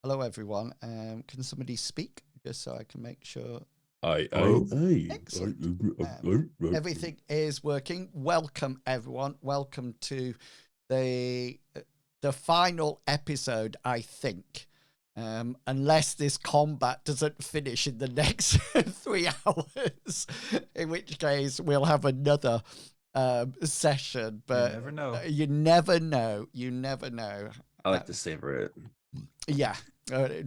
Hello, everyone. Can somebody speak just so I can make sure? Excellent. Everything is working. Welcome, everyone. Welcome to the final episode, I think. Unless this combat doesn't finish in the next 3 hours, in which case we'll have another session. But you never know. You never know. You never know. I like to savor it. Yeah,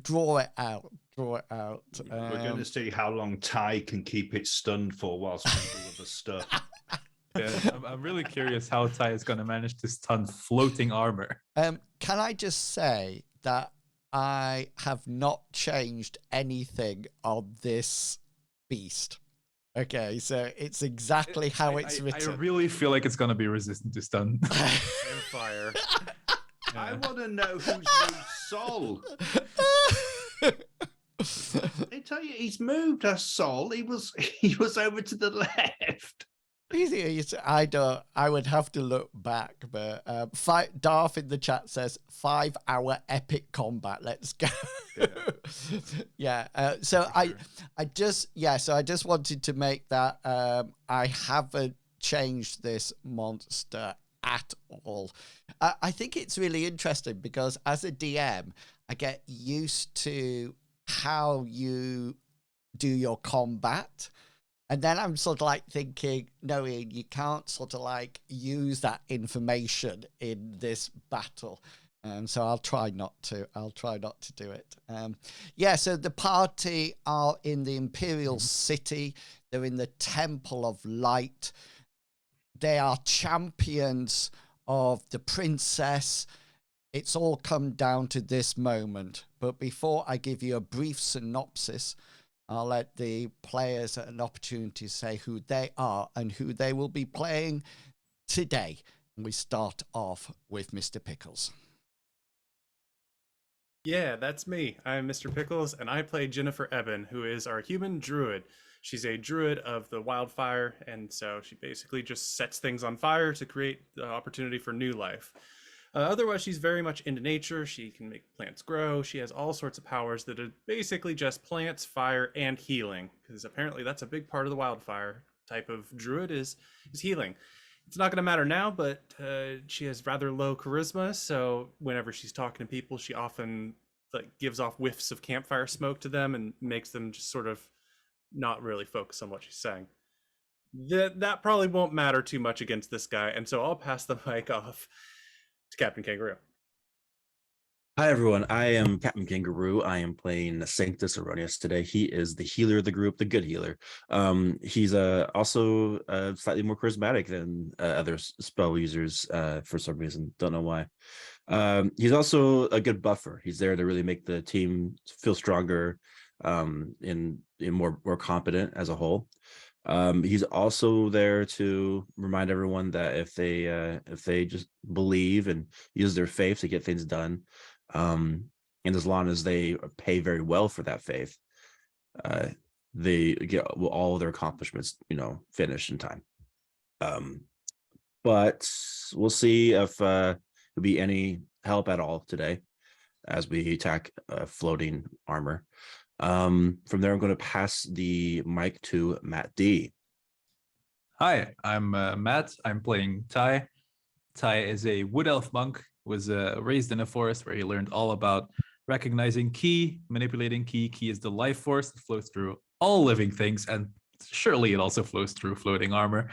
draw it out. Draw it out. We're going to see how long Ty can keep it stunned for whilst we do other stuff. Yeah, I'm really curious how Ty is going to manage to stun floating armor. Can I just say that I have not changed anything on this beast? Okay, so it's exactly how it's written. I really feel like it's going to be resistant to stun and fire. Yeah. I want to know who's moved Sol. I tell you, he's moved us, Sol. He was over to the left. I would have to look back, but Darth in the chat says 5-hour epic combat. Let's go. Yeah. So I just wanted to make that I haven't changed this monster at all. I think it's really interesting because as a DM, I get used to how you do your combat. And then I'm sort of like thinking, no, you can't sort of like use that information in this battle. So I'll try not to. I'll try not to do it. Yeah, so the party are in the Imperial City. They're in the Temple of Light. They are champions of the princess. It's all come down to this moment. But before I give you a brief synopsis, I'll let the players an opportunity to say who they are and who they will be playing today. And we start off with Mr. Pickles. Yeah, that's me. I'm Mr. Pickles, and I play Jennifer Eben, who is our human druid. She's a druid of the wildfire, and so she basically just sets things on fire to create the opportunity for new life. Otherwise, she's very much into nature. She can make plants grow. She has all sorts of powers that are basically just plants, fire, and healing, because apparently that's a big part of the wildfire type of druid is healing. It's not going to matter now, but she has rather low charisma, so whenever she's talking to people, she often gives off whiffs of campfire smoke to them and makes them just sort of not really focus on what she's saying. That probably won't matter too much against this guy, and so I'll pass the mic off to Captain Kangaroo. Hi, everyone. I am Captain Kangaroo. I am playing Sanctus Erroneous today. He is the healer of the group, the good healer. He's also slightly more charismatic than other spell users for some reason. Don't know why. He's also a good buffer. He's there to really make the team feel stronger and more competent as a whole. He's also there to remind everyone that if they just believe and use their faith to get things done, and as long as they pay very well for that faith, they get all of their accomplishments, finished in time. But we'll see if there'll be any help at all today as we attack floating armor. From there, I'm going to pass the mic to Matt D. Hi, I'm Matt. I'm playing Ty. Ty is a wood elf monk, was raised in a forest where he learned all about recognizing ki, manipulating ki. Ki is the life force that flows through all living things, and surely it also flows through floating armor.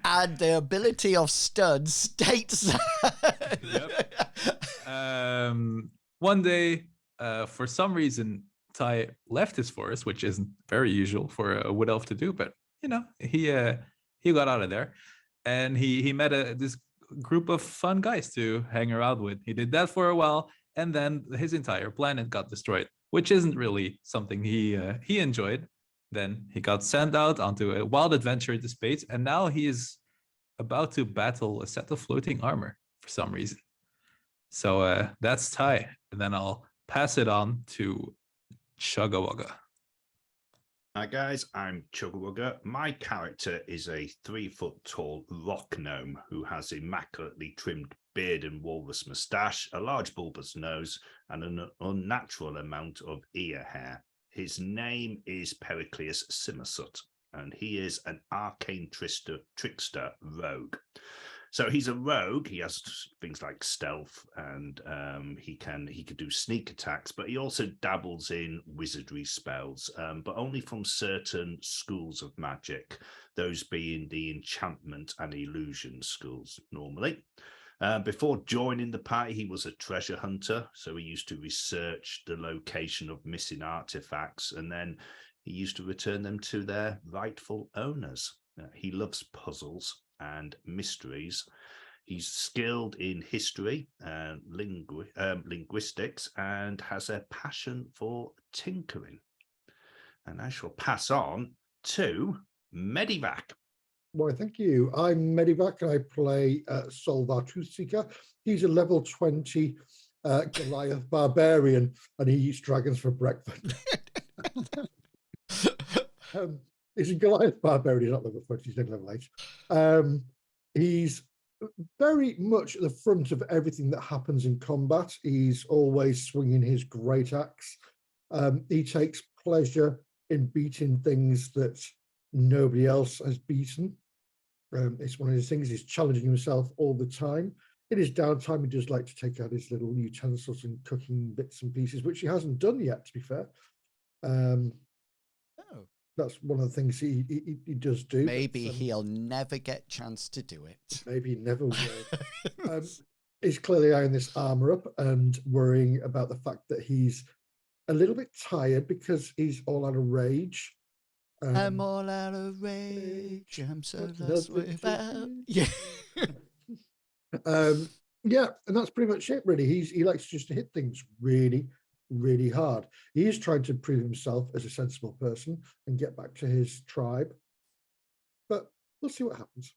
And the ability of stun states that. Yep. One day, for some reason, Ty left his forest, which isn't very usual for a wood elf to do, but he got out of there, and he met this group of fun guys to hang around with. He did that for a while, and then his entire planet got destroyed, which isn't really something he enjoyed. Then he got sent out onto a wild adventure into space, and now he is about to battle a set of floating armor for some reason. So that's Ty, and then I'll pass it on to Chugawugga. Hi guys, I'm Chugawugga. My character is a 3-foot tall rock gnome who has immaculately trimmed beard and walrus moustache, a large bulbous nose, and an unnatural amount of ear hair. His name is Pericleus Simersut, and he is an arcane trickster rogue. So he's a rogue. He has things like stealth, and he can do sneak attacks, but he also dabbles in wizardry spells, but only from certain schools of magic, those being the enchantment and illusion schools normally. Before joining the party, he was a treasure hunter, so he used to research the location of missing artifacts, and then he used to return them to their rightful owners. He loves puzzles and mysteries. He's skilled in history and linguistics, and has a passion for tinkering. And I shall pass on to Medivac. Why, thank you. I'm Medivac, and I play Solvar Truthseeker. He's a level 20 Goliath barbarian, and he eats dragons for breakfast. He's a Goliath barbarian. He's not level 20, he's level 8. He's very much at the front of everything that happens in combat. He's always swinging his great axe. He takes pleasure in beating things that nobody else has beaten. It's one of his things. He's challenging himself all the time. In his downtime, he does like to take out his little utensils and cooking bits and pieces, which he hasn't done yet, to be fair. That's one of the things he does do. Maybe he'll never get chance to do it. Maybe he never will. He's clearly eyeing this armor up and worrying about the fact that he's a little bit tired because he's all out of rage. I'm all out of rage. I'm so lost without. Yeah. Yeah, and that's pretty much it, really. He likes just to hit things really, really hard. He is trying to prove himself as a sensible person and get back to his tribe. But we'll see what happens.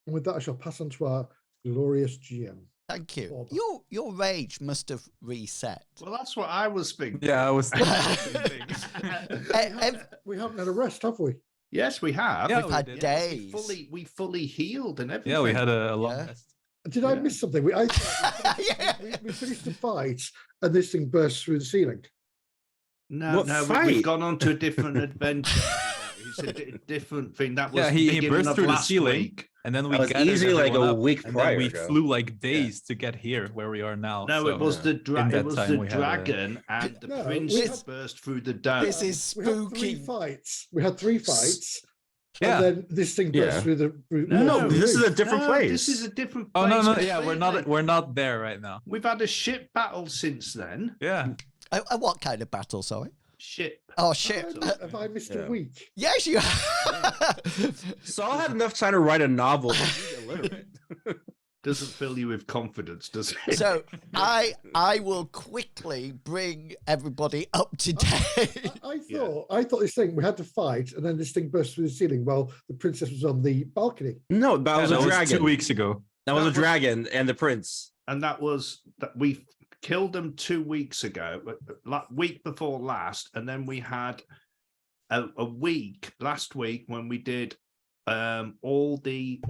And with that, I shall pass on to our glorious GM. Thank you. Bob. Your rage must have reset. Well, that's what I was thinking. Yeah, I was. We haven't had a rest, have we? Yes, we have. We've we had did. days. We fully healed and everything. Yeah, we had a long Yeah. rest. Did I miss something? We finished the fight, and this thing burst through the ceiling. No, What no, fight? we've gone on to a different adventure. It's a different thing. That was Yeah, he beginning burst of through the last ceiling, week. and then we That was gathered easily like everyone a up, week and prior then we ago. flew like days to get here where we are now. No, so it was the in that time we had a- dragon and the No, prince we that had- burst through the dome. This is We had three spooky. fights. We had three fights. Yeah. And then this thing burst Yeah. through the roof. No, this is a different No, place. This is a different Oh place. no, yeah, completely. we're not there right now. We've had a ship battle since then. Yeah, What kind of battle, sorry? Ship. Oh, shit. Have I missed Yeah. a week? Yes, you have. Saul had enough time to write a novel. Illiterate. Doesn't fill you with confidence, does it? So I will quickly bring everybody up to date. I thought this thing, we had to fight, and then this thing burst through the ceiling while the princess was on the balcony. No, that was that a was dragon. 2 weeks ago. That was That a was- dragon and the prince. And that was that we killed them 2 weeks ago, week before last, and then we had a week last week when we did all the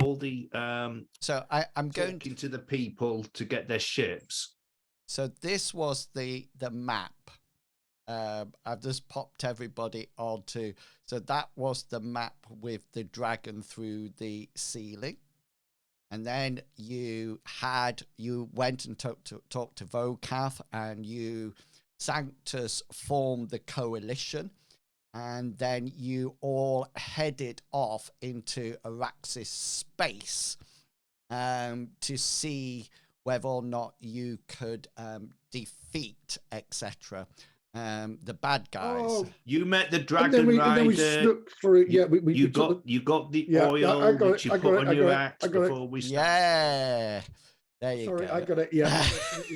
So I'm going talking to the people to get their ships. So this was the map. I've just popped everybody onto. So that was the map with the dragon through the ceiling. And then you went and talked to Vocath, and you Sanctus formed the coalition, and then you all headed off into Xaryxis space to see whether or not you could defeat, etc. The bad guys. Oh, You met the and dragon then we rider. snuck through. Yeah, we you took got the Yeah, oil I got that it, you I got put it, on I your got it, axe I got it. before we started. Yeah. There you Sorry, go. I got it. Yeah.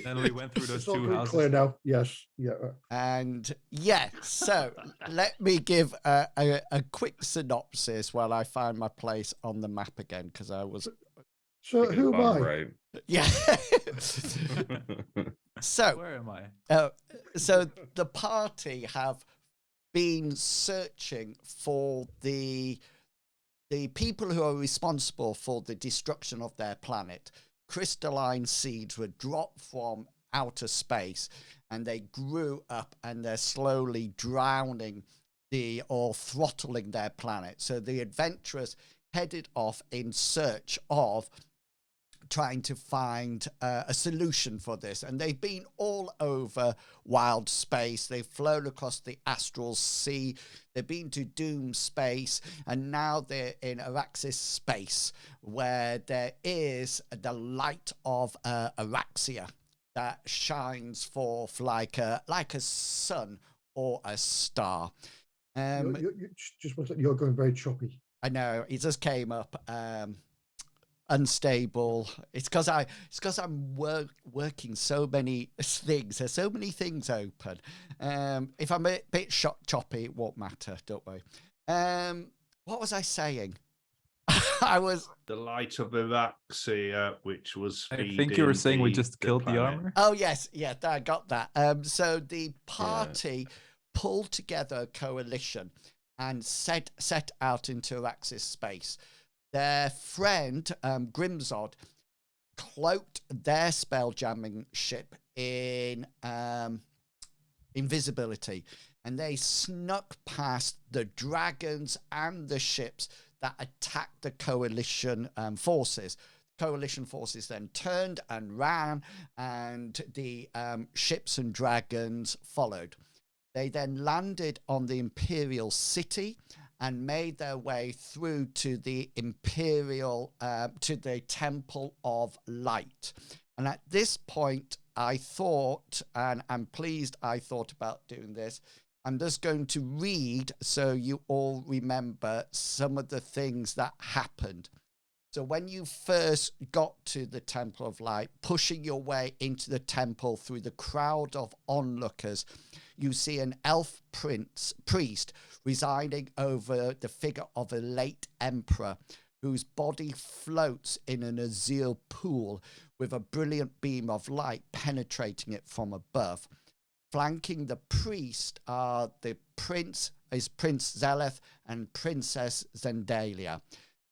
Then we went through those It's all two good, houses. clear now. Yes. Yeah. And yeah, so let me give a quick synopsis while I find my place on the map again, because I was So who am I? Right. yeah. So Where am I? so the party have been searching for the people who are responsible for the destruction of their planet, crystalline seeds were dropped from outer space, and they grew up, and they're slowly drowning or throttling their planet. So the adventurers headed off in search of trying to find a solution for this, and they've been all over wild space. They've flown across the astral sea, they've been to Doom space, and now they're in Xaryxis space, where there is the light of Araxia that shines forth like a sun or a star. Just one second, you're going very choppy. I know, it just came up unstable. It's because I'm working so many things. There's so many things open. If I'm a bit choppy, it won't matter. Don't worry. What was I saying? I was the light of Araxia, which was. I think you were saying we just killed the armor. Oh yes, yeah, I got that. So the party pulled together a coalition and set out into Xaryxis space. Their friend, Grimzod, cloaked their spelljamming ship in invisibility, and they snuck past the dragons and the ships that attacked the coalition forces. Coalition forces then turned and ran, and the ships and dragons followed. They then landed on the Imperial City and made their way through to the Imperial, to the Temple of Light. And at this point, I thought, and I'm pleased I thought about doing this, I'm just going to read so you all remember some of the things that happened. So when you first got to the Temple of Light, pushing your way into the temple through the crowd of onlookers, you see an elf priest residing over the figure of a late emperor whose body floats in an azure pool with a brilliant beam of light penetrating it from above. Flanking the priest are Prince Zeleth and Princess Zendalia.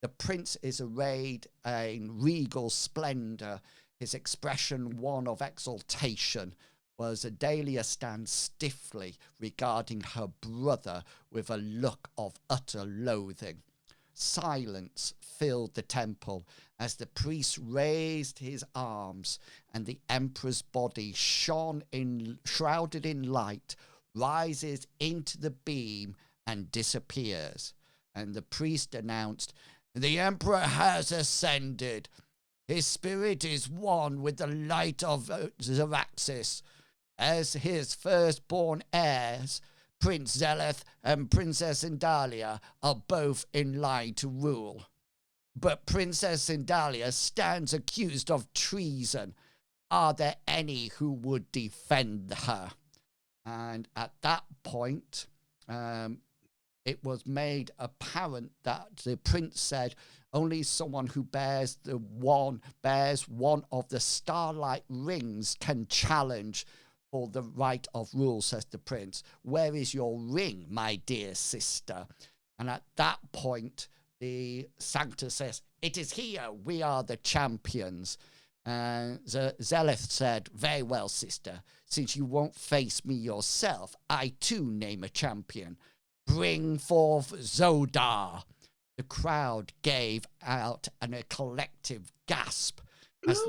The prince is arrayed in regal splendor, his expression one of exultation, whereas Zendalia stands stiffly regarding her brother with a look of utter loathing. Silence filled the temple as the priest raised his arms, and the emperor's body shrouded in light, rises into the beam and disappears. And the priest announced, "The emperor has ascended. His spirit is one with the light of Xaryxis. As his firstborn heirs, Prince Zeleth and Princess Zendalia are both in line to rule. But Princess Zendalia stands accused of treason. Are there any who would defend her?" And at that point, it was made apparent that the prince said only someone who bears one of the starlight rings can challenge for the right of rule, says the prince. "Where is your ring, my dear sister?" And at that point, the Sanctus says, "It is here. We are the champions." And Zeleth said, "Very well, sister. Since you won't face me yourself, I too name a champion. Bring forth Zodar." The crowd gave out a collective gasp as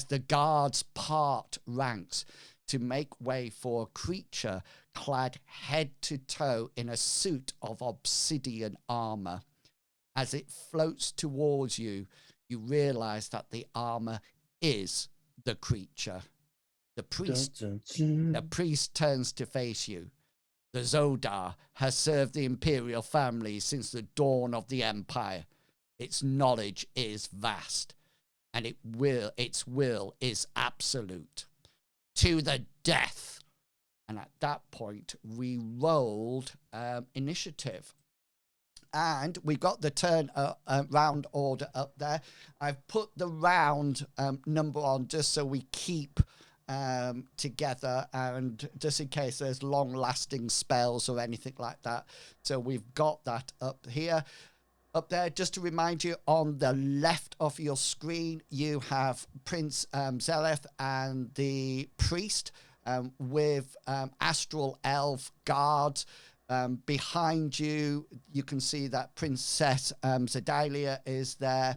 the guards part ranks to make way for a creature clad head to toe in a suit of obsidian armor. As it floats towards you, you realize that the armor is the creature. The priest turns to face you. The Zodar has served the imperial family since the dawn of the empire. Its knowledge is vast, and its will is absolute. To the death. And at that point, we rolled initiative. And we got the turn round order up there. I've put the round number on just so we keep together, and just in case there's long-lasting spells or anything like that. So we've got that up here. Up there, just to remind you, on the left of your screen, you have Prince Zeleth and the priest with astral elf guards. Behind you, you can see that Princess Zedalia is there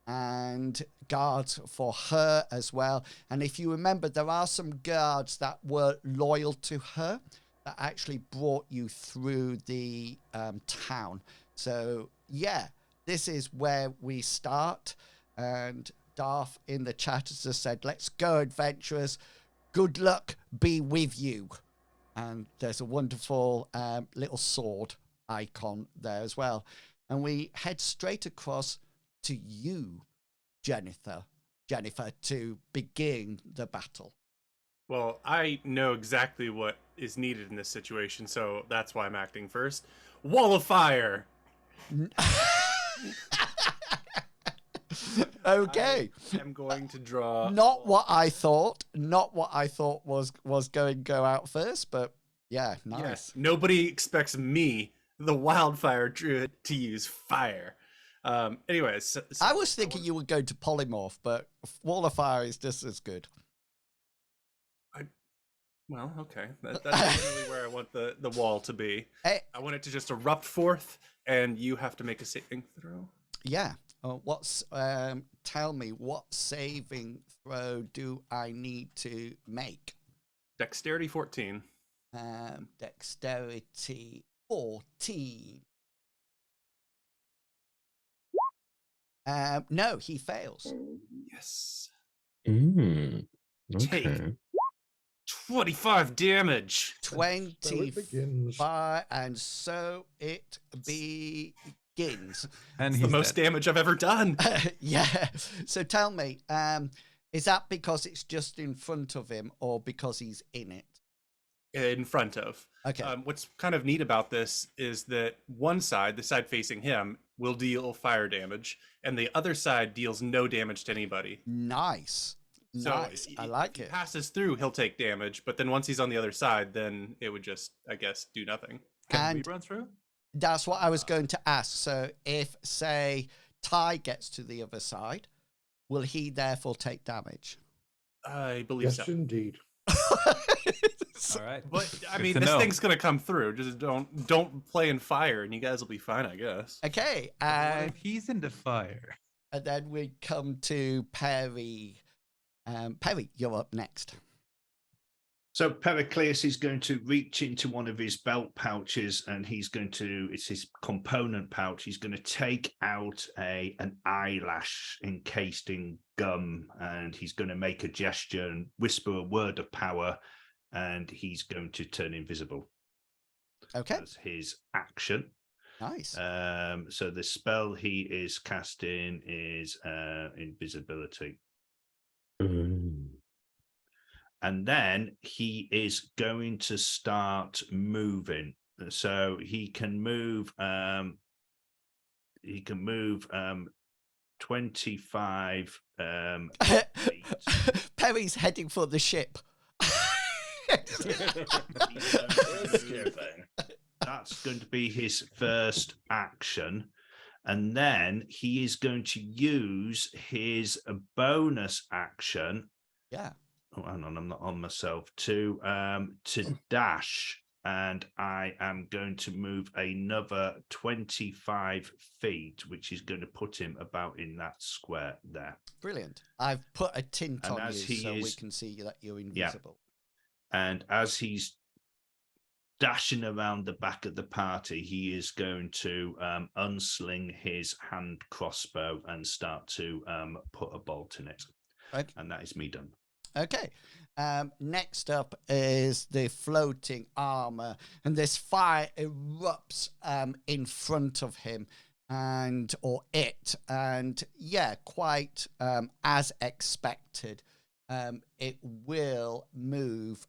and guards for her as well. And if you remember, there are some guards that were loyal to her that actually brought you through the town. So yeah, this is where we start. And Darth in the chat has just said, let's go, adventurers. Good luck be with you. And there's a wonderful little sword icon there as well. And we head straight across to you, Jennifer, to begin the battle. Well, I know exactly what is needed in this situation, so that's why I'm acting first. Wall of fire! Okay. I'm going to draw... Not what I thought was going to go out first, but yeah, nice. Yes, nobody expects me, the wildfire druid, to use fire. Anyways, so I was thinking you would go to polymorph, but wall of fire is just as good. Well, okay. That's really where I want the wall to be. Hey. I want it to just erupt forth, and you have to make a saving throw. Yeah. Tell me, what saving throw do I need to make? Dexterity 14. Dexterity 14. No, he fails. Yes. Okay. Take 25 damage. 25, and so it begins. And It's he's the most dead. damage I've ever done. Yeah. So tell me, is that because it's just in front of him or because he's in it? In front of. Okay. What's kind of neat about this is that one side, the side facing him, will deal fire damage, and the other side deals no damage to anybody. Nice. So Nice. I like if he it. passes through, he'll take damage, but then once he's on the other side, then it would just, I guess, do nothing. Can we And run through? that's what I was going to ask. So if, say, Ty gets to the other side, will he therefore take damage? I believe Yes, so. indeed. All right. But I Good mean, to this know. thing's gonna come through. Just don't play in fire, and you guys will be fine, I guess. Okay. What And if he's in the fire? then we come to Perry. Perry, you're up next. So Pericles is going to reach into one of his belt pouches, and it's his component pouch. He's going to take out an eyelash encased in gum, and he's going to make a gesture and whisper a word of power, and he's going to turn invisible. Okay. That's his action. Nice. So the spell he is casting is invisibility. And then he is going to start moving. So he can move 25 feet. Perry's heading for the ship. That's going to be his first action. And then he is going to use his bonus action. Yeah. Oh, hang on, I'm not on myself. To dash. And I am going to move another 25 feet, which is going to put him about in that square there. Brilliant. I've put a tint And on as you he so we is- can see that you're invisible. And as he's dashing around the back of the party, he is going to unsling his hand crossbow and start to put a bolt in it. Okay. And that is me done. Okay. Next up is the floating armor, and this fire erupts in front of him and yeah, quite as expected. It will move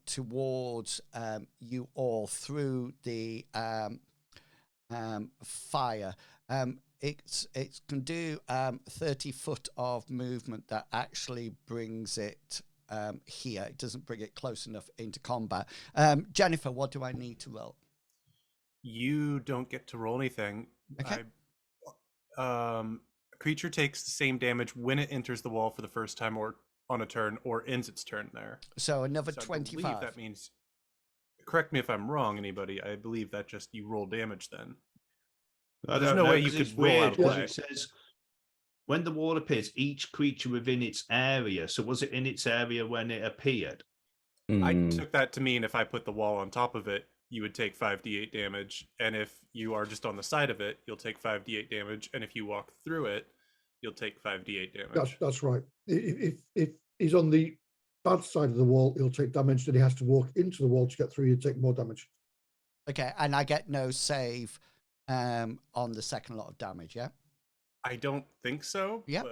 towards you all through the fire. It can do 30 foot of movement that actually brings it here. It doesn't bring it close enough into combat. Jennifer, what do I need to roll? You don't get to roll anything. Okay. Creature takes the same damage when it enters the wall for the first time or on a turn or ends its turn there. So another So I 25. believe that means, correct me if I'm wrong, anybody, I believe that just you roll damage then. I There's don't no know, way you 'cause could it's roll out weird of because play. it says when the wall appears, each creature within its area. So was it in its area when it appeared? I Mm. took that to mean if I put the wall on top of it, you would take 5d8 damage, and if you are just on the side of it, you'll take 5d8 damage, and if you walk through it, you'll take 5d8 damage. That's right. If he's on the bad side of the wall, he'll take damage. Then he has to walk into the wall to get through. He'll take more damage. Okay, and I get no save on the second lot of damage, yeah? I don't think so. Yep.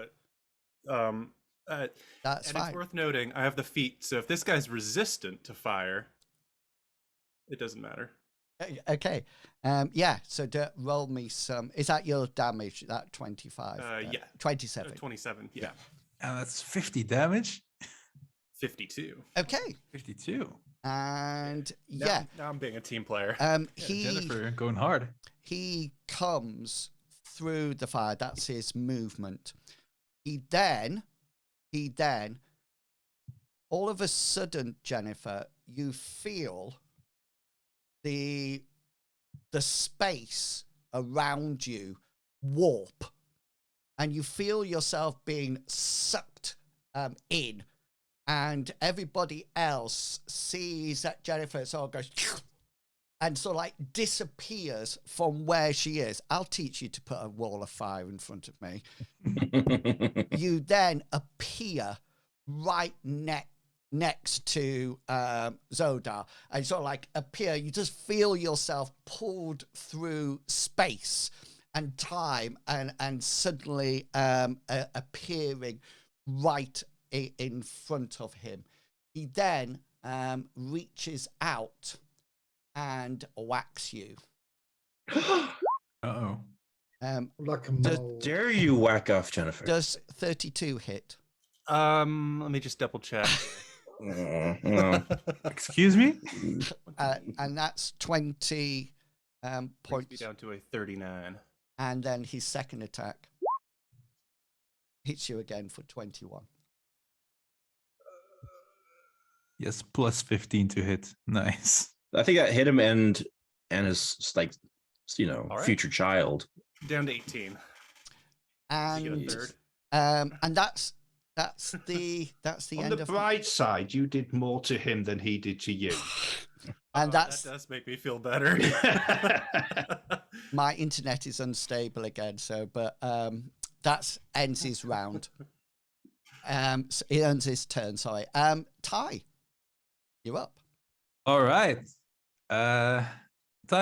But That's and fine. it's worth noting, I have the feat, so if this guy's resistant to fire, it doesn't matter. Okay. Yeah, so roll me some. Is that your damage, that 25? Yeah. 27. 27, yeah. And that's 50 damage. 52. Okay. 52. And Now I'm being a team player. Jennifer going hard. he comes through the fire. That's his movement. He then, all of a sudden, Jennifer, you feel the space around you warp, and you feel yourself being sucked in, and everybody else sees that Jennifer sort of goes and sort of like disappears from where she is. I'll teach you to put a wall of fire in front of me. You then appear right next to Zodar, and sort of like appear. You just feel yourself pulled through space and time, and suddenly appearing right in front of him. He then reaches out and whacks you. Uh-oh. Like a How mole. dare you whack off Jennifer? Does 32 hit? Let me just double check. No. Excuse me? And that's 20 Brings me points. down to a 39. And then his second attack hits you again for 21. Yes, plus 15 to hit. Nice. I think I hit him and his like All right. future child. Down to 18. And You get a third. and that's the On end the of bright side, you did more to him than he did to you. and that's That does make me feel better. my internet is unstable again, so but that's ends his round. So he ends his turn, sorry. Ty, you're up. All right. Ty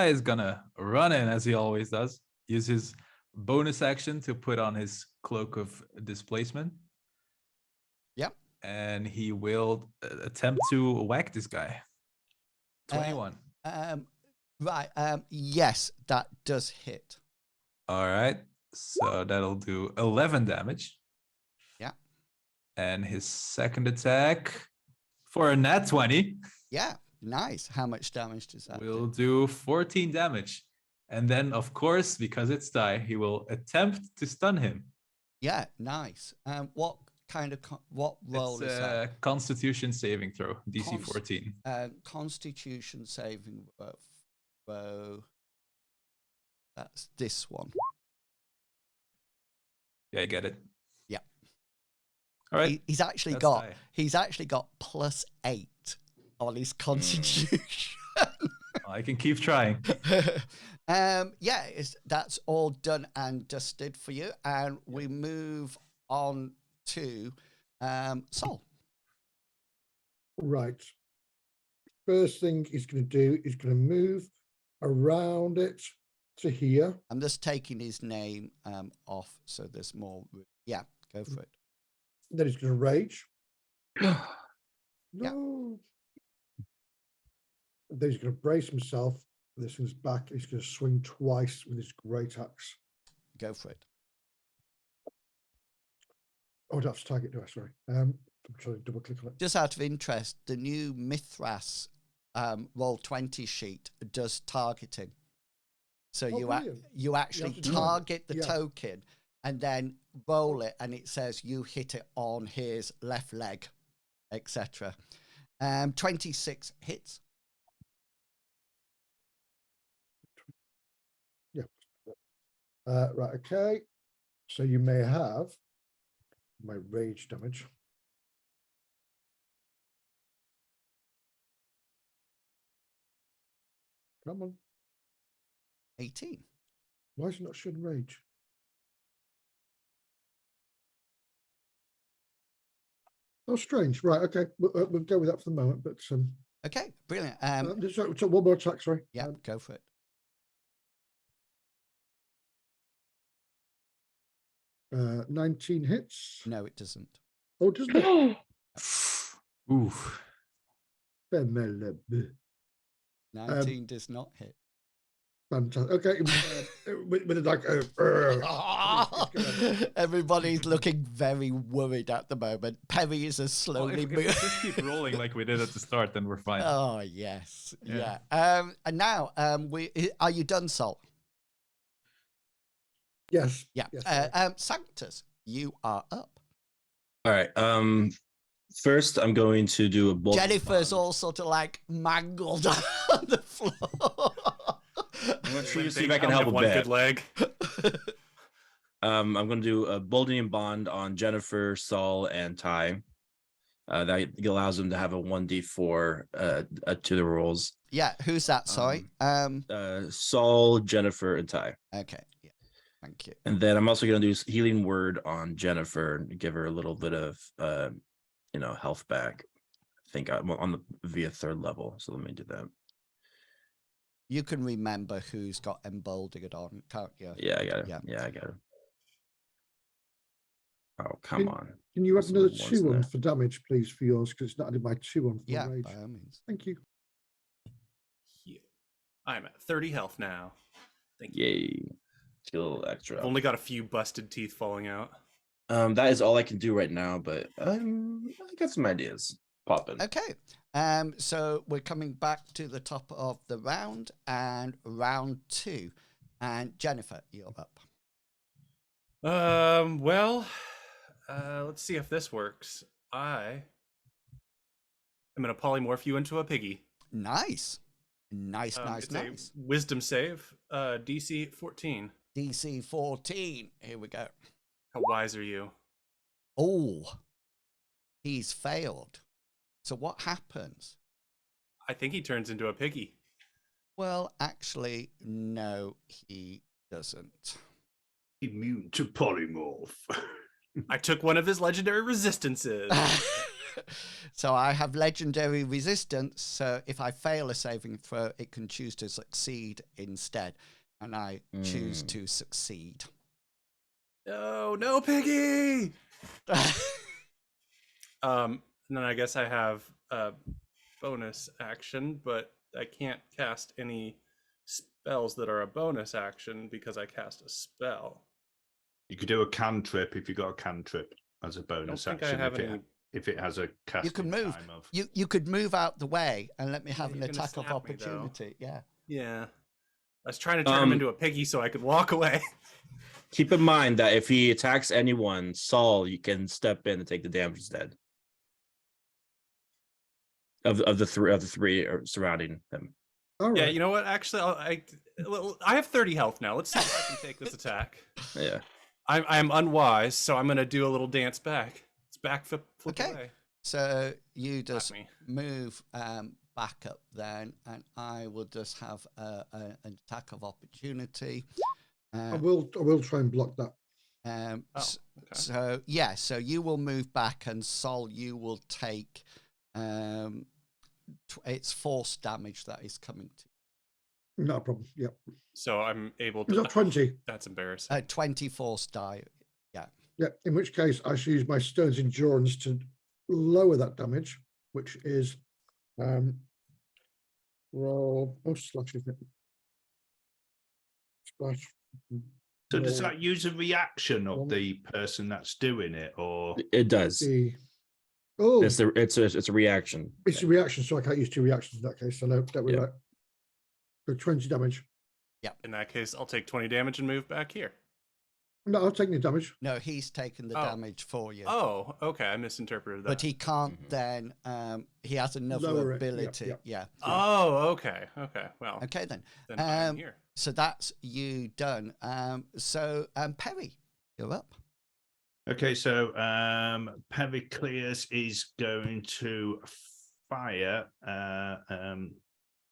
is gonna run in as he always does. Use his bonus action to put on his cloak of displacement. Yep. And he will attempt to whack this guy. 21. Right. Yes, that does hit. All right. So that'll do 11 damage. Yeah. And his second attack for a nat 20 Yeah. Nice. How much damage does that will do? do 14 damage. And then, of course, because it's Ty, he will attempt to stun him. Yeah. Nice. What kind of what role It's is that? Constitution saving throw, DC 14. Constitution saving throw. That's this one. Yeah, I get it. Yeah. All right. He's actually That's got Ty. +8 on his Constitution. I can keep trying. Yeah, that's all done and dusted for you, and we move on to Sol. Right. First thing he's going to do is going to move around it to here. I'm just taking his name off, so there's more. Yeah, go for it. Then he's going to rage. Yeah. No. Then he's going to brace himself. This one's back. He's going to swing twice with his great axe. Go for it. Oh, that's target, do I? Sorry. I'm trying to double click on it. Just out of interest, the new Mithras Roll20 sheet does targeting. So Oh, brilliant. you actually to time it. target the Yeah. token and then roll it, and it says you hit it on his left leg, etc. 26 hits. Yeah. Right. Okay. So you may have my rage damage. Come on. 18. Why is it not showing rage? Oh, strange. Right. Okay. We'll go with that for the moment. But Okay, brilliant. so one more attack. Sorry. Yeah, go for it. 19 hits. No, it doesn't. Oh, doesn't it? Ooh. 19 does not hit. Fantastic. Okay. With like Everybody's looking very worried at the moment. Perry is a Well, slowly if we just keep rolling like we did at the start, then we're fine. Oh yes, Yeah. yeah. And now, are you done, Sol? yes. Yeah. Yes, Sanctus, you are up. All right. First, I'm going to do a bolt. Jennifer's all sort of like mangled on the floor. I'm going to see They if I can only help have a one bit. good leg. I'm going to do a Bolding Bond on Jennifer, Saul, and Ty. That allows them to have a 1d4 to the rolls. Yeah, who's that? Sorry. Saul, Jennifer, and Ty. Okay. Yeah. Thank you. And then I'm also going to do Healing Word on Jennifer and give her a little bit of, health back. I think I'm on via 3rd level. So let me do that. You can remember who's got emboldened on, can't you? Yeah, I got it. Yeah. Yeah, I got it. Oh, come on. Can you add What's another the 2 on there? for damage, please, for yours? Because it's not added my 2 on for Yeah, rage. by all means. Thank you. I'm at 30 health now. Thank you. Yay. Skill extra. I've only got a few busted teeth falling out. That is all I can do right now, but I got some ideas popping. Okay. So we're coming back to the top of the round and round 2. And Jennifer, you're up. Let's see if this works. I'm going to polymorph you into a piggy. Nice. Nice. It's a wisdom save, DC 14. DC 14. Here we go. How wise are you? Oh, he's failed. So what happens? I think he turns into a piggy. Well, actually, no, he doesn't. Immune to polymorph. I took one of his legendary resistances. So I have legendary resistance. So if I fail a saving throw, it can choose to succeed instead. And I choose to succeed. No, piggy! And then I guess I have a bonus action, but I can't cast any spells that are a bonus action because I cast a spell. You could do a cantrip if you got a cantrip as a bonus I don't think action. I have any. If it has a cast, You can move. time of. You could move out the way and let me have an you're gonna attack of snap me, though. opportunity. Yeah. Yeah. I was trying to turn him into a piggy so I could walk away. Keep in mind that if he attacks anyone, Saul, you can step in and take the damage instead. Of the three surrounding him. All right. Yeah, you know what? Actually, I have 30 health now. Let's see if I can take this attack. Yeah. I'm unwise, so I'm gonna do a little dance back. It's back flip Okay. away. So you just me. move back up then, and I will just have an attack of opportunity. I will try and block that. Okay. So yeah, so you will move back, and Sol, you will take it's force damage that is coming to. Not a problem. Yep. So I'm able Is to. that 20? That's embarrassing. 20 force die. Yeah. Yeah. In which case, I should use my Stone's Endurance to lower that damage, which is roll. Oh, slash, isn't it? Splash. So does roll that use a reaction of the person that's doing it, or It does. Oh, It's a reaction. it's a reaction, so I can't use 2 reactions in that case. So no, that was Yeah. right. So 20 damage. Yeah. In that case, I'll take 20 damage and move back here. No, I'll take the damage. No, he's taken the Oh. damage for you. Oh, okay. I misinterpreted that. But he can't then. He has another Lower it, ability. yep. Yeah. Oh, okay. Okay. Well, Okay then. then I'm here. So that's you done. So Perry, you're up. Okay, so Pericles is going to fire.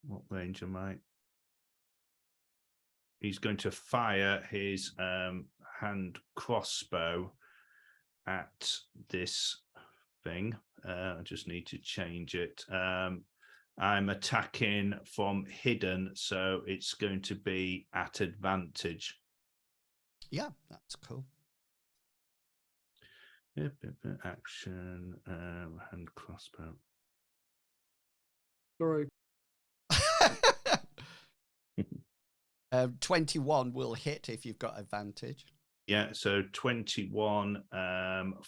What range am I? He's going to fire his hand crossbow at this thing. I just need to change it. I'm attacking from hidden, so it's going to be at advantage. Yeah, that's cool. Action, hand crossbow. Sorry. 21 will hit if you've got advantage. Yeah, so 21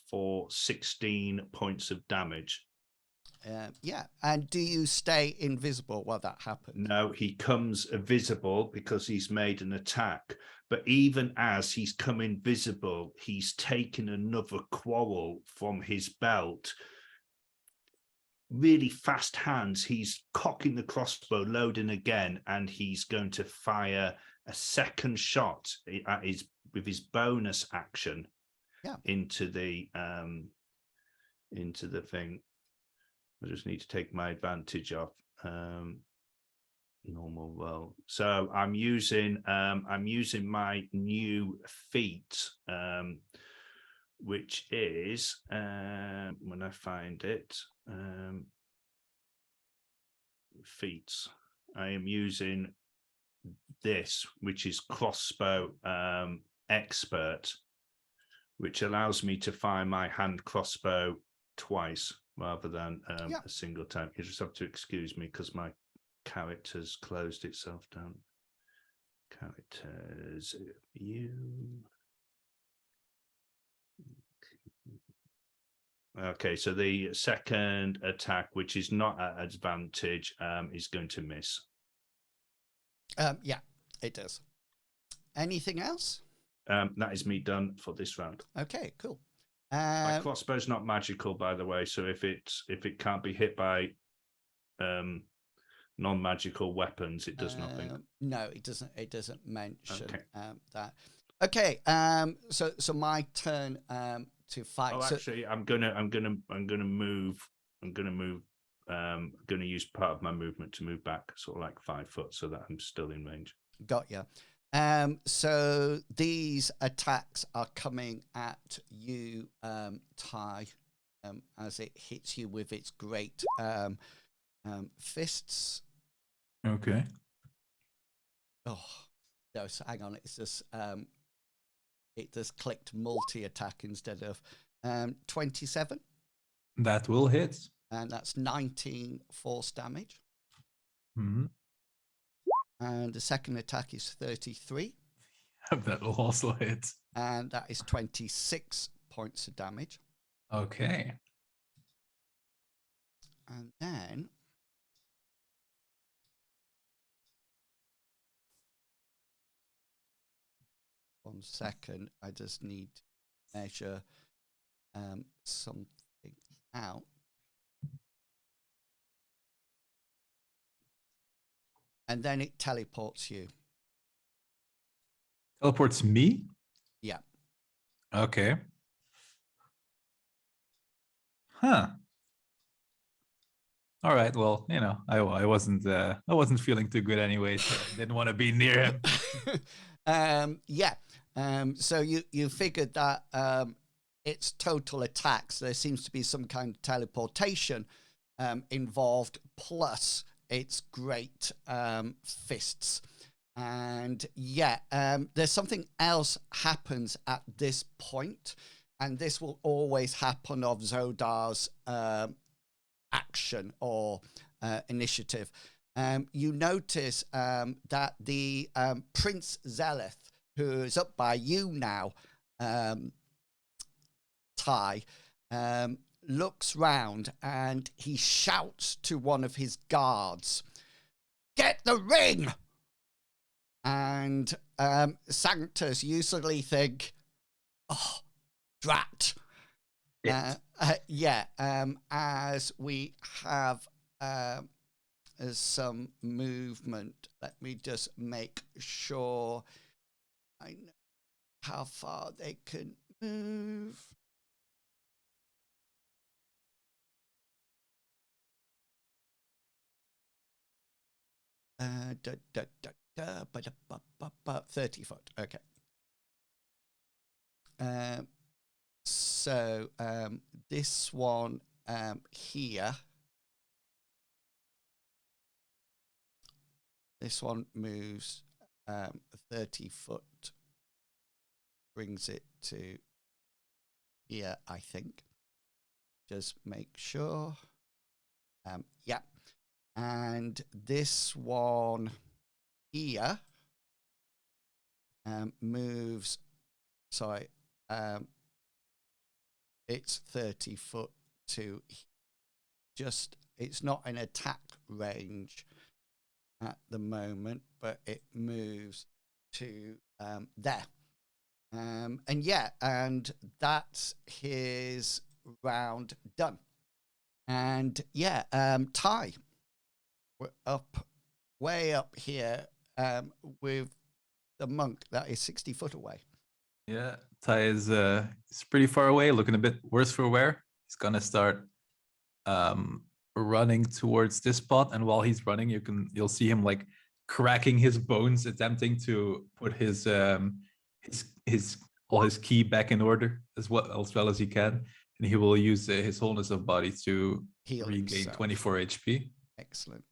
for 16 points of damage. Yeah, and do you stay invisible while that happens? No, he comes visible because he's made an attack. But even as he's come invisible, he's taken another quarrel from his belt. Really fast hands. He's cocking the crossbow, loading again, and he's going to fire a second shot at with his bonus action into the thing. I just need to take my advantage off normal roll. So I'm using my new feat, which is when I find it, feats. I am using this, which is crossbow expert, which allows me to fire my hand crossbow twice rather than a single time. You just have to excuse me because my character's closed itself down. Characters, you. Okay, so the second attack, which is not at advantage, is going to miss. Yeah, it does. Anything else? That is me done for this round. Okay, cool. My crossbow's not magical, by the way. So if it can't be hit by non-magical weapons, it does nothing. No, it doesn't. It doesn't mention that. Okay. So my turn to fight. Oh, actually, I'm gonna move. I'm gonna use part of my movement to move back, sort of like 5 foot, so that I'm still in range. Got you. So these attacks are coming at you, Ty, as it hits you with its great fists. Okay. Oh, no, so hang on. It's just it just clicked multi-attack instead of 27. That will hit. And that's 19 force damage. Mm-hmm. And the second attack is 33. That will also hit. And that is 26 points of damage. Okay. And then one second, I just need to measure something out. And then it teleports you. Teleports me? Yeah. Okay. Huh. All right. Well, I wasn't feeling too good anyway, so I didn't want to be near him. Yeah. So you figured that it's total attacks. There seems to be some kind of teleportation involved, plus its great fists. And there's something else happens at this point, and this will always happen of Zodar's action or initiative. You notice that the Prince Zeleth, who is up by you now, Ty, looks round and he shouts to one of his guards, "Get the ring!" And Sanctus usually think, oh, drat. As we have some movement, let me just make sure I know how far they can move. Uh, 30 foot. Okay. So this one here, this one moves 30 foot, brings it to here, I think. Just make sure. Yeah. And this one here moves, sorry, it's 30 foot to just, it's not an attack range at the moment, but it moves to there. And yeah, and that's his round done. And yeah, Ty, we're up, way up here with the monk that is 60 foot away. Yeah, Ty is pretty far away, looking a bit worse for wear. He's gonna start running towards this spot, and while he's running, you'll see him like cracking his bones, attempting to put his all his ki back in order as well as he can, and he will use his wholeness of body to Heal regain himself. 24 HP. Excellent.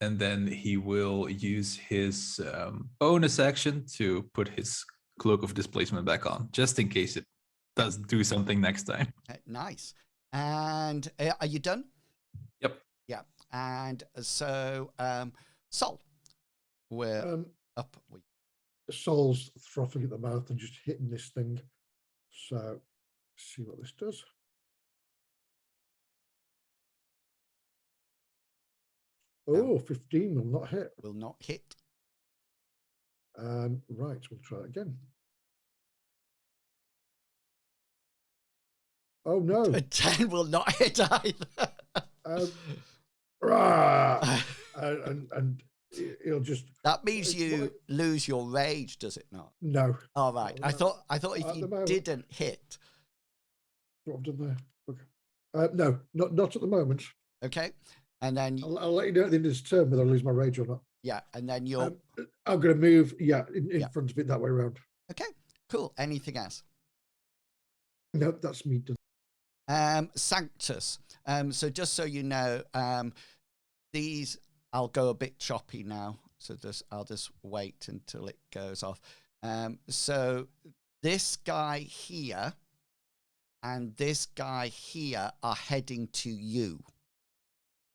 And then he will use his bonus action to put his Cloak of Displacement back on, just in case it does do something next time. Nice. And are you done? Yep. Yeah. And so, Sol, we're up. Sol's frothing at the mouth and just hitting this thing. So, see what this does. Oh, 15 will not hit. Will not hit. Right, we'll try it again. Oh no. 10 will not hit either. And he'll just. That means you lose your rage, does it not? No. All right. I thought if you didn't hit. What I've done there. Okay. No, not at the moment. Okay. And then I'll let you know at the end of this turn whether I lose my rage or not. Yeah, and then you're. I'm going to move. Yeah, in front of it that way around. Okay. Cool. Anything else? No, that's me done. Sanctus. So just so you know, these I'll go a bit choppy now. So I'll just wait until it goes off. So this guy here and this guy here are heading to you.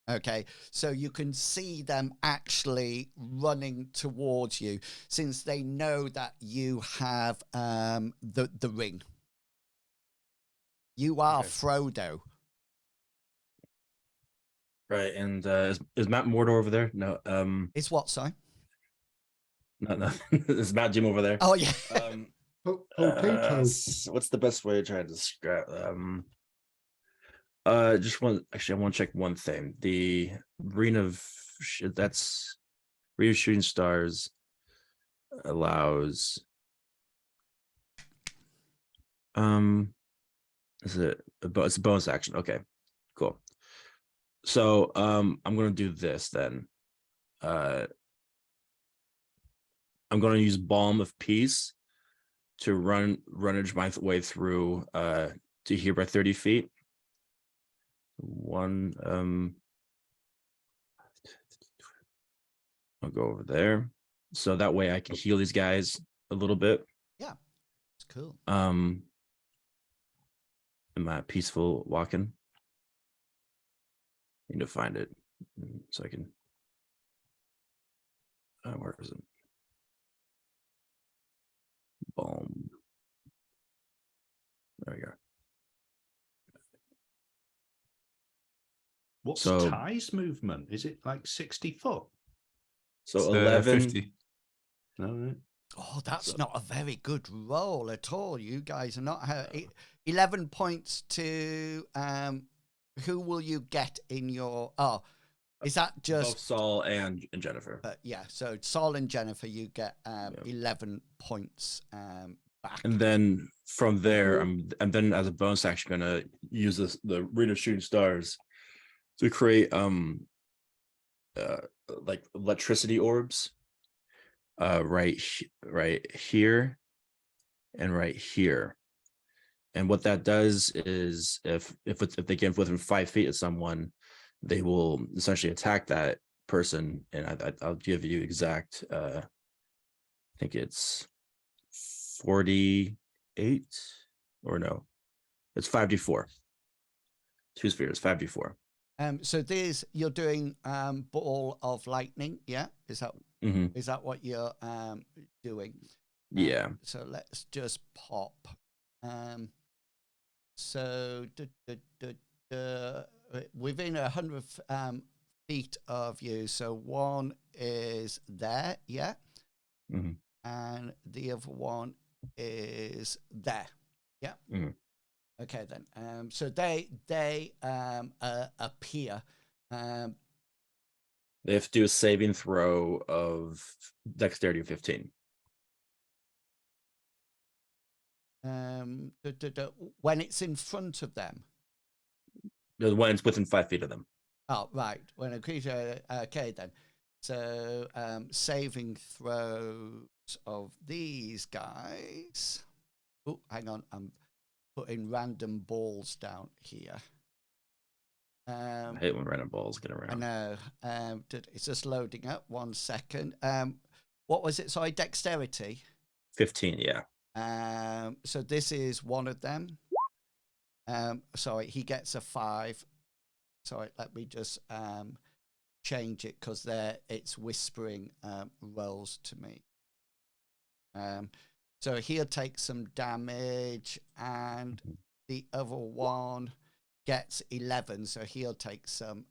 Okay, so you can see them actually running towards you since they know that you have the ring. You are Frodo. Right, and is Matt Mordor over there? No. It's what, sorry? No. Is Matt Jim over there? Oh yeah. What's the best way to try to describe? I want to check one thing. The Ring of Shooting Stars allows. It's a bonus action. Okay, cool. So I'm gonna do this then. I'm gonna use Balm of Peace to runnage my way through to here by 30 feet. I'll go over there, so that way I can heal these guys a little bit. Yeah, it's cool. Am I peaceful walking? Need to find it so I can. Where is it? Boom. There we go. What's Ty's movement? Is it like 60 foot? So It's, 11. 50. All right. Oh, that's So- not a very good roll at all. You guys are not 11 points to who will you get in your is that Both just Saul and Jennifer. yeah, so Saul and Jennifer you get 11 points back. And then from there, I'm then as a bonus action gonna use the Ring of Shooting Stars to create like electricity orbs right here and right here. And what that does is if they get within 5 feet of someone, they will essentially attack that person. And I'll give you exact I think it's 48 or no, it's 5d4. 2 spheres, 5d4. So there's you're doing ball of lightning, yeah? Is that what you're doing? Yeah. So let's just pop. So within 100 feet of you. So one is there, yeah, and the other one is there, yeah. Okay then. So they appear. They have to do a saving throw of dexterity 15. When it's in front of them. When it's within 5 feet of them. Oh, right. When a creature. Okay, then. So saving throws of these guys. Oh, hang on. I'm putting random balls down here. I hate when random balls get around. I know. It's just loading up. 1 second. What was it? Sorry, dexterity. 15, yeah. So this is one of them. Sorry, he gets a 5. Sorry, let me just change it because it's whispering rolls to me. So he'll take some damage, and the other one gets 11, so he'll take some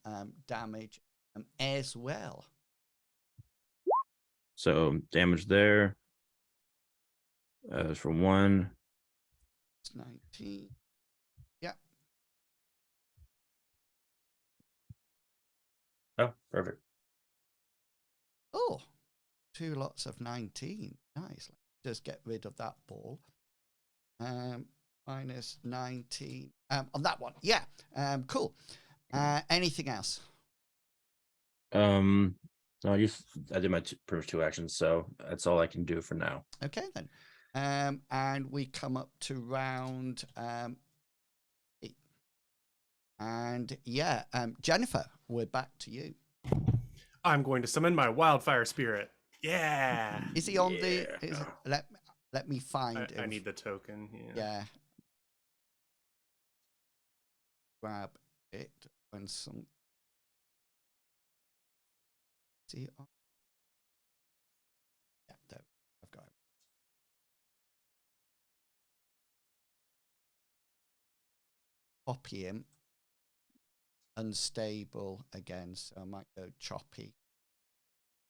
damage as well. So damage there. For 1. It's 19. Yeah. Oh, perfect. Oh, 2 lots of 19. Nice. Just get rid of that ball. Minus 19 on that one. Yeah. Cool. Anything else? No, I did my pretty much 2 actions, so that's all I can do for now. Okay then. And we come up to round 8. And yeah, Jennifer, we're back to you. I'm going to summon my wildfire spirit. Yeah. Is he on the? Let me find. I need the token. Yeah. Grab it when some. See. Yeah, there. I've got it. Copy him. Unstable again, so I might go choppy.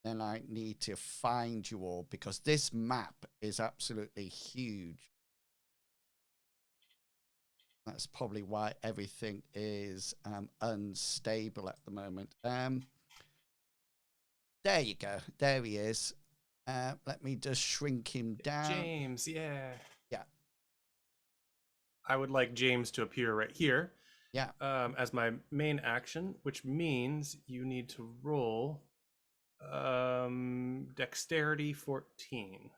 Then I need to find you all because this map is absolutely huge. That's probably why everything is unstable at the moment. There you go. There he is. Let me just shrink him down. James, yeah. Yeah. I would like James to appear right here. Yeah. As my main action, which means you need to roll dexterity 14.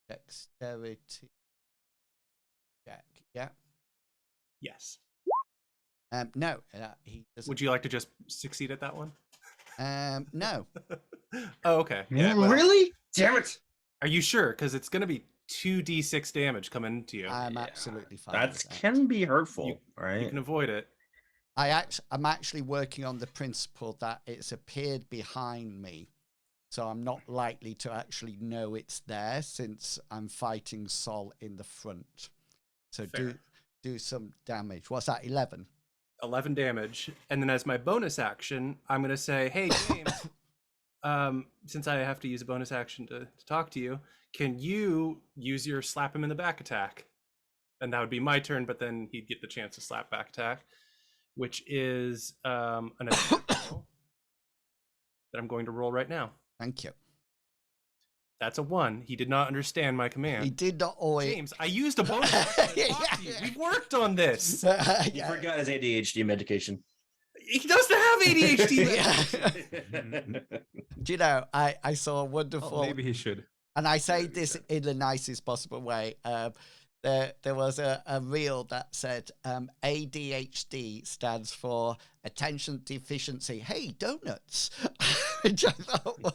Dexterity check. Yeah. Yes. No, he doesn't. Would you like to just succeed at that one? No. Oh, okay. Yeah. Well, Really? Damn it! are you sure? Because it's going to be 2d6 damage coming into you. I'm absolutely fine. That with that. can be hurtful, right? You can avoid it. I'm actually working on the principle that it's appeared behind me, so I'm not likely to actually know it's there since I'm fighting Sol in the front. So Fair. do some damage. What's that? 11. 11 damage. And then as my bonus action, I'm going to say, hey, James, since I have to use a bonus action to talk to you, can you use your slap him in the back attack? And that would be my turn, but then he'd get the chance to slap back attack, which is an attack roll that I'm going to roll right now. Thank you. That's a 1. He did not understand my command. He did not always. James, I used a bonus action to talk to you. We've worked on this. He forgot his ADHD medication. He doesn't have ADHD. Do you know, I saw a wonderful. Oh, maybe he should. And I say this in the nicest possible way. There was a reel that said ADHD stands for attention deficiency. Hey, donuts, which I thought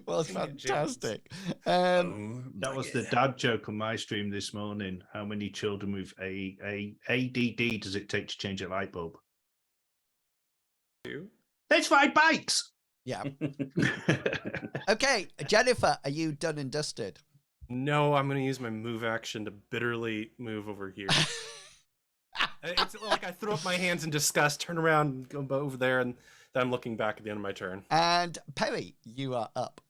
was fantastic. That was the dad joke on my stream this morning. How many children with ADD does it take to change a light bulb? 2. Let's ride bikes. Yeah. Okay, Jennifer, are you done and dusted? No, I'm going to use my move action to bitterly move over here. It's like I throw up my hands in disgust, turn around, go over there, and then I'm looking back at the end of my turn. And Perry, you are up.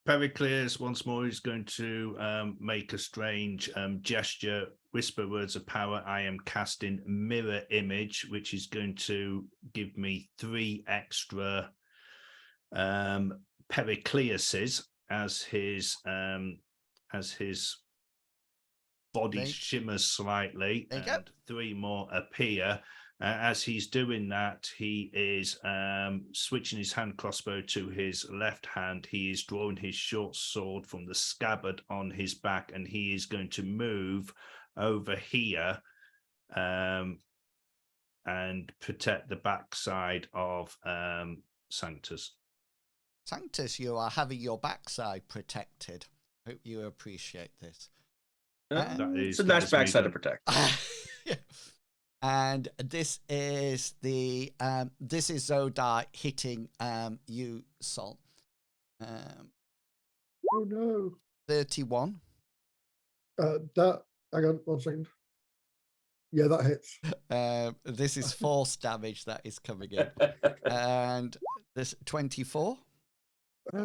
Pericles once more is going to make a strange gesture, whisper words of power. I am casting mirror image, which is going to give me 3 extra Pericleuses as his body shimmers slightly, and 3 more appear. As he's doing that, he is switching his hand crossbow to his left hand. He is drawing his short sword from the scabbard on his back, and he is going to move over here and protect the backside of Sanctus. Sanctus, you are having your backside protected. Hope you appreciate this. It's a nice backside to protect. And this is this is Zodar hitting you, Sol. Oh no. 31. Hang on 1 second. Yeah, that hits. This is force damage that is coming in. And this 24.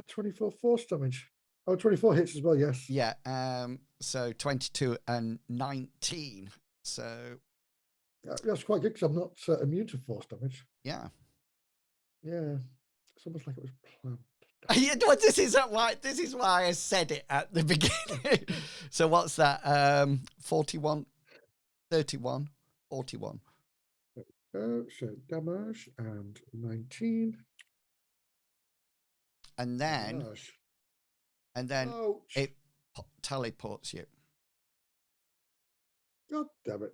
24 force damage. Oh, 24 hits as well, yes. Yeah. So 22 and 19. So that's quite good because I'm not immune to force damage. yeah. Yeah. It's almost like it was planned. You know, this is why I said it at the beginning. So what's that? 41, 31, 41. So damage and 19. And then Damage. Ouch. it teleports you. God damn it.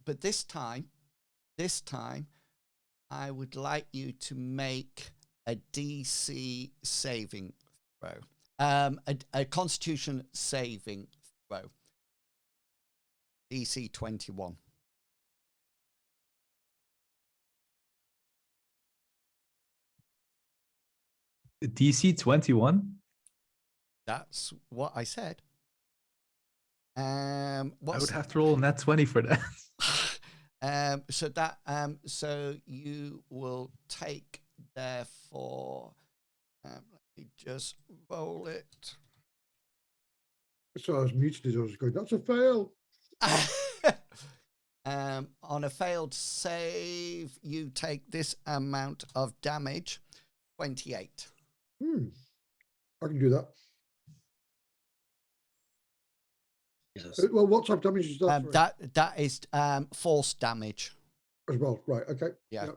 But this time, I would like you to make a DC saving throw. A Constitution saving throw. DC 21. DC 21? That's what I said. I would have to roll a nat 20 for that. So you will take, therefore, let me just roll it. So I was muted as I was going, that's a fail. On a failed save, you take this amount of damage, 28. I can do that. Jesus. Well, what type of damage is that? That is force damage. As well, right, okay. Yeah.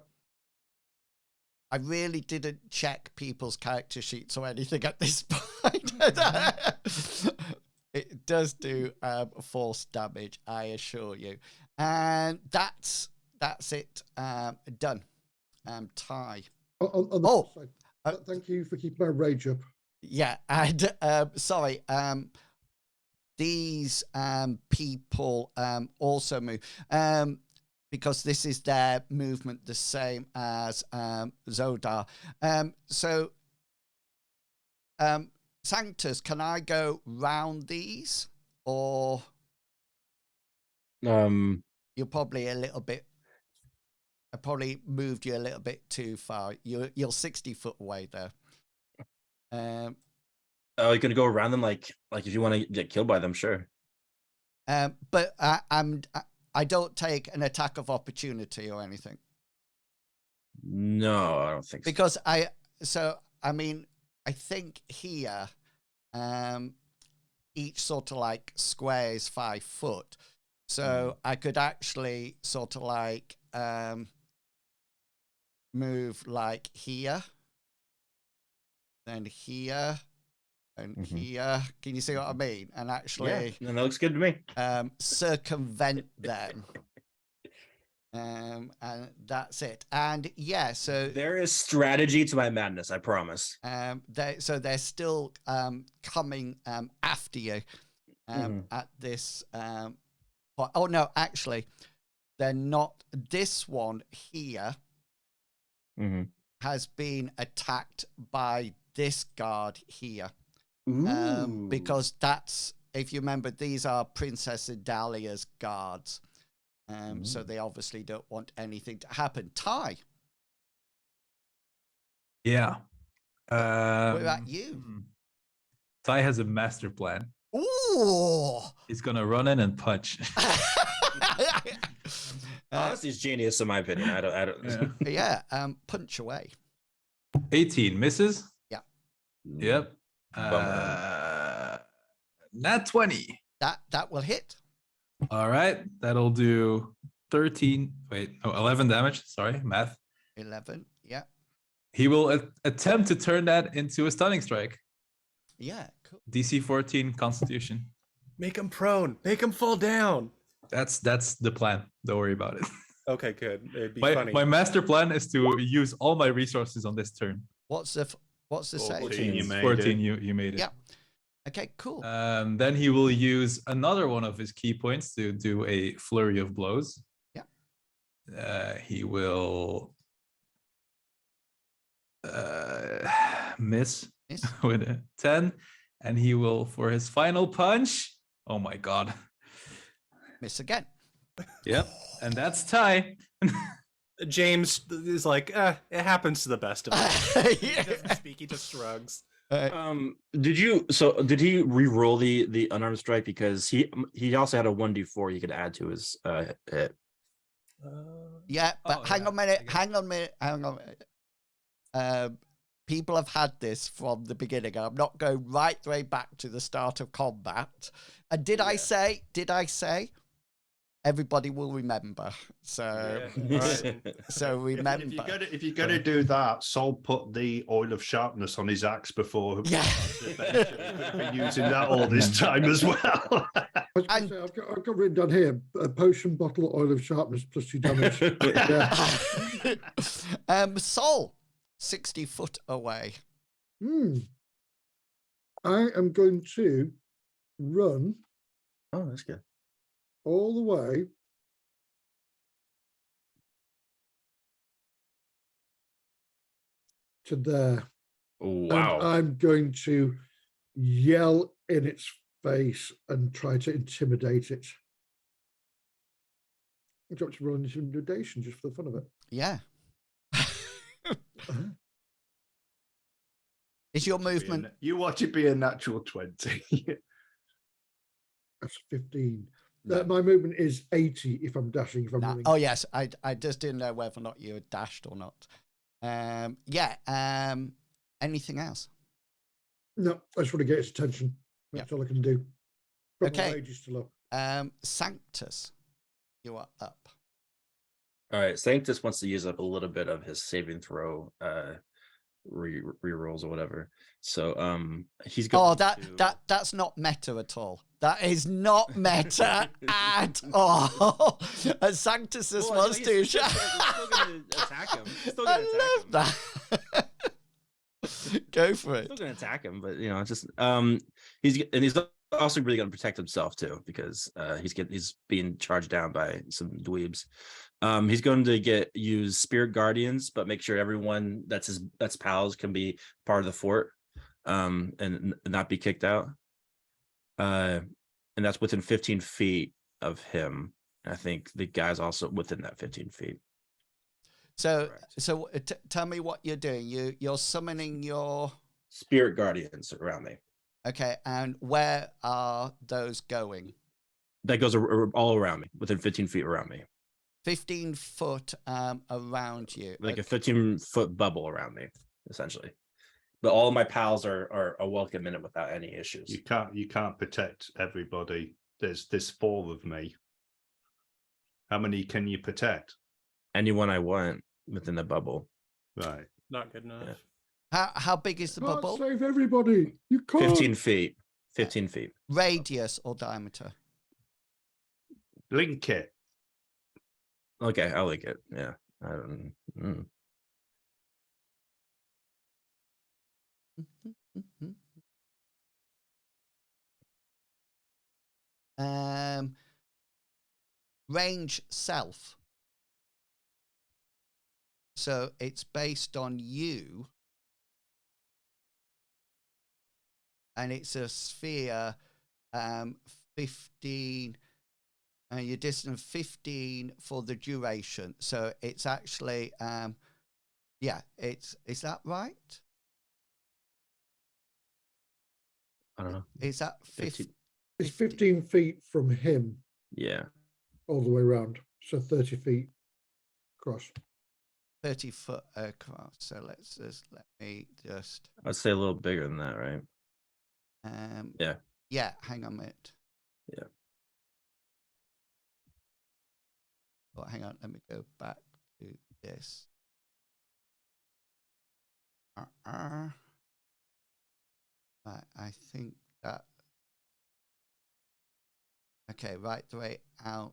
I really didn't check people's character sheets or anything at this point. It does do force damage, I assure you. And that's it. Done. Tie. On the flip side, thank you for keeping my rage up. Yeah, and sorry. These people also move because this is their movement, the same as Zodar. So, Sanctus, can I go round these, or You're probably a little bit. I probably moved you a little bit too far. You're 60 foot away there. Oh, you're gonna go around them like if you want to get killed by them, sure. But I don't take an attack of opportunity or anything. No, I don't think so. Because I think here, each sort of like square is 5 foot. So I could actually sort of like move like here, then here, and here. Can you see what I mean? And actually, that looks good to me. Circumvent them. And that's it. And yeah, so there is strategy to my madness, I promise. They're still coming after you at this point. Oh no, actually, they're not. This one here has been attacked by this guard here. Because that's, if you remember, these are Princess Idalia's guards. So they obviously don't want anything to happen. Ty. Yeah. What about you? Ty has a master plan. Ooh. He's gonna run in and punch. Honestly, it's genius in my opinion. I don't. Yeah. Punch away. 18 misses. Yeah. Yep. Nat 20. That will hit. All right, that'll do 11 damage. Sorry, math. 11. Yeah. He will attempt to turn that into a stunning strike. Yeah. Cool. DC 14 Constitution. Make him prone. Make him fall down. That's the plan. Don't worry about it. Okay, good. It'd be my, funny. My master plan is to use all my resources on this turn. What's the save? 14. You made it. Yeah. Okay, cool. Then he will use another one of his key points to do a flurry of blows. Yeah. He will miss with a 10, and he will, for his final punch, oh my god, miss again. Yep, and that's Ty. James is like, it happens to the best of us. He doesn't speak, he just shrugs. Did he re-roll the unarmed strike, because he also had a 1d4 he could add to his hit? Yeah, but hang on a minute. People have had this from the beginning. I'm not going right the way back to the start of combat. And did I say everybody will remember? So so remember. If you're gonna do that, Sol put the oil of sharpness on his axe before. Yeah. He's been using that all this time as well. I've got written down here: a potion bottle, oil of sharpness, +2 damage. Sol, 60 foot away. I am going to run. Oh, that's good. All the way to there. Oh, wow. And I'm going to yell in its face and try to intimidate it. I'm going to roll intimidation just for the fun of it. Yeah. Is your movement? You watch it be a natural 20. That's 15. No. My movement is 80 if I'm dashing. If I'm running. Oh yes, I just didn't know whether or not you had dashed or not. Anything else? No, I just want to get its attention. That's all I can do. But okay. My rage is still up. Sanctus, you are up. All right, Sanctus wants to use up a little bit of his saving throw re-rolls or whatever. So he's going that's not meta at all. That is not meta at all. And Sanctus wants to He's still going to attack him. Go for it. Still going to attack him, but just he's also really going to protect himself too, because he's being charged down by some dweebs. He's going to use Spirit Guardians, but make sure everyone that's pals can be part of the fort, and not be kicked out. And that's within 15 feet of him. I think the guy's also within that 15 feet. So, Correct. so tell me what you're doing. You're summoning your. Spirit guardians around me. Okay, and where are those going? That goes all around me, within 15 feet around me. 15 foot around you. Like a 15-foot bubble around me, essentially. But all of my pals are a welcome in it without any issues. You can't protect everybody. There's 4 of me. How many can you protect? Anyone I want within the bubble. Right. Not good enough. Yeah. How big is the Can't bubble? save everybody. You can't. 15 feet. 15 feet. Radius or diameter? Link it. Okay, I'll like it. Yeah. Mm. Range self. So it's based on you, and it's a sphere. 15. Your distance 15 for the duration. So it's actually yeah. Is that right? I don't know. Is that 15? It's 15 feet from him Yeah. all the way around. So 30 feet across. 30 foot across. So let me just. I'd say a little bigger than that, right? Yeah. Yeah. Hang on a minute. Yeah. Oh, hang on. Let me go back to this. Right. I think that. Okay. Right the way out.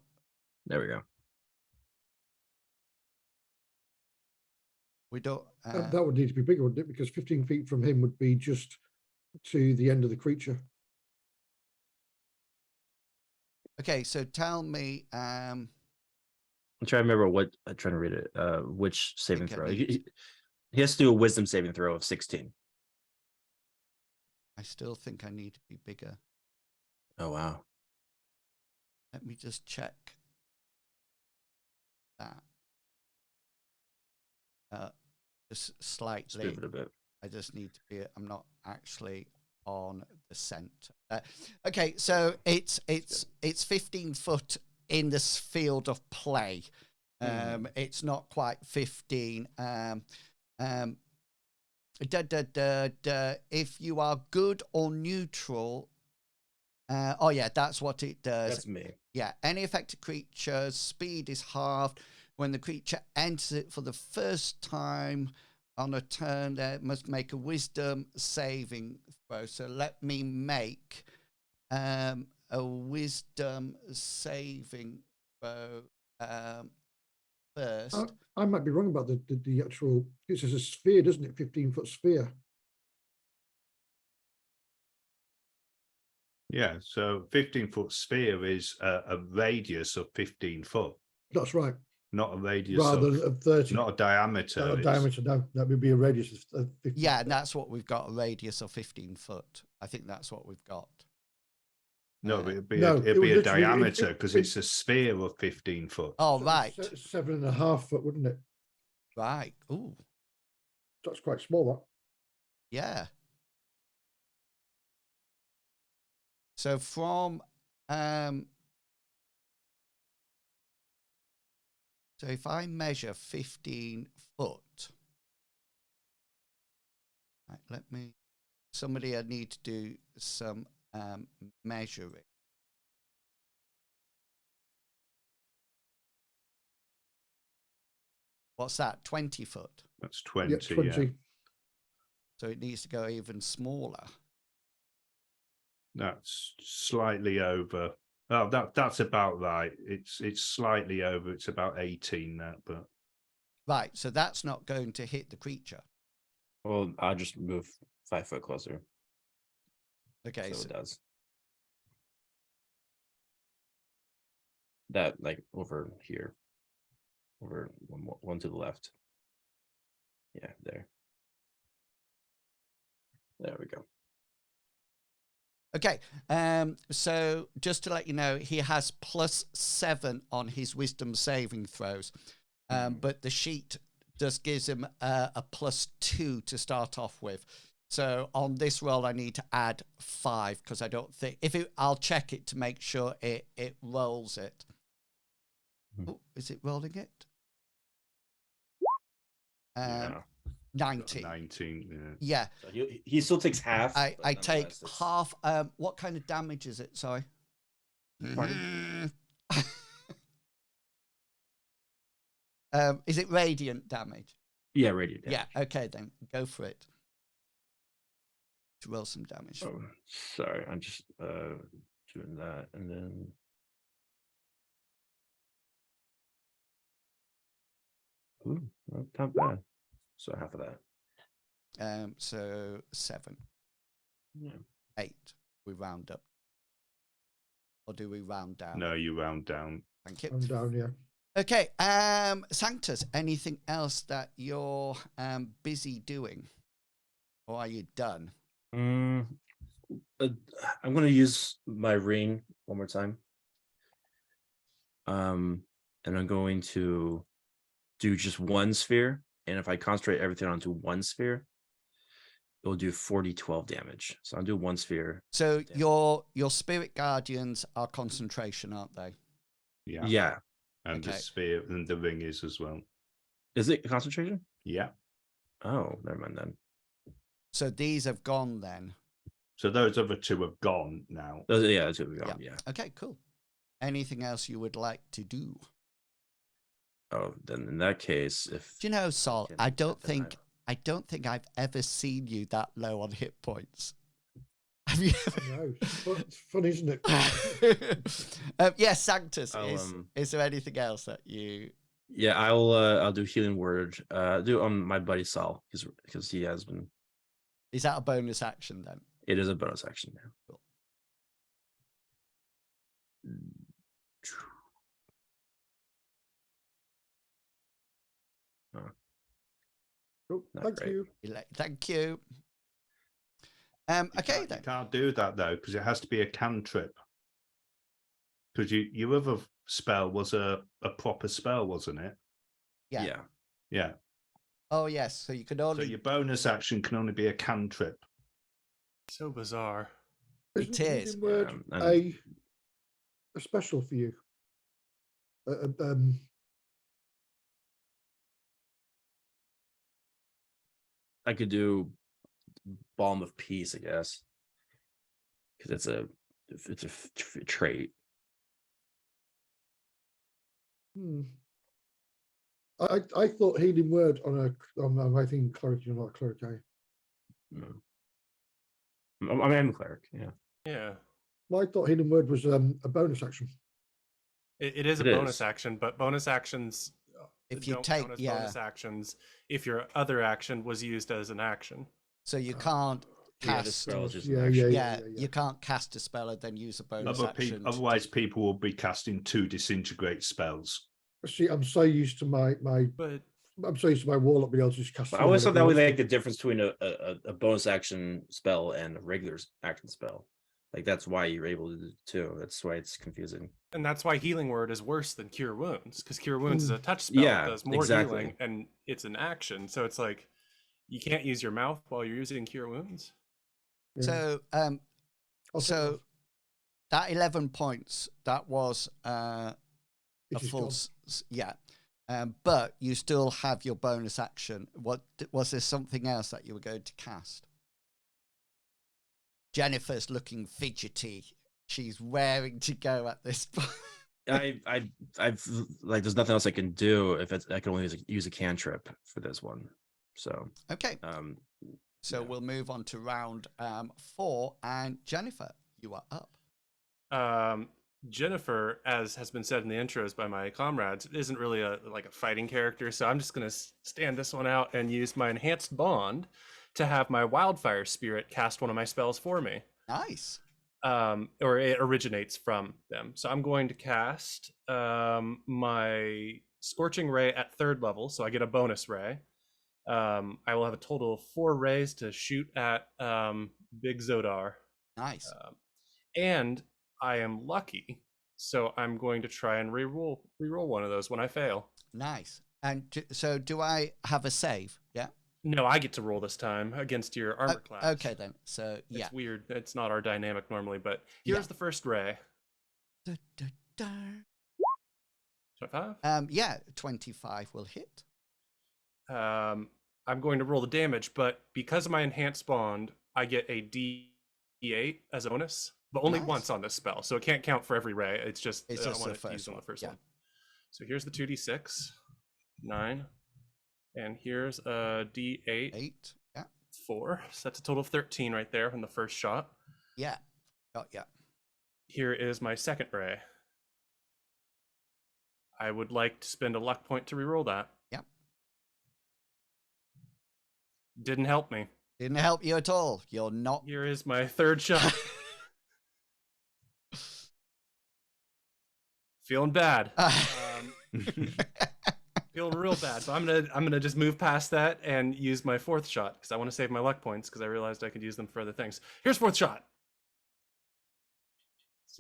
There we go. We don't. That would need to be bigger, wouldn't it? Because 15 feet from him would be just to the end of the creature. Okay, so tell me. I'm trying to remember what I'm trying to read it. Which saving think I throw? need- He has to do a wisdom saving throw of 16. I still think I need to be bigger. Oh wow. Let me just check that. Just slightly. Move it a bit. I just need to be. I'm not actually on the center. Okay, so it's 15 foot in this field of play. It's not quite 15. If you are good or neutral. Oh yeah, that's what it does. That's me. Yeah, any affected creature's speed is halved when the creature enters it for the first time on a turn. They must make a wisdom saving throw. So let me make a wisdom saving throw first. I might be wrong about the actual. It says a sphere, doesn't it? 15-foot sphere. Yeah. So 15-foot sphere is a radius of 15 foot, That's right. not a radius Rather of than 30. not a diameter. Not a It's- diameter, no. That would be a radius of 15. Yeah, and that's what we've got, a radius of 15 foot. I think that's what we've got. No, it'd be No, it'd it be would a literally- diameter because it's a sphere of 15 foot. Oh, So right. 7.5 foot, wouldn't it? Right. Ooh, That's quite small, yeah. So from so if I measure 15 foot, right, somebody I need to do some measuring. What's that? 20 foot. That's that. 20. Yeah, 20. Yeah. So it needs to go even smaller. That's slightly over. Oh, that's about right. It's slightly over. It's about 18 that, but Right. So that's not going to hit the creature. Well, I'll just move 5 foot closer. Okay. So it does. That like over here. Over one to the left. Yeah, there. There we go. Okay, so just to let you know, he has +7 on his wisdom saving throws, but the sheet just gives him a +2 to start off with. So on this roll, I need to add 5 because I don't think I'll check it to make sure it rolls it. Oh, is it rolling it? Yeah. 19. 19. Yeah. So he still takes half. I but take nonetheless, it's- half. What kind of damage is it? Sorry. Is it radiant damage? Yeah, radiant damage. Yeah. Okay, then go for it. To roll some damage. Oh, sorry, I'm just doing that, and then ooh, not bad. So half of that. So 7, Yeah. 8. We round up, or do we round down? No, you round down. Thank you. I'm down, yeah. Okay. Sanctus, anything else that you're busy doing, or are you done? I'm gonna use my ring one more time. And I'm going to do just one sphere, and if I concentrate everything onto one sphere, it will do 40-12 damage. So I'll do one sphere. So damage. your spirit guardians are concentration, aren't they? Yeah. Yeah. And Okay. the sphere and the ring is as well. Is it concentration? Yeah. Oh, never mind then. So these have gone then. So those other two have gone now. Yeah, that's what we got. Yeah. Okay, cool. Anything else you would like to do? Oh, then in that case, if Do you know, Sol, can I don't set the think I've ever seen you that low on hit points. Have you No, it's fun, isn't it? yes, Sanctus. I'll, Is there anything else that you? Yeah, I'll do healing word. Do on my buddy Saul because he has been. Is that a bonus action then? It is a bonus action now. Cool. Oh, Not thank great. you. Thank you. Okay You then. can't do that though, because it has to be a cantrip. Because your other spell was a proper spell, wasn't it? Yeah. Yeah. Yeah. Oh yes. So you could So only. your bonus action can only be a cantrip. So bizarre. It Isn't is. healing word a special for you? I could do Balm of Peace, I guess, because it's a trait. I thought healing word on I think cleric, you're not a cleric, are you? No. I'm a cleric. Yeah. Yeah. Well, I thought healing word was a bonus action. It is a bonus action, but bonus actions If you don't take count as bonus actions if your other action was used as an action. So you can't Yeah, the cast. spell is just Yeah, an action. Yeah, you can't cast a spell and then use a bonus action. Otherwise, people will be casting 2 disintegrate spells. See, I'm so used to my But I'm so used to my warlock being able to just cast. But I always thought that was like the difference between a bonus action spell and a regular action spell. Like that's why you're able to do it too. That's why it's confusing. and that's why healing word is worse than cure wounds, because cure wounds is a touch spell Yeah, that does more exactly. healing, and it's an action. So it's like you can't use your mouth while you're using cure wounds. So so that 11 points, that was a full yeah. But you still have your bonus action. What was there something else that you were going to cast? Jennifer's looking fidgety. She's raring to go at this point. I've like there's nothing else I can do if I can only use a cantrip for this one. So okay. So yeah. we'll move on to round 4, and Jennifer, you are up. Jennifer, as has been said in the intros by my comrades, isn't really a fighting character, so I'm just going to stand this one out and use my enhanced bond to have my wildfire spirit cast one of my spells for me. Nice. Or it originates from them. So I'm going to cast my Scorching Ray at 3rd level, so I get a bonus ray. I will have a total of 4 rays to shoot at Big Zodar. Nice. And I am lucky, so I'm going to try and reroll one of those when I fail. Nice. And so do I have a save? Yeah. No, I get to roll this time against your armor class. Okay then. So yeah. It's weird. It's not our dynamic normally, but here's the first ray. Da, da, da. 25? Yeah, 25 will hit. I'm going to roll the damage, but because of my enhanced bond, I get a D8 as a bonus, but only once on this spell, so it can't count for every ray. It's just the first one. On the first one. So here's the 2d6, 9, and here's a D8, 8. Yeah. 4. So that's a total of 13 right there from the first shot. Yeah. Oh yeah. Here is my second ray. I would like to spend a luck point to reroll that. Yep. Didn't help me. Didn't help you at all. You're not. Here is my third shot. Feeling bad. Feeling real bad. So I'm gonna just move past that and use my fourth shot because I want to save my luck points because I realized I could use them for other things. Here's fourth shot.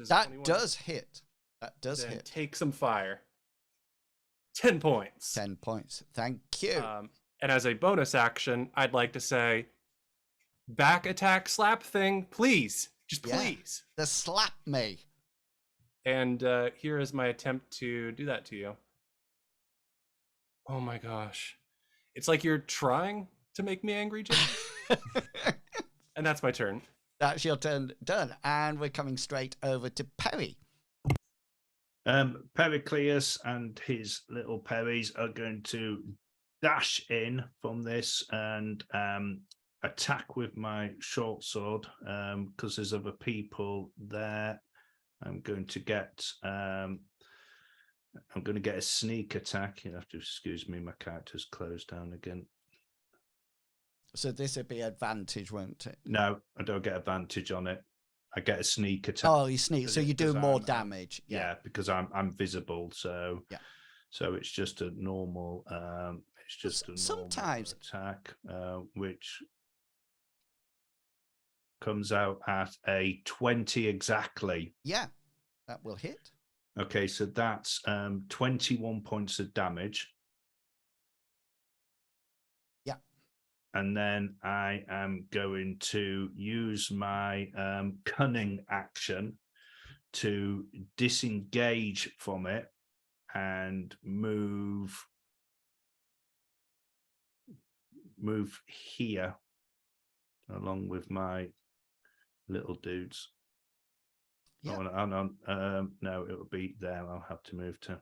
That does hit. That does hit. Take some fire. 10 points. 10 points. Thank you. And as a bonus action, I'd like to say, back attack slap thing, please. Just please. The slap me. And here is my attempt to do that to you. Oh my gosh. It's like you're trying to make me angry, Jim. And that's my turn. That's your turn done. And we're coming straight over to Perry. Pericleus and his little Perrys are going to dash in from this and attack with my short sword because there's other people there. I'm going to get a sneak attack. You have to excuse me, my character's closed down again. So this would be advantage, won't it? No, I don't get advantage on it. I get a sneak attack. Oh, you sneak, so you do more damage. Yeah, because I'm visible. So yeah. So it's just a normal. It's just a sometimes attack, which comes out at a 20 exactly. Yeah, that will hit. Okay, so that's 21 points of damage. Yeah. And then I am going to use my cunning action to disengage from it and move here along with my little dudes. Yeah. No, it will be there. I'll have to move to.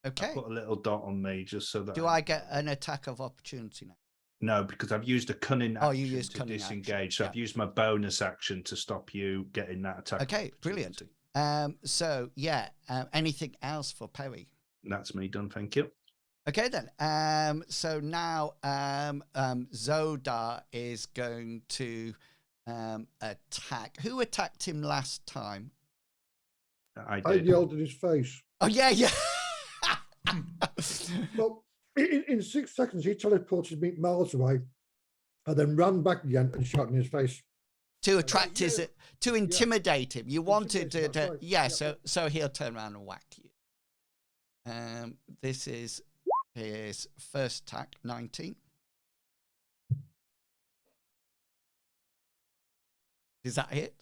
Okay. I put a little dot on me just so that. Do I get an attack of opportunity now? No, because I've used a cunning action you used to cunning disengage. action. So I've used my bonus action to stop you getting that attack. Okay, brilliant. So yeah, anything else for Perry? That's me done. Thank you. Okay then. So now Zodar is going to attack. Who attacked him last time? I yelled in his face. Oh yeah. Well, in 6 seconds, he teleported me miles away and then ran back again and shot in his face. To attract to intimidate him. You wanted to, right. So he'll turn around and whack you. This is his first attack, 19. Does that hit?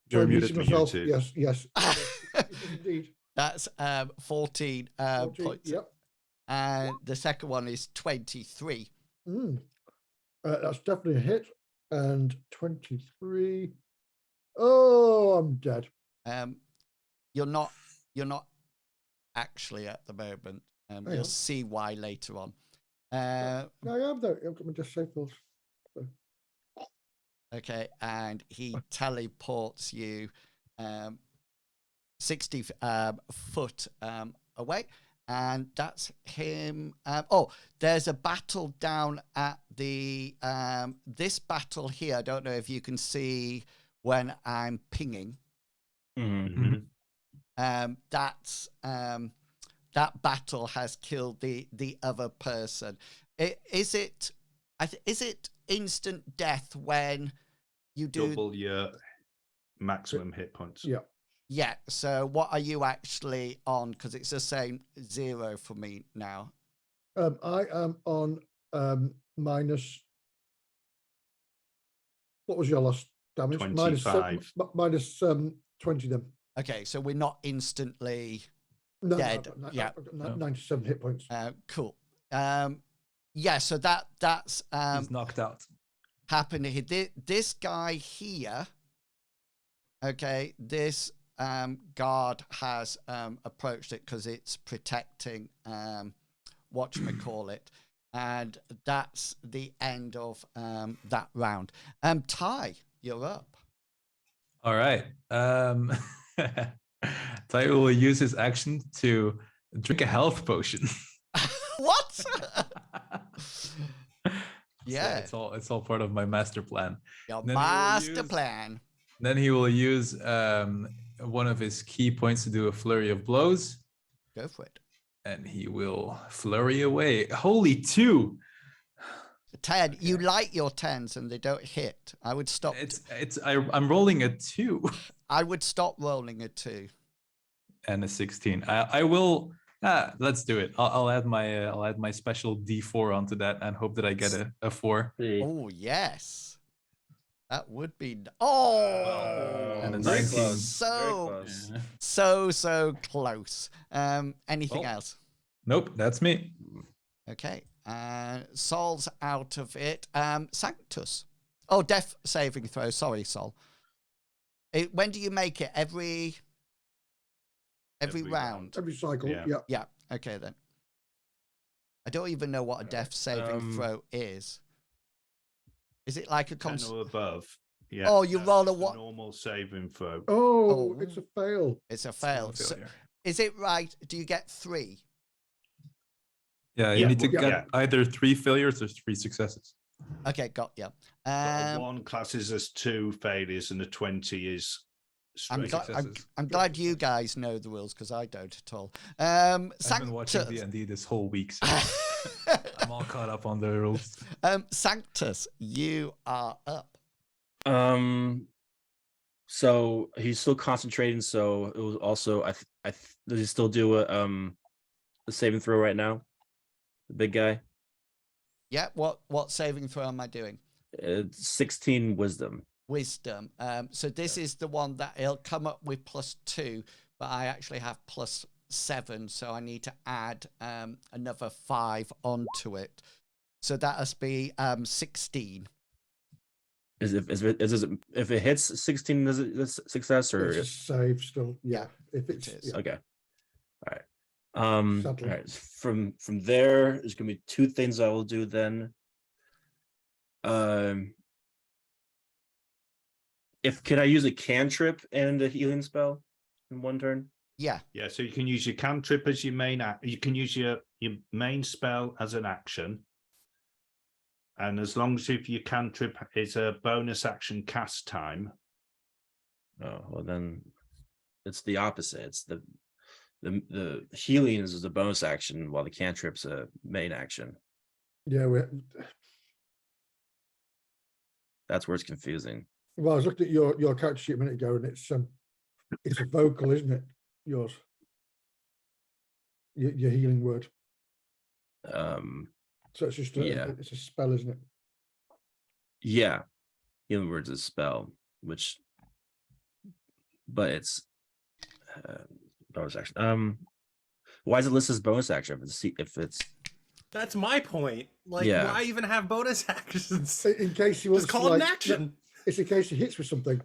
You're muted for YouTube. Yes. Indeed. That's 14 points. Yep. And the second one is 23. That's definitely a hit. And 23. Oh, I'm dead. You're not actually at the moment. You'll see why later on. No, I am though. I've got my death save falls. Okay, and he teleports you 60 foot away, and that's him. There's a battle down at the this battle here. I don't know if you can see when I'm pinging. Mm-hmm. That battle has killed the other person. Is it instant death when you do Double your maximum hit points. Yeah. Yeah, so what are you actually on? Because it's the same 0 for me now. I am on minus. What was your last damage? 25. Minus 20 then. Okay, so we're not instantly No, dead. no, Yeah. 97 hit points. Cool. Yeah, so that's He's knocked out. happening here. This guy here, okay, this guard has approached it because it's protecting whatchamacallit, and that's the end of that round. Ty, you're up. All right. Ty will use his action to drink a health potion. What? Yeah, Yeah, it's all part of my master plan. your Then he will master use- plan. Then he will use one of his key points to do a flurry of blows, Go for it. and he will flurry away. Holy 2! 10. You like your 10s and they don't hit. I would stop. I'm rolling a 2 I would stop rolling a 2. and a 16. I will. Let's do it. I'll add my special D4 onto that and hope that I get a 4. Oh, yes. That would be. Oh, And a Very 19. close. So, Very close. so close. Anything Well. else? Nope, that's me. Okay. Sol's out of it. Sanctus. Oh, death saving throw. Sorry, Sol. When do you make it? Every round. Every cycle. Yeah. Yeah. Yeah. Okay then. I don't even know what a death saving throw is. Is it like a 10 or above. Yeah. Oh, you roll a it's what? normal saving throw. Oh, Oh. it's a fail. It's a fail. Still a So, failure. is it right? Do you get 3? Yeah, you Yeah, need to well, get yeah. either 3 failures or 3 successes. Okay, got you. But a 1 classes as 2 failures and a 20 is I'm, straight. successes. I'm glad you guys know the rules because I don't at all. I've been watching Sanctus. D&D this whole week, so I'm all caught up on the rules. Sanctus, you are up. So he's still concentrating. So it was also does he still do a saving throw right now? The big guy. Yeah. What saving throw am I doing? 16 wisdom. Wisdom. So this is the one that he'll come up with +2, but I actually have +7, so I need to add another 5 onto it. So that must be 16. If it hits 16, is it a success or It's a save still. Yeah. Yeah, If it's it is. yeah. okay? All right. Sadly. All right. From there, there's gonna be 2 things I will do then. Can I use a cantrip and a healing spell in one turn? Yeah. Yeah, so you can use your cantrip as your main you can use your main spell as an action. And as long as if your cantrip is a bonus action cast time. Oh, well then it's the opposite. It's the healing is a bonus action while the cantrip's a main action. Yeah. That's where it's confusing. Well, I was looking at your character sheet a minute ago, and it's a vocal, isn't it? Yours. Your healing word. So it's just it's a spell, isn't it? Yeah, healing words is a spell, but it's bonus action. Why is it listed as bonus action if it's? That's my point. Like, Yeah. why even have bonus actions? In case he wants Just call to, it an like, action. It's in case he hits with something.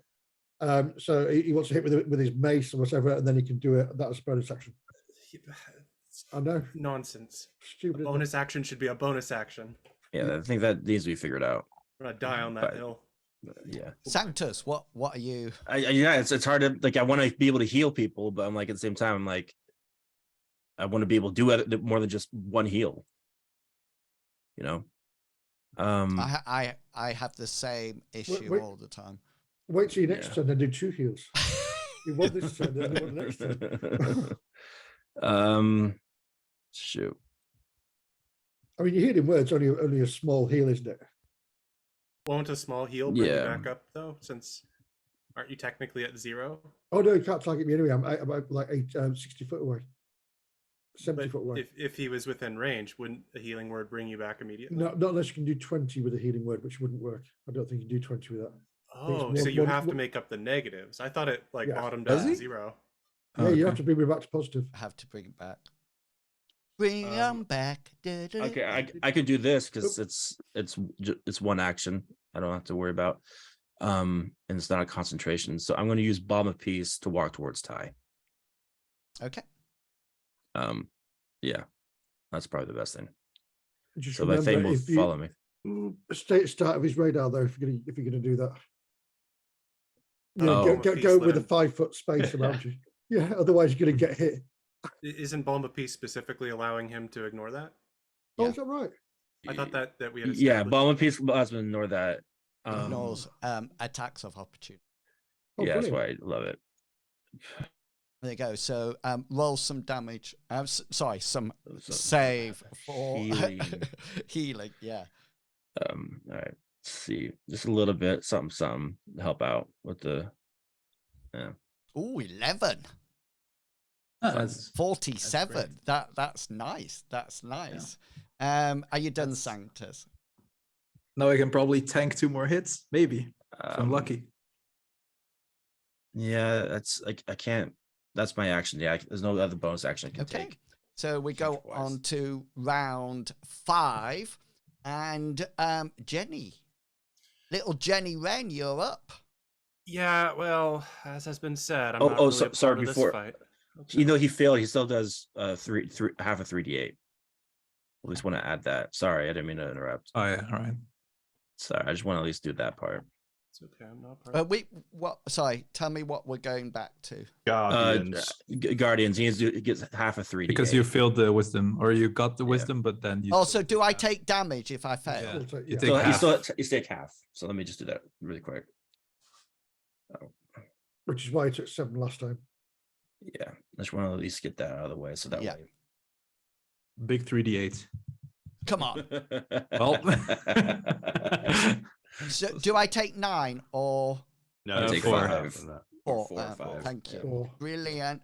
So he wants to hit with his mace or whatever, and then he can do it. That's a bonus action. I know. Nonsense. Stupid. A isn't it? bonus action should be a bonus action. Yeah, I think that needs to be figured out. I'm gonna die on that But- hill. Yeah, Sanctus, what are you? it's hard to like. I want to be able to heal people, but I'm like at the same time, I'm like, I want to be able to do it more than just one heal. You know. I have the same issue wait. all the time. Wait till your next Yeah. turn and do 2 heals. You want this turn, then you want the next turn. Shoot. I mean, your healing word's only a small heal, isn't it? Won't a small heal bring you Yeah. back up though? Since aren't you technically at 0? Oh no, you can't target me anyway. I'm like 60 foot away, 70 But foot away. if he was within range, wouldn't a healing word bring you back immediately? Not unless you can do 20 with a healing word, which wouldn't work. I don't think you can do 20 with that. Oh, so you have to make up the negatives. I thought it like Yeah. bottomed Does out he? at 0. Yeah, you have Okay. to bring me back to positive. I have to bring it back. Bring them back. Okay, I could do this because it's one action. I don't have to worry about. And it's not a concentration. So I'm going to use Balm of Peace to walk towards Ty. Okay. Yeah, that's probably the best thing. Just So that thing will follow me. Start of his radar though, if you're gonna do that. Yeah, Oh. go with a 5 foot space around you. Yeah, otherwise you're gonna get hit. Isn't Balm of Peace specifically allowing him to ignore that? Oh, Yeah. is that right? I thought that we had Yeah, established. Balm of Peace allows me to ignore that. Ignores attacks of opportunity. Oh, Yeah, that's brilliant. why I love it. There you go. So roll some damage. Sorry, some So- save for Healing. healing. Yeah. All right. Let's see. Just a little bit, something to help out with the Ooh, 11. That's 47. That's nice. That's nice. Are you done, Sanctus? now I can probably tank 2 more hits, maybe. If I'm lucky. Yeah, that's like I can't. That's my action. Yeah, there's no other bonus action I can Okay. take. So we go Action-wise. on to round 5. And Jenny. Little Jenny Wren, you're up. Yeah, well, as has been said, I'm Oh, not really so- a part sorry, of this before- fight. You know, he failed. He still does half a 3d8. At least want to add that. Sorry, I didn't mean to interrupt. Oh yeah, all right. Sorry, I just want to at least do that part. It's okay. I'm not part. Sorry, tell me what we're going back to. Guardians. Guardians. He gets half a 3d8 Because you failed the wisdom, or you got the Yeah. wisdom, but then you. Oh, still so do I half. take damage if I fail? Yeah. I'll take- You yeah. take So half. you take half. So let me just do that really quick. Which is why I took 7 last time. Yeah, I just want to at least get that out of the way. So that Yeah. way. Big 3d8. Come on. Well, So, do I take 9 or No, take 4. 5. 4? Or 4 or 5. Thank you. Yeah. 4. Brilliant.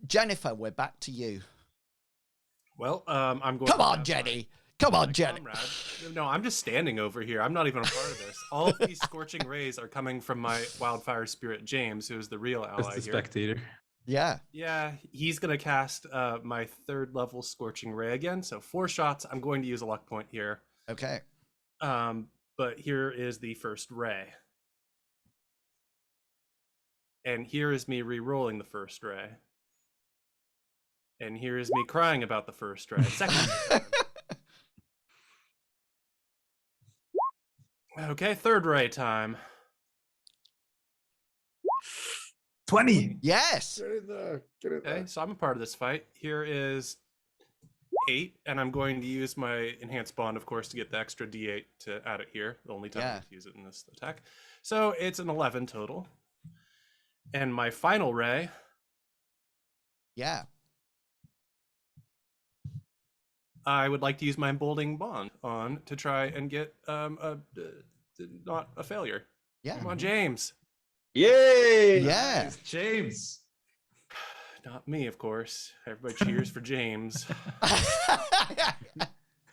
Jennifer, we're back to you. Well, I'm going. Come to on, have Jenny. Come on, my Jenny. comrade. No, I'm just standing over here. I'm not even a part of this. All of these scorching rays are coming from my wildfire spirit, James, who is the real Just ally the here. spectator. Yeah. Yeah, he's gonna cast my 3rd level scorching ray again. So 4 shots. I'm going to use a luck point here. Okay. But here is the first ray. And here is me re-rolling the first ray. And here is me crying about the first ray. Second ray. Okay, 3rd ray time. 20. Yes. Get in there. Get in Okay, there. so I'm a part of this fight. Here is 8, and I'm going to use my enhanced bond, of course, to get the extra d8 to add it here. The only time I Yeah. get to use it in this attack. So it's an 11 total. And my final ray, Yeah. I would like to use my emboldening bond on to try and get not a failure. Yeah. Come on, James. Yay! Yeah. Nice, James. Not me, of course. Everybody cheers for James.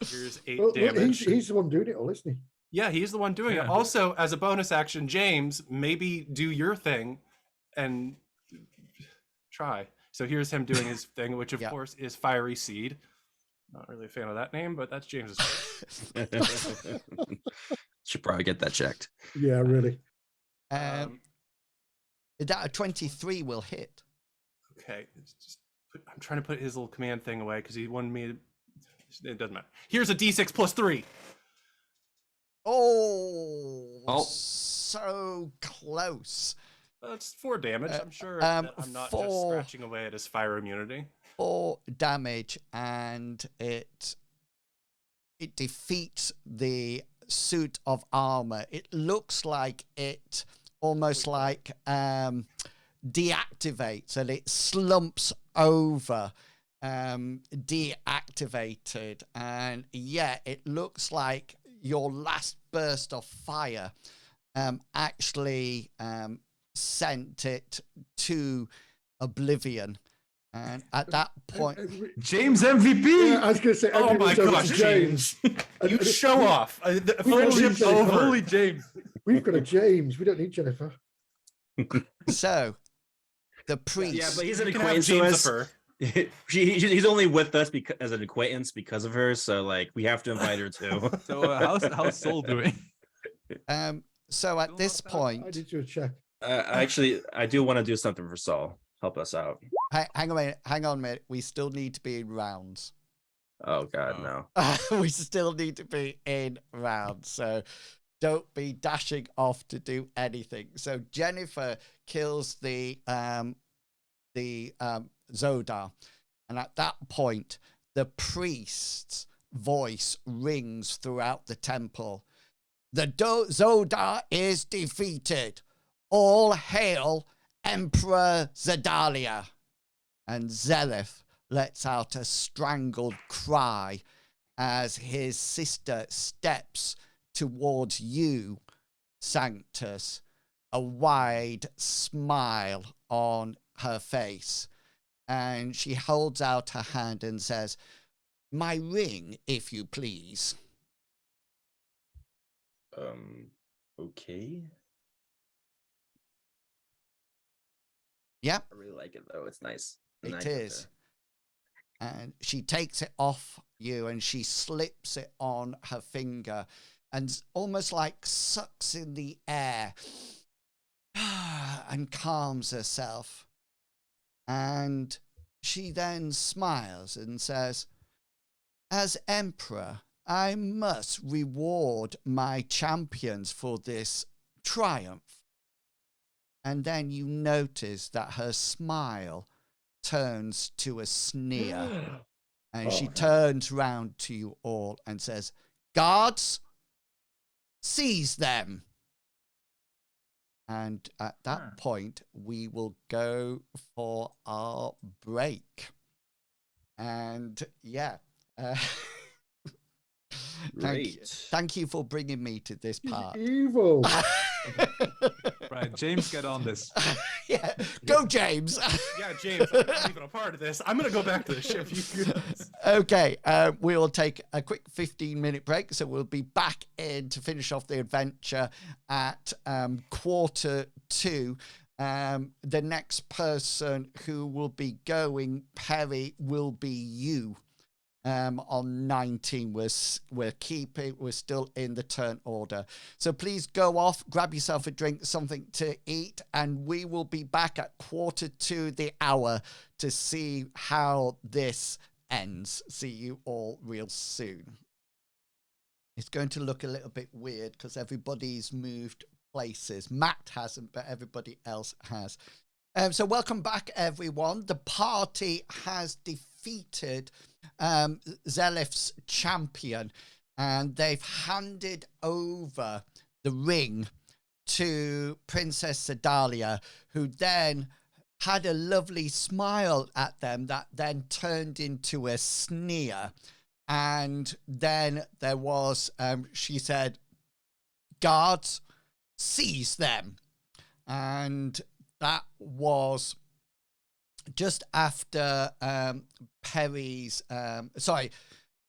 Here's 8 Well, damage. he's the one doing it all, isn't he? Yeah, he's the one doing it. Yeah. Also, as a bonus action, James, maybe do your thing and try. So here's him doing his thing, which of Yeah. course is Fiery Seed. Not really a fan of that name, but that's James's. Should probably get that checked. Yeah, really. That a 23 will hit. Okay, I'm trying to put his little command thing away because he wanted me to. It doesn't matter. Here's a d6 plus 3. Oh, so close. That's 4 damage. I'm sure um, that I'm not just 4 scratching away at his fire immunity. 4 damage, and it defeats the suit of armor. It looks like it almost like deactivates, and it slumps over, deactivated, and yeah, it looks like your last burst of fire actually sent it to oblivion. And at that point, James MVP. Yeah, I was going to say, Oh my everyone's over gosh, to James! You show off. The Holy friendship's shit. over. Holy James. We've got a James. We don't need Jennifer. so the priest. Yeah, but he's an You can have acquaintance to James us. the He's only with us because as an acquaintance because of her. So like we have to invite her too. So how's Soul doing? So at this I point, did you a check. Actually, I do want to do something for Saul. Help us out. hang on a minute. We still need to be in rounds. Oh God, Oh. no. We still need to be in rounds. So don't be dashing off to do anything. So Jennifer kills the Zodar, and at that point, the priest's voice rings throughout the temple. The Zodar is defeated. All hail Emperor Zedalia. And Zelith lets out a strangled cry as his sister steps towards you, Sanctus, a wide smile on her face. And she holds out her hand and says, "My ring, if you please." Okay. Yep, I really like it though. It's nice. it Nice is. And she takes it off you and she slips it on her finger and almost like sucks in the air and calms herself. And she then smiles and says, "As emperor, I must reward my champions for this triumph." And then you notice that her smile turns to a sneer. And she turns round to you all and says, "Guards, seize them." And at that point, we will go for our break. And yeah. Great. Thank you for bringing me to this part. Evil. Right, James, get on this. Yeah, go James. Yeah, James, I'm not even a part of this. I'm gonna go back to the ship. Okay, we will take a quick 15-minute break. So we'll be back in to finish off the adventure at quarter 2. The next person who will be going, Perry, will be you. On 19, we're still in the turn order. So please go off, grab yourself a drink, something to eat, and we will be back at quarter to the hour to see how this ends. See you all real soon. It's going to look a little bit weird because everybody's moved places. Matt hasn't, but everybody else has. So welcome back, everyone. The party has defeated Zelif's champion, and they've handed over the ring to Princess Zedalia, who then had a lovely smile at them that then turned into a sneer. And then there was, she said, "Guards, seize them." And that was just after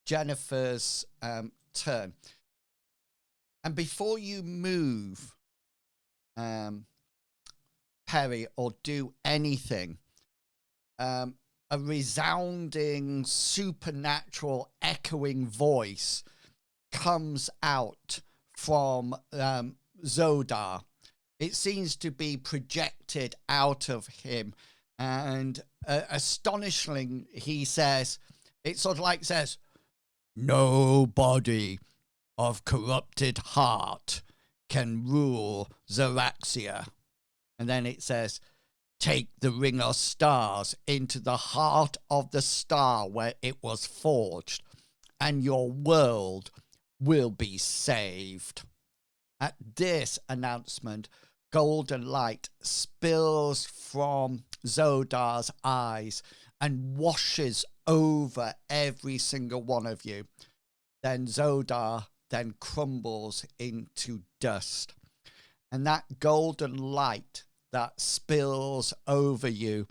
Jennifer's turn. And before you move, Perry, or do anything, a resounding, supernatural, echoing voice comes out from Zodar. It seems to be projected out of him. And astonishingly, he says, it sort of like says, "Nobody of corrupted heart can rule Xaryxis." And then it says, "Take the ring of stars into the heart of the star where it was forged, and your world will be saved." At this announcement, golden light spills from Zodar's eyes and washes over every single one of you. Then Zodar then crumbles into dust. And that golden light that spills over you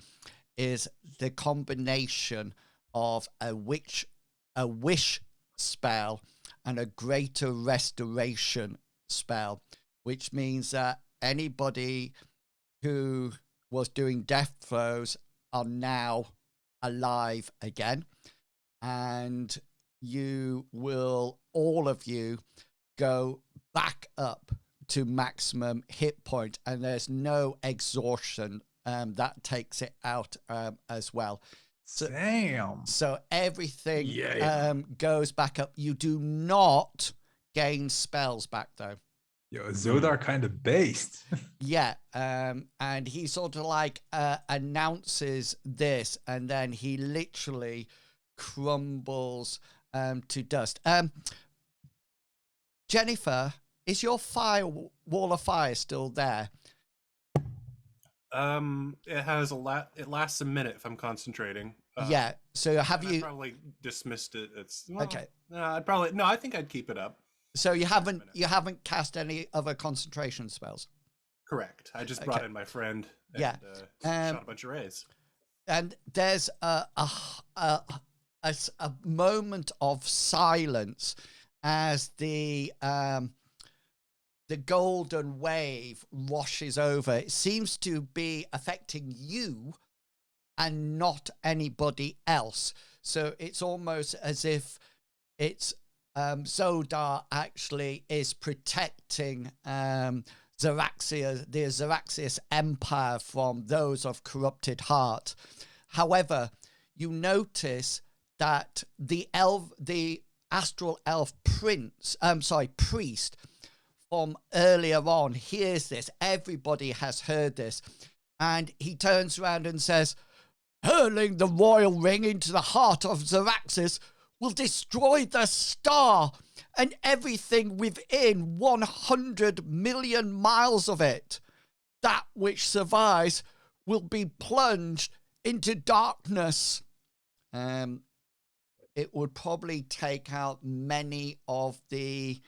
is the combination of a wish spell and a greater restoration spell, which means that anybody who was doing death throes are now alive again, and you will, all of you, go back up to maximum hit point, and there's no exhaustion that takes it out as well. Damn. So everything Yeah. goes back up. You do not gain spells back though. Yo, Zodar kind of based. Yeah, and he sort of like announces this, and then he literally crumbles to dust. Jennifer, is your wall of fire still there? It has it lasts a minute if I'm concentrating. Yeah. So have I you probably dismissed it? Okay. I think I'd keep it up. So you haven't cast any other concentration spells? Correct. I just brought in my friend. And, Yeah. shot a bunch of rays. And there's a moment of silence as the golden wave washes over. It seems to be affecting you and not anybody else. So it's almost as if it's Zodar actually is protecting Xaryxis, the Xaryxis Empire from those of corrupted heart. However, you notice that the astral elf priest from earlier on hears this. Everybody has heard this. And he turns around and says, hurling the royal ring into the heart of Xaryxis will destroy the star and everything within 100 million miles of it. That which survives will be plunged into darkness. It would probably take out many of the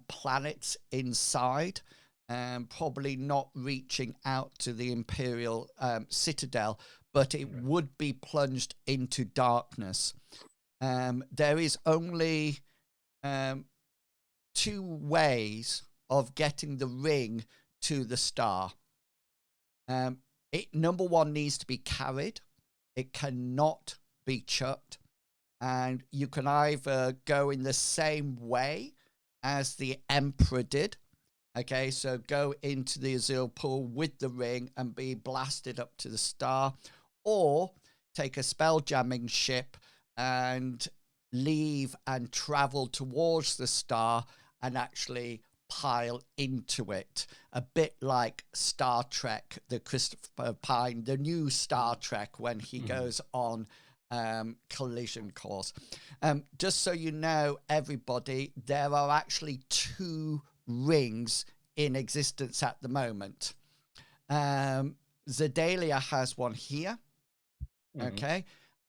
planets inside, probably not reaching out to the Imperial Citadel, but it would be plunged into darkness. There is only 2 ways of getting the ring to the star. Number 1 needs to be carried. It cannot be chucked. And you can either go in the same way as the Emperor did. Okay, so go into the Azure pool with the ring and be blasted up to the star, or take a spell jamming ship and leave and travel towards the star and actually pile into it. A bit like Star Trek, the Christopher Pine, the new Star Trek, when he goes on collision course. Just so you know, everybody, there are actually 2 rings in existence at the moment. Zedalia has one here, okay,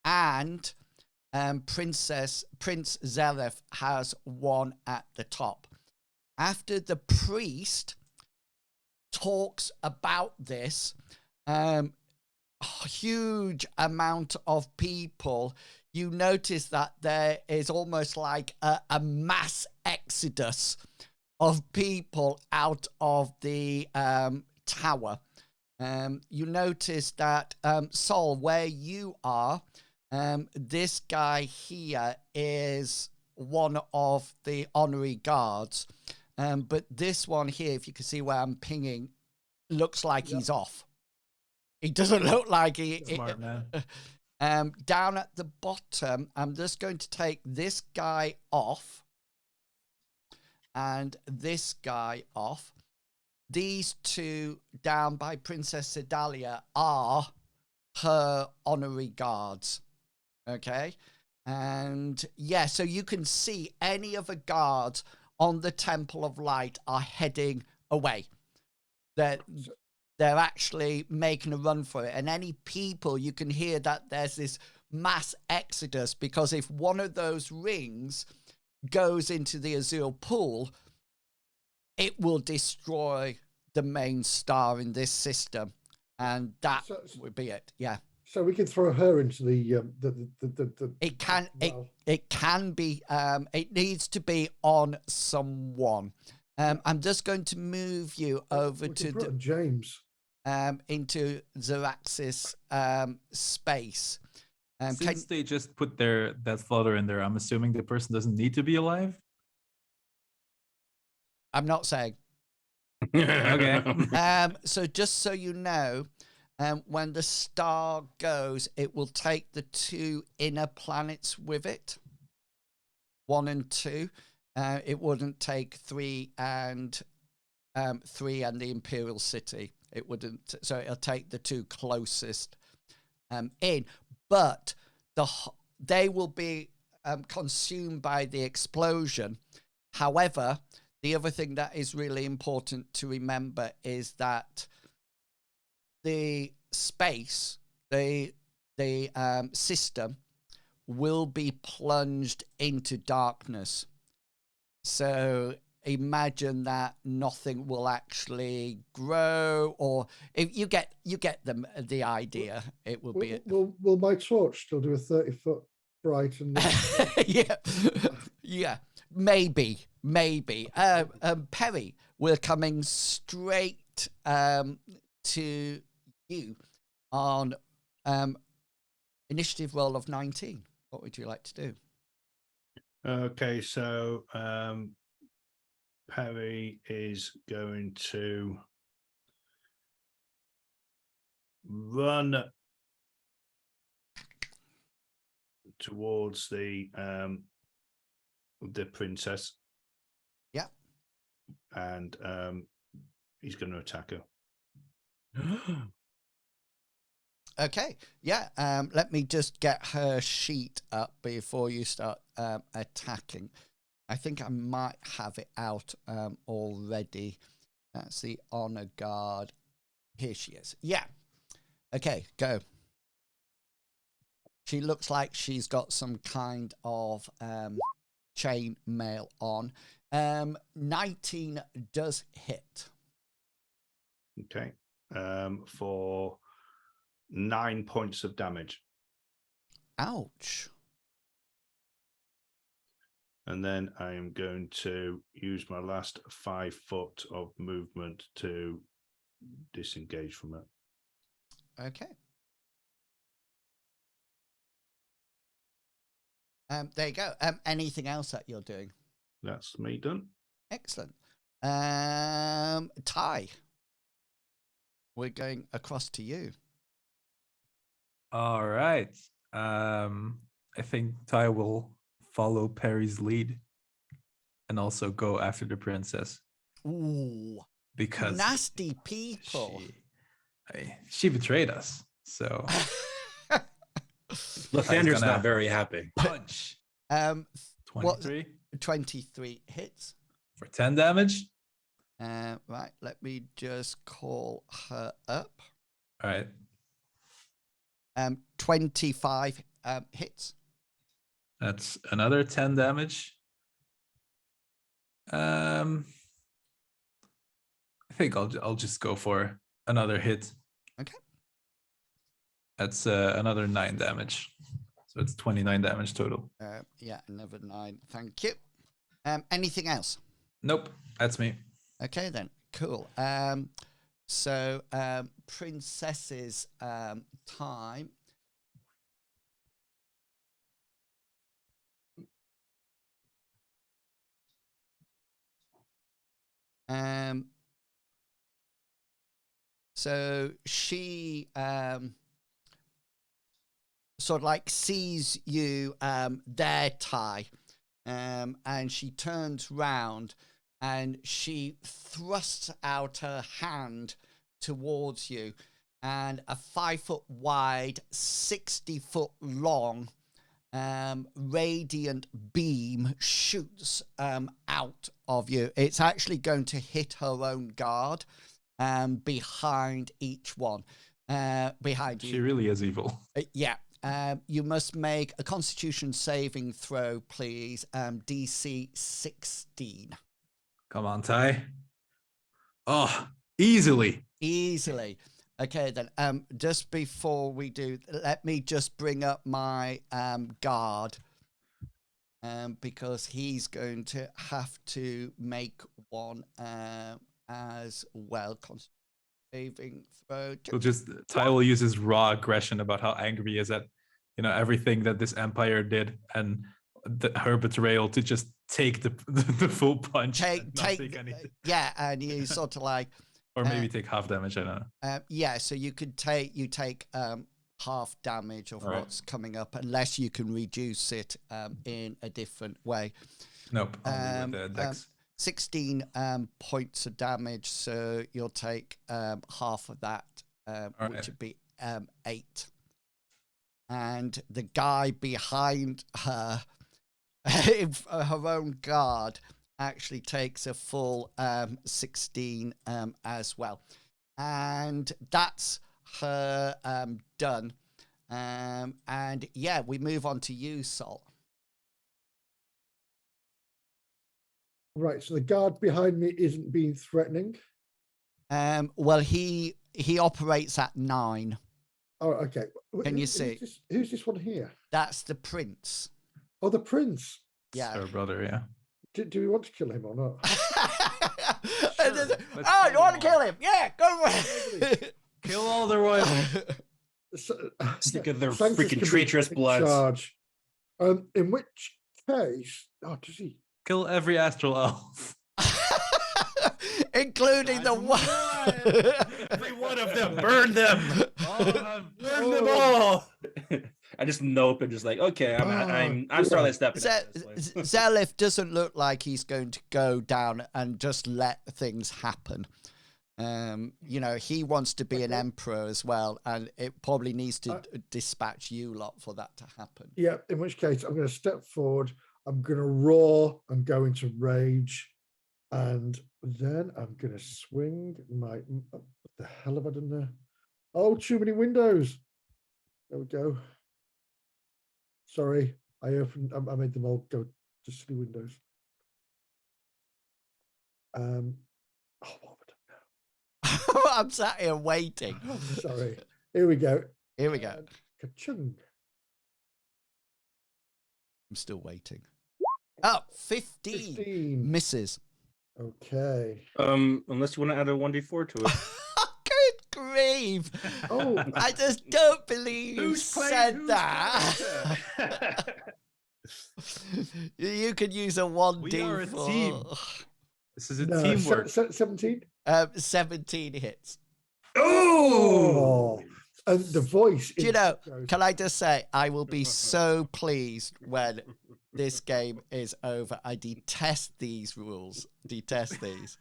and Prince Zelef has one at the top. After the priest talks about this, a huge amount of people, you notice that there is almost like a mass exodus of people out of the tower. You notice that, Sol, where you are, this guy here is one of the honorary guards. But this one here, if you can see where I'm pinging, looks like he's off. He doesn't look like he... Smart man. Down at the bottom, I'm just going to take this guy off and this guy off. These 2 down by Princess Sedalia are her honorary guards. Okay? And yeah, so you can see any of the guards on the Temple of Light are heading away. They're actually making a run for it. And any people, you can hear that there's this mass exodus, because if one of those rings goes into the Azul pool, it will destroy the main star in this system, and that would be it. Yeah. So we can throw her into the It can. well. It can be. It needs to be on someone. I'm just going to move you over We to can put on James. into Xaryxis space. Since they just put that flutter in there, I'm assuming the person doesn't need to be alive. I'm not saying. Okay. So just so you know, when the star goes, it will take the 2 inner planets with it, 1 and 2. It wouldn't take 3 and 3 and the Imperial City. It wouldn't. So it'll take the 2 closest in, but they will be consumed by the explosion. However, the other thing that is really important to remember is that the space, the system, will be plunged into darkness. So imagine that nothing will actually grow, or if you get the idea. It will be. Will my torch still do a 30-foot bright? And yeah, maybe. Perry, we're coming straight to you on initiative roll of 19. What would you like to do? Okay, so Perry is going to run towards the princess. Yeah. And he's going to attack her. Okay, yeah. Let me just get her sheet up before you start attacking. I think I might have it out already. That's the honor guard. Here she is. Yeah. Okay, go. She looks like she's got some kind of chain mail on. 19 does hit. Okay. For 9 points of damage. Ouch. And then I am going to use my last 5 foot of movement to disengage from it. Okay. There you go. Anything else that you're doing? That's me done. Excellent. Ty, we're going across to you. All right. I think Ty will follow Perry's lead and also go after the princess. Ooh, because nasty people. She betrayed us. So Lathander's not very happy. Punch. 23. 23 hits. For 10 damage. Right, let me just call her up. All right. 25 hits. That's another 10 damage. I think I'll just go for another hit. Okay. That's another 9 damage. So it's 29 damage total. Yeah, another 9. Thank you. Anything else? Nope, that's me. Okay then, cool. So princess's time. So she sort of like sees you there, Ty, and she turns round and she thrusts out her hand towards you, and a 5 foot wide, 60 foot long radiant beam shoots out of you. It's actually going to hit her own guard behind each one. Behind you. She really is evil. Yeah. you must make a Constitution saving throw, please. DC 16. Come on, Ty. Oh, easily. Easily. Okay, then. Just before we do, let me just bring up my guard. Because he's going to have to make one as well. Saving throw. Ty will use his raw aggression about how angry he is at, everything that this empire did, and her betrayal to just take the full punch. Yeah, and you sort of like, or maybe take half damage. I don't know. Yeah, so you take half damage of what's coming up, unless you can reduce it in a different way. Nope. Only with the dex. 16 points of damage, so you'll take half of that, which would be 8. And the guy behind her, her own guard, actually takes a full 16 as well. And that's her done. And yeah, we move on to you, Sol. Right, so the guard behind me isn't being threatening. Well, he operates at 9. Oh, okay. Can you see? Who's this one here? That's the prince. Oh, the prince. Yeah. Her brother, yeah. Do we want to kill him or not? Oh, you want to kill him? Yeah, go ahead. Kill all the royals. Stick of their freaking traitorous blood. Charge. In which case, does he? Kill every astral elf. Including the one. Every one of them. Burn them. All of them. Burn them all. I just nope and just like, okay, I'm starting stepping. Zelif doesn't look like he's going to go down and just let things happen. He wants to be an emperor as well, and it probably needs to dispatch you lot for that to happen. Yeah, in which case I'm going to step forward, I'm going to roar and go into rage, and then I'm going to swing my... What the hell have I done there? Oh, too many windows. There we go. Sorry, I made them all go to silly windows. What have I done now? I'm sat here waiting. Oh, sorry. Here we go. Here we go. Ka-chung. I'm still waiting. Oh, 15. Misses. Okay. Unless you want to add a 1d4 to it. Good grief. Oh, I just don't believe you said that. You could use a 1d4. We are a team. This is a no, teamwork. 17? 17 hits. Oh, and the voice. Do you know, can I just say, I will be so pleased when this game is over. I detest these rules. Detest these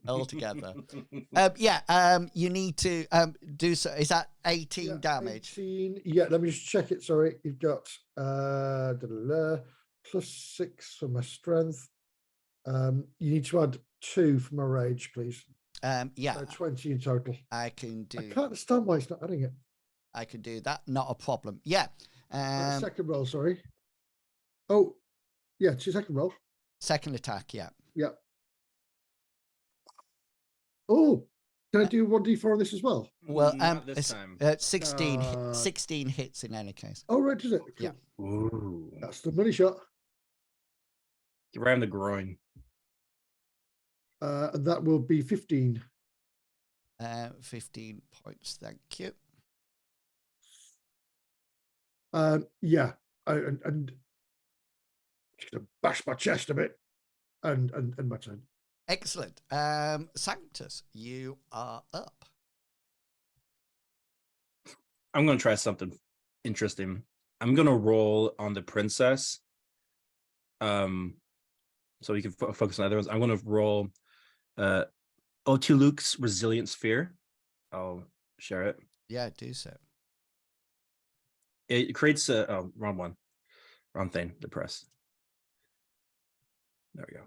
altogether. You need to do so. Is that 18 damage? 18. Yeah, let me just check it. Sorry, you've got +6 for my strength. You need to add 2 for my rage, please. 20 in total. I can do. I can't understand why it's not adding it. I can do that. Not a problem. Yeah. Second roll, sorry. Oh, yeah, it's your second roll. Second attack, yeah. Yeah. Oh, can I do 1d4 on this as well? Well, Not this time. 16 hits in any case. Oh, right, is it? Cool. Yeah. Ooh. That's the money shot. Right in the groin. And that will be 15. 15 points, thank you. Yeah, and just gonna bash my chest a bit, and my turn. Excellent. Sanctus, you are up. I'm gonna try something interesting. I'm gonna roll on the princess. So we can focus on other ones. I'm gonna roll Otuluk's Resilient Sphere. I'll share it. Yeah, do so. It creates a wrong thing to press. There we go.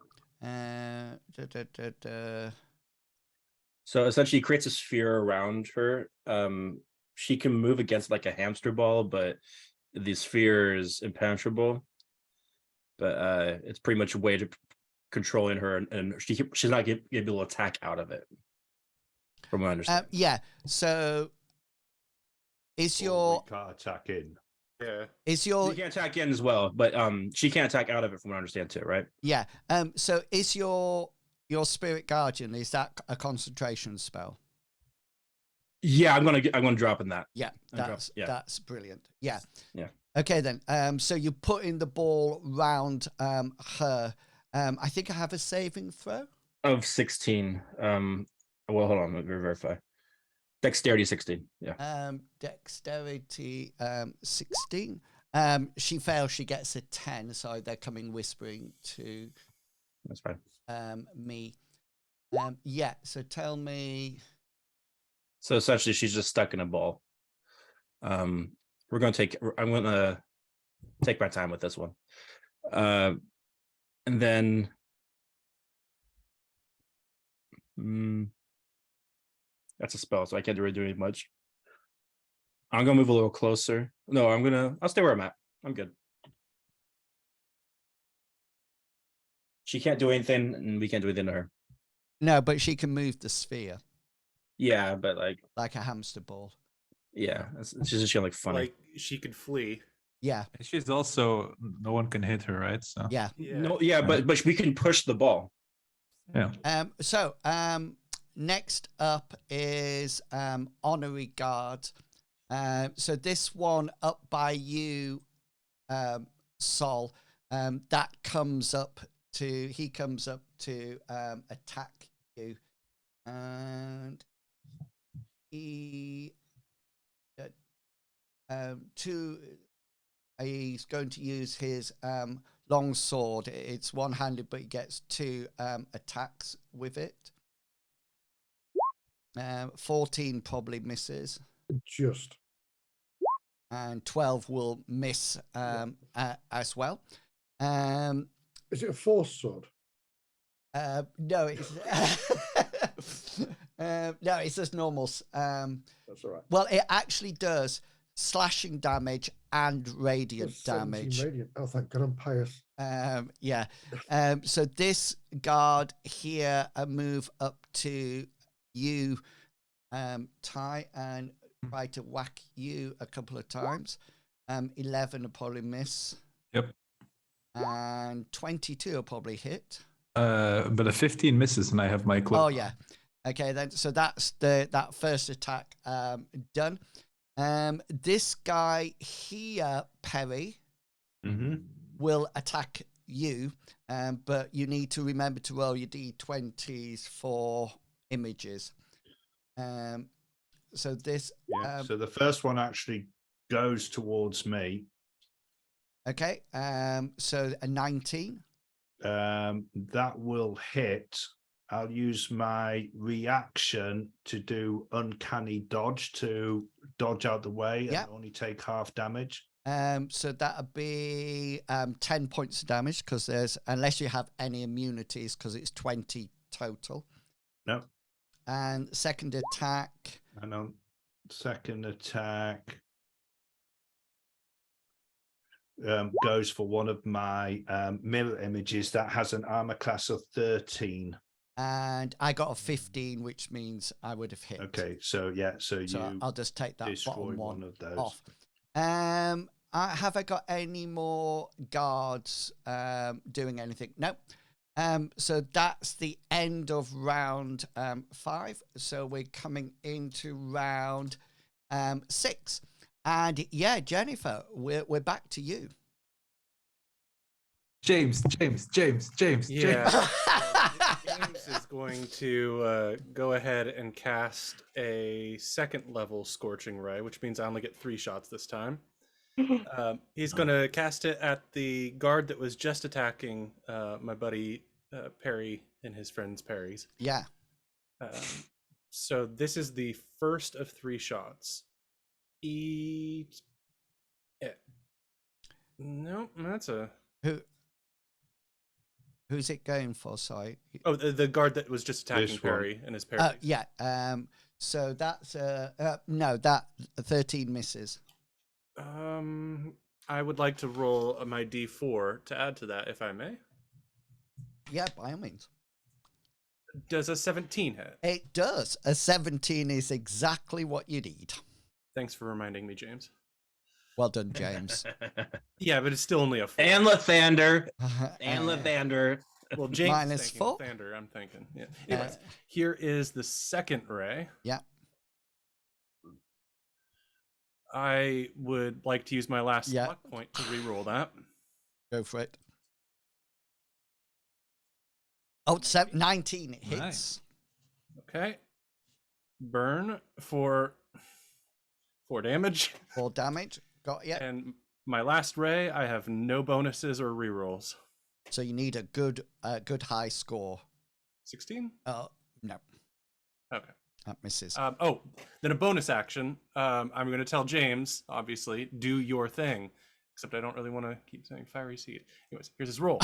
So essentially, it creates a sphere around her. She can move against like a hamster ball, but the sphere is impenetrable, but it's pretty much a way to controlling her, and she's not able to attack out of it, from what I understand. Yeah. So is Or your we can't attack in. Yeah. is She your can attack in as well, but she can't attack out of it, from what I understand too, right? yeah? So is your spirit guardian, is that a concentration spell? Yeah, I'm gonna drop in that. Yeah, that's brilliant. Yeah. Yeah. Okay then. So you're putting the ball round her. I think I have a saving throw. Of 16. Well, hold on, let me verify. Dexterity 16. Yeah. Dexterity 16. She fails, she gets a 10, so they're coming whispering to That's fine. me. Yeah, so tell me. So essentially, she's just stuck in a ball. I'm gonna take my time with this one, and then that's a spell, so I can't really do any much. I'm gonna move a little closer. No, I'll stay where I'm at. I'm good. She can't do anything, and we can't do anything to her. No, but she can move the sphere Yeah, but like a hamster ball. yeah, it's just gonna look funny. Like she could flee. Yeah. She's also, no one can hit her, right? So Yeah. No, yeah, but we can push the ball. yeah. So next up is honorary guard. So this one up by you, Sol, that comes up to attack you, and he's going to use his long sword. It's one-handed, but he gets 2 attacks with it. 14 probably misses. Just. And 12 will miss as well. Is it a force sword? No, it's no, it's just normal. That's all right. Well, it actually does slashing damage and radiant Plus 17 damage. Radiant. Oh, thank God, I'm pious. Yeah. So this guard here move up to you, Ty, and try to whack you a couple of times. 11 will probably miss. Yep. And 22 will probably hit. But a 15 misses, and I have my clip. Oh yeah. Okay then. So that's that first attack done. This guy here, Perry, will attack you, but you need to remember to roll your d20s for images. So this. So the first one actually goes towards me. Okay. So a 19. That will hit. I'll use my reaction to do uncanny dodge to dodge out the way and only take half damage. So that'll be 10 points of damage because unless you have any immunities, because it's 20 total. No. And second attack. And on second attack goes for one of my mirror images that has an armor class of 13. And I got a 15, which means I would have hit. Okay, so yeah, so you I'll just take that destroy bottom one of those off. Have I got any more guards doing anything? No. So that's the end of round 5. So we're coming into round 6. And yeah, Jennifer, we're back to you. James. Yeah. James is going to go ahead and cast a second level Scorching Ray, which means I only get 3 shots this time. He's going to cast it at the guard that was just attacking my buddy Perry and his friends Perry's. Yeah. So this is the first of 3 shots. No, that's a... Who's it going for? Sorry. Oh, the guard that was just attacking Perry and his Perry. Yeah. So that's no, that 13 misses. I would like to roll my D4 to add to that, if I may. Yeah, by all means. Does a 17 hit? It does. A 17 is exactly what you need. Thanks for reminding me, James. Well done, James. Yeah, but it's still only a 4. And Lathander. And Lathander. Well, James minus is thinking 4. Thunder, I'm thinking. Yeah. Anyways, here is the second ray. Yeah. I would like to use my last Yeah. luck point to re-roll that. Go for it. Oh, 19 hits. Nice. Okay. Burn for 4 damage. 4 damage. Got you. And my last ray, I have no bonuses or rerolls. So you need a good high score. 16? Oh, no. Okay. That misses. Then a bonus action. I'm going to tell James, obviously, do your thing. Except I don't really want to keep saying fiery seed. Anyways, here's his roll.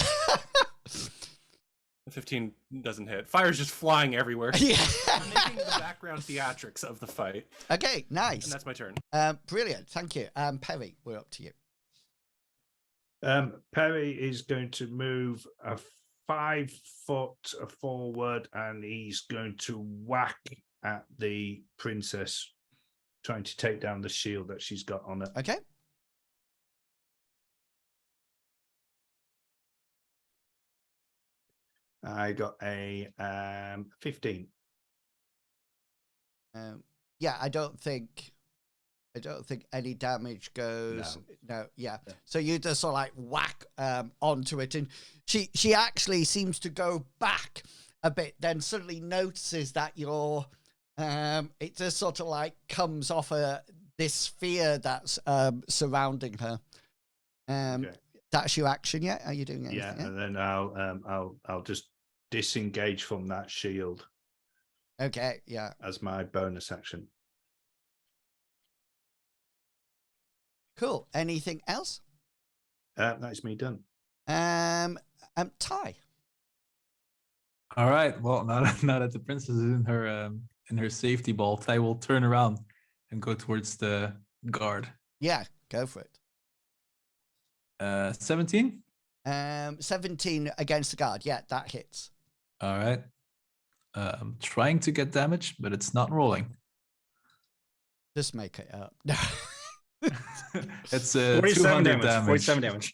The 15 doesn't hit. Fire's just flying everywhere. Yeah. I'm making the background theatrics of the fight. Okay, nice. And that's my turn. Brilliant. Thank you. Perry, we're up to you. Perry is going to move a 5 foot forward, and he's going to whack at the princess, trying to take down the shield that she's got on her. Okay. I got a 15. Yeah, I don't think any damage goes. No, yeah. So you just sort of like whack onto it, and she actually seems to go back a bit, then suddenly notices that you're it just sort of like comes off this sphere that's surrounding her. Okay. That's your action yet? Are you doing anything? Yeah, yet? and then I'll just disengage from that shield Okay, yeah. as my bonus action. Cool. Anything else? That's me done. Ty. All right. Well, now that the princess is in her safety ball, Ty will turn around and go towards the guard. Yeah, go for it. 17. 17 against the guard. Yeah, that hits. All right. Trying to get damage, but it's not rolling. Just make it up. It's 47 200 damage. 47 damage.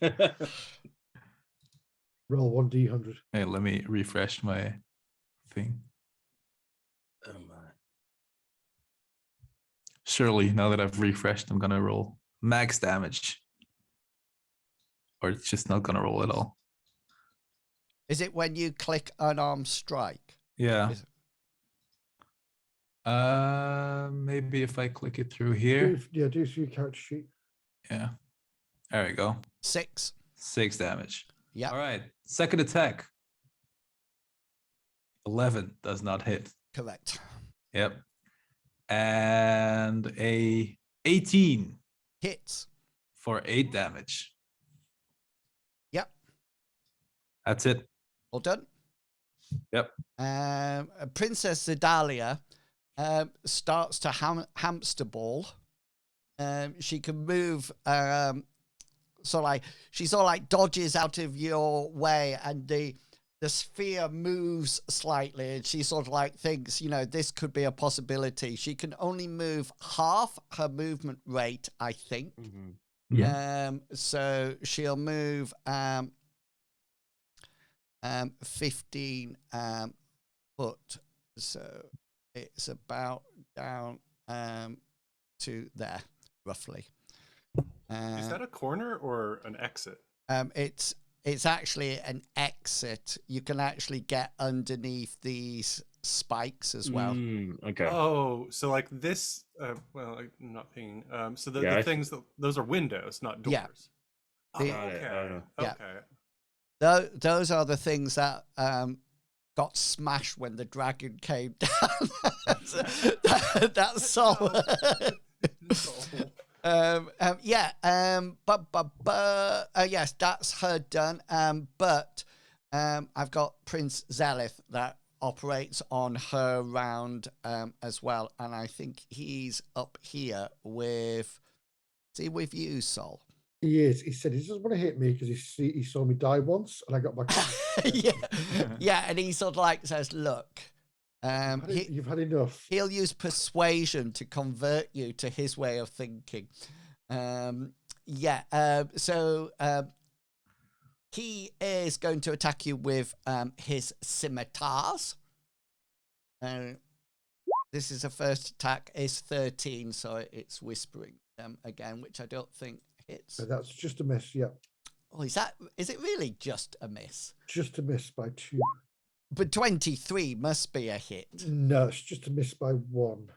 Roll 1d100. Hey, let me refresh my thing. Oh my. Surely, now that I've refreshed, I'm gonna roll max damage. Or it's just not gonna roll at all. Is it when you click unarmed strike? Yeah. Is- Maybe if I click it through here. Do see your character sheet. Yeah. There we go. 6. 6 damage. Yeah, All right. Second attack. 11 does not hit. correct. Yep. And a 18 Hits. for 8 damage. Yep. That's it. All done. Yep. Princess Zedalia starts to hamster ball. She can move. So like she sort of like dodges out of your way, and the sphere moves slightly, and she sort of like thinks, this could be a possibility. She can only move half her movement rate, I think. Mm-hmm. So she'll move 15 foot. So it's about down to there, roughly. Is that a corner or an exit? It's actually an exit. You can actually get underneath these spikes as well. Okay. Oh, so like this. Well, I'm not paying. So the things those are windows, not doors. Yeah. Oh, The- okay. Yeah. Okay. Those are the things that got smashed when the dragon came down. That's all. Yes, that's her done. But I've got Prince Zelith that operates on her round as well, and I think he's up here with you, Sol. He is. He said he doesn't want to hit me because he saw me die once, and I got back. Yeah, and he sort of like says, "Look, you've had enough." He'll use persuasion to convert you to his way of thinking. So he is going to attack you with his scimitars. This is a first attack. Is 13, so it's whispering again, which I don't think hits. So that's just a miss. Yeah. Oh, is it really just a miss? Just a miss by 2. But 23 must be a hit. No, it's just a miss by 1.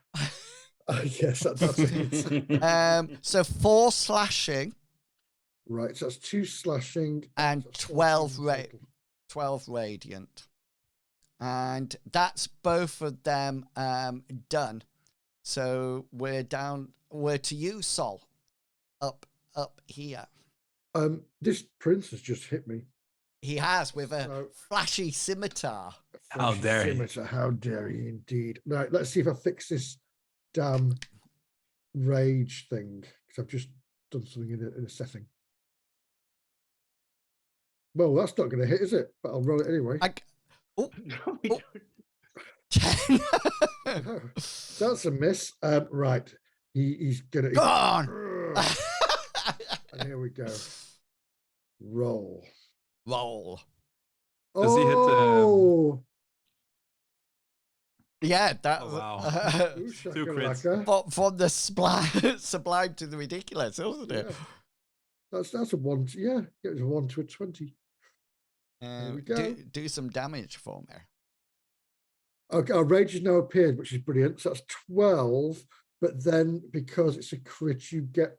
Yes, that's a hit. So 4 slashing. Right, so that's 2 slashing and that's 12 14 radiant. And that's both of them done. So we're to you, Sol. Up here. This prince has just hit me. He has with a flashy scimitar. How dare he? How dare he indeed. Right, let's see if I fix this damn rage thing. Because I've just done something in a setting. Well, that's not going to hit, is it? But I'll roll it anyway. That's a miss. Right. He's going to... Go on! And here we go. Roll. Does he hit? Yeah, that. Oh, wow. 2 crits. From the sublime to the ridiculous, wasn't it? Yeah. That's a 1. Yeah, it was a 1 to a 20. There we go. Do some damage for me. Okay, our rage has now appeared, which is brilliant. So that's 12. But then because it's a crit, you get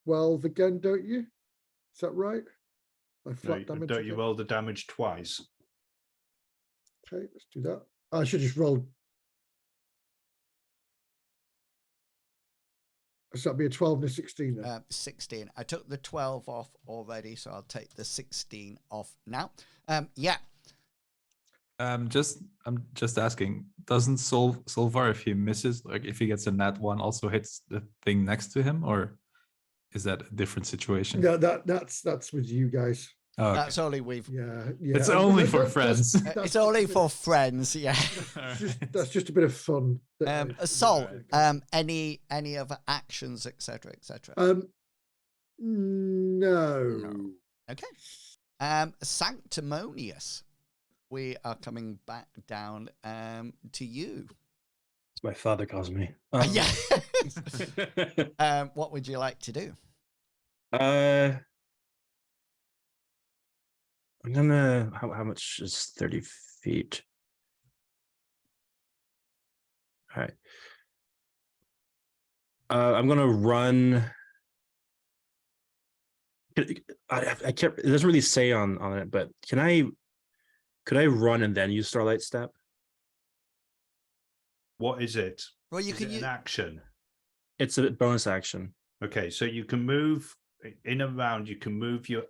12 again, don't you? Is that right? Damage. Don't you roll the damage twice? Okay, let's do that. I should just roll. So that'd be a 12 and a 16 then. 16. I took the 12 off already, so I'll take the 16 off now. Yeah. I'm just asking, doesn't Solvar, if he misses, like if he gets a nat 1, also hits the thing next to him, or is that a different situation? No, that's with you guys. Oh, okay. That's only Yeah. It's only for friends. It's only for friends, yeah. That's just a bit of fun. Sol, any other actions, etc., etc. No. Okay. Sanctimonious. We are coming back down to you. My father calls me. Yeah. What would you like to do? I'm gonna. How much is 30 feet? All right. I'm gonna run. I can't. It doesn't really say on it, but could I run and then use Starlight Step? What is it? Well, you can use an action. It's a bonus action. Okay, so you can move in a round. You can move your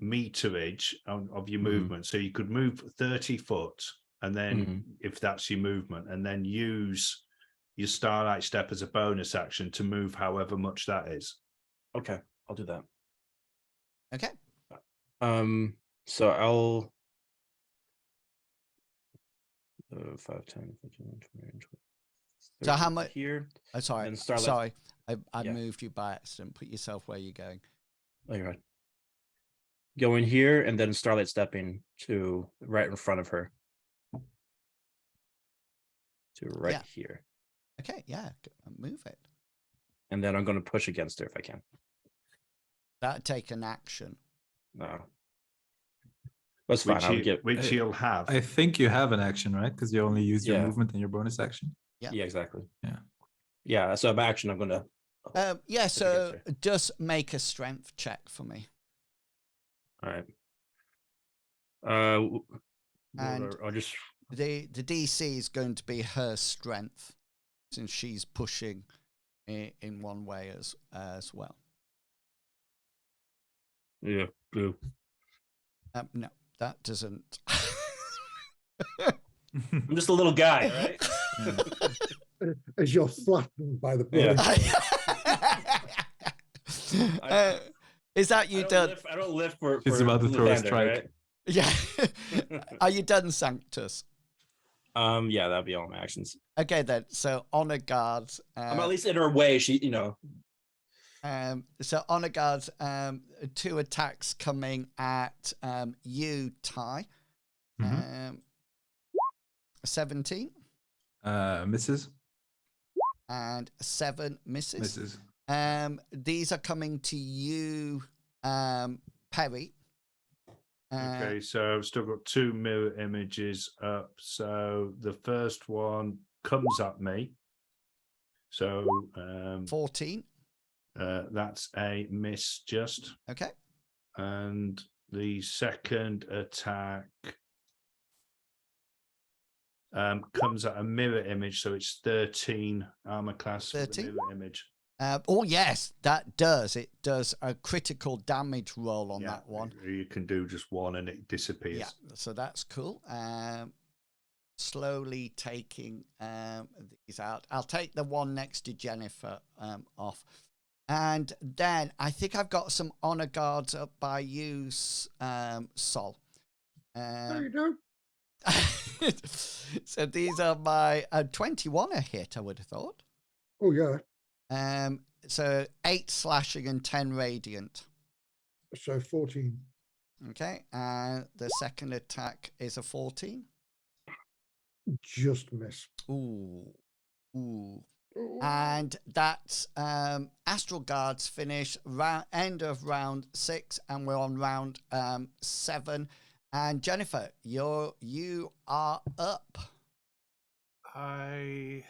meterage of your movement. So you could move 30 foot, and then if that's your movement, and then use your Starlight Step as a bonus action to move however much that is. Okay, I'll do that. Okay. So I'll 5, 10, 15, 20, 20. So how much here? Sorry, I moved you by accident. Put yourself where you're going. Oh, you're right. Go in here and then Starlight Stepping to right in front of her. To right here. Okay, yeah, move it. And then I'm going to push against her if I can. That'd take an action. No. That's fine. Which you'll have. I think you have an action, right? Because you only use your movement and your bonus action. Yeah. Yeah, exactly. Yeah. Yeah, so I'm action. I'm going to. So just make a strength check for me. All right. And I'll just. The DC is going to be her strength, since she's pushing in one way as well. Yeah, blue. No, that doesn't. I'm just a little guy, right? As you're flattened by the blade. Is that you done? I don't live for. He's about to throw a Lathander, strike. right? Yeah. Are you done, Sanctus? Yeah, that'd be all my actions. Okay then. So honor guards. I'm at least in her way. So honor guards. 2 attacks coming at you, Ty. Mhm. 17 Misses. and 7 misses. Misses. These are coming to you, Perry. Okay, so I've still got 2 mirror images up. So the first one comes at me. So 14. that's a miss just. Okay. And the second attack comes at a mirror image, so it's 13 armor class for the 13? mirror image. Oh yes, that does. It does a critical damage roll on that one. You can do just one and it disappears. Yeah, so that's cool. Slowly taking these out. I'll take the one next to Jennifer off. And then I think I've got some honor guards up by you, Sol. There you go. So these are my 21 a hit, I would have thought. Oh yeah. So 8 slashing and 10 radiant. So 14. Okay, and the second attack is a 14. Just miss. Ooh. Ooh. And that's Astral Guards finish end of round 6, and we're on round 7. And Jennifer, you are up. Yeah.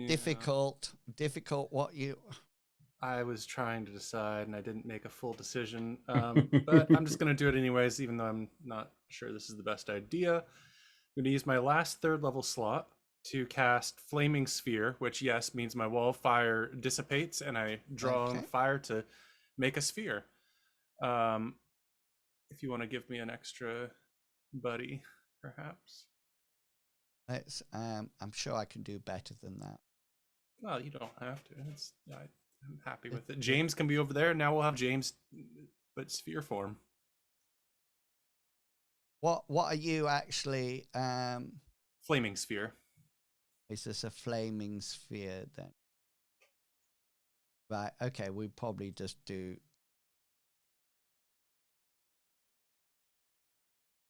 Difficult. What you? I was trying to decide, and I didn't make a full decision. But I'm just going to do it anyways, even though I'm not sure this is the best idea. I'm going to use my last 3rd level slot to cast Flaming Sphere, which, yes, means my wall of fire dissipates, and I draw on fire to make a sphere. If you want to give me an extra buddy, perhaps. Let's. I'm sure I can do better than that. Well, you don't have to. I'm happy with it. James can be over there. Now we'll have James, but sphere form. What are you actually? Flaming sphere. Is this a flaming sphere then? Right. Okay. We probably just do.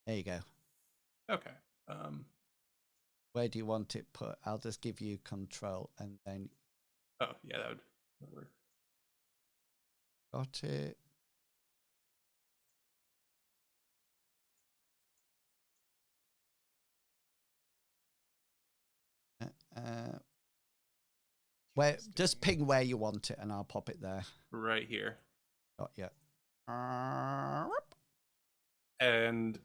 There you go. Okay. Where do you want it put? I'll just give you control and then. Oh yeah, that would work. Got it. Where just ping where you want it, and I'll pop it there. Right here. Got you. And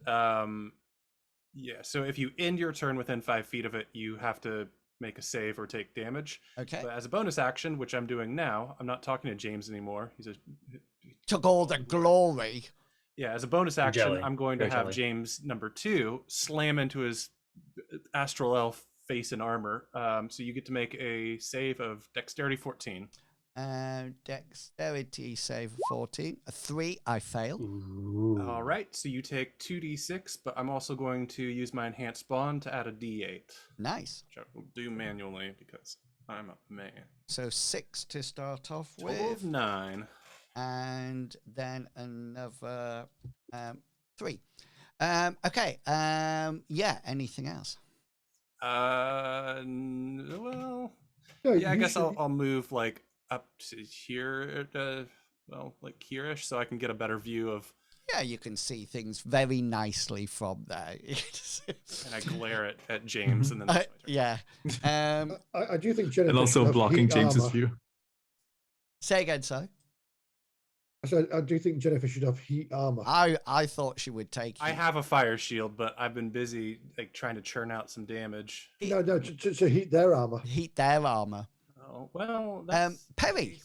yeah. So if you end your turn within 5 feet of it, you have to make a save or take damage. Okay. But as a bonus action, which I'm doing now, I'm not talking to James anymore. Took all the glory. Yeah, as a bonus action, Jelly. I'm going to Very have jelly. James number 2 slam into his astral elf face in armor. So you get to make a save of dexterity 14. Dexterity save 14. A 3, I fail. Ooh. All right, so you take 2d6, but I'm also going to use my enhanced bond to add a d8. Nice. Which I will do manually because I'm a man. So 6 to start off Total with. of 9. And then another 3. Okay. Yeah, anything else? Well, No, yeah, I you guess should- I'll move like up to here, well, like here-ish, so I can get a better view of. Yeah, you can see things very nicely from there. And I glare at James, and then that's my turn. Yeah. I do think Jennifer And also should have blocking heat James's armor. view. Say again, sorry. So I do think Jennifer should have heat armor. I thought she would take. I have a fire shield, but I've been busy like trying to churn out some damage. No, to heat their armor. Heat their armor. Oh well, that's Perry.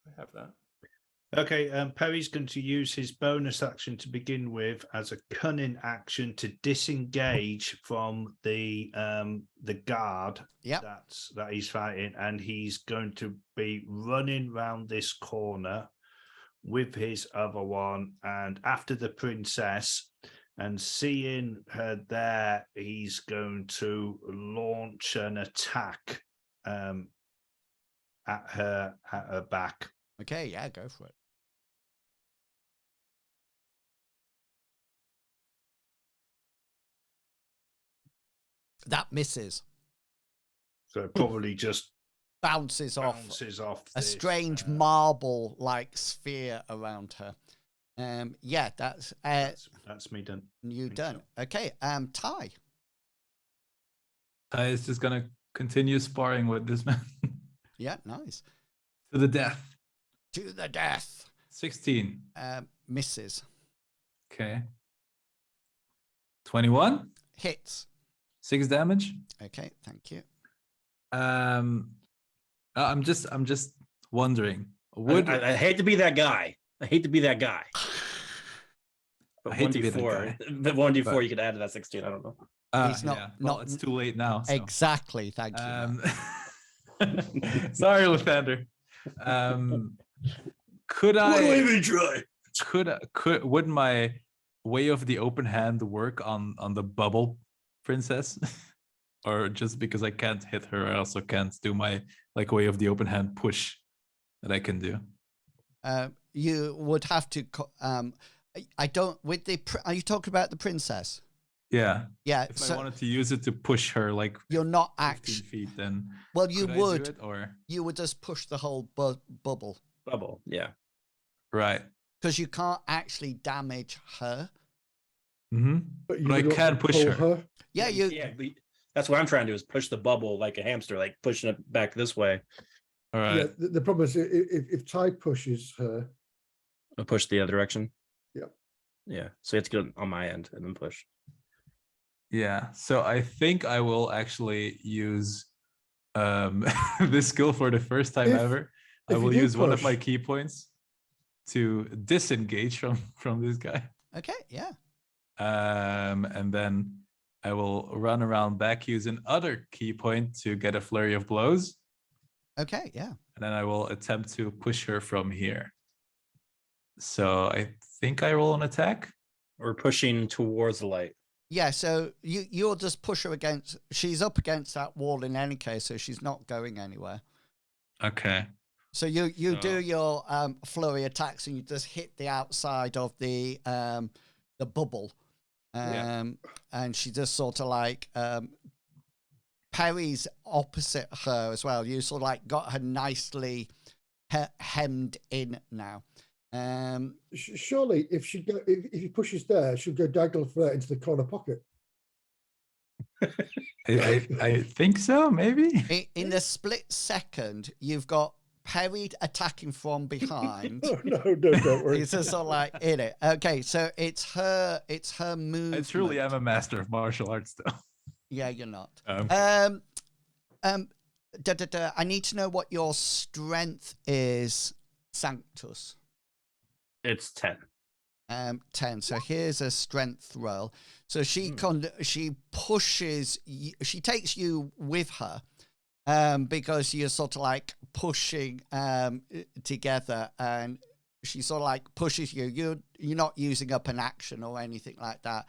I have that. Okay, Perry's going to use his bonus action to begin with as a cunning action to disengage from the guard Yep. that he's fighting, and he's going to be running round this corner with his other one, and after the princess, and seeing her there, he's going to launch an attack at her back. Okay, yeah, go for it. That misses. So it probably just Bounces off a this, strange marble-like sphere around her. Yeah, that's me done. you done. So. Okay, Ty. Ty is just gonna continue sparring with this man Yeah, nice. to the death. To the death. 16. Misses. Okay. 21. Hits. 6 damage. Okay, thank you. I'm just wondering. Would I hate to be that guy. I hate to be that guy. But I hate to be that 1d4. guy, But 1d4 but- you could add to that 16. I don't know. He's not- yeah. Well, not- it's too late now. So. Exactly, thank you. Sorry, Lathander. Could I? even try? Would my way of the open hand work on the bubble princess? Or just because I can't hit her, I also can't do my like way of the open hand push that I can do. You would have to. I don't. With the. Are you talking about the princess? Yeah. Yeah. If So I wanted to use it to push her like you're not 15 actually. feet, then Well, you could I do would. it, or You would just push the whole bubble Bubble, yeah. right. because you can't actually damage her. Mm-hmm. But, But I would can also push pull her. Yeah, you. Yeah, but that's what I'm trying to do is push the bubble like a hamster, like pushing it back this way. All right. Yeah, the problem is if Ty pushes her, I'll push the other direction. Yep. Yeah. So you have to go on my end and then push. Yeah. So I think I will actually use this skill for the first time If- ever. I if you will do use one of my push- key points to disengage from this guy. Okay. Yeah. And then I will run around back, use another key point to get a flurry of blows. Okay. Yeah. And then I will attempt to push her from here. So I think I roll an attack. We're pushing towards the light. Yeah. So you'll just push her against. She's up against that wall in any case, so she's not going anywhere. Okay. So you So- do your flurry attacks and you just hit the outside of the bubble, Yeah. and she just sort of like parries opposite her as well. You sort of like got her nicely hemmed in now. surely if he pushes there, she'll go diagonal for into the corner pocket. I think so, maybe. In the split second, you've got parried attacking from behind. Oh no, don't worry. It's just sort of like in it. Okay, so it's her move. I truly am a master of martial arts, though. Yeah, you're not. Okay. I need to know what your strength is, Sanctus. It's 10. 10. So here's a strength roll. So she pushes you, she takes you with her, because you're sort of like pushing together, and she sort of like pushes you. You're not using up an action or anything like that.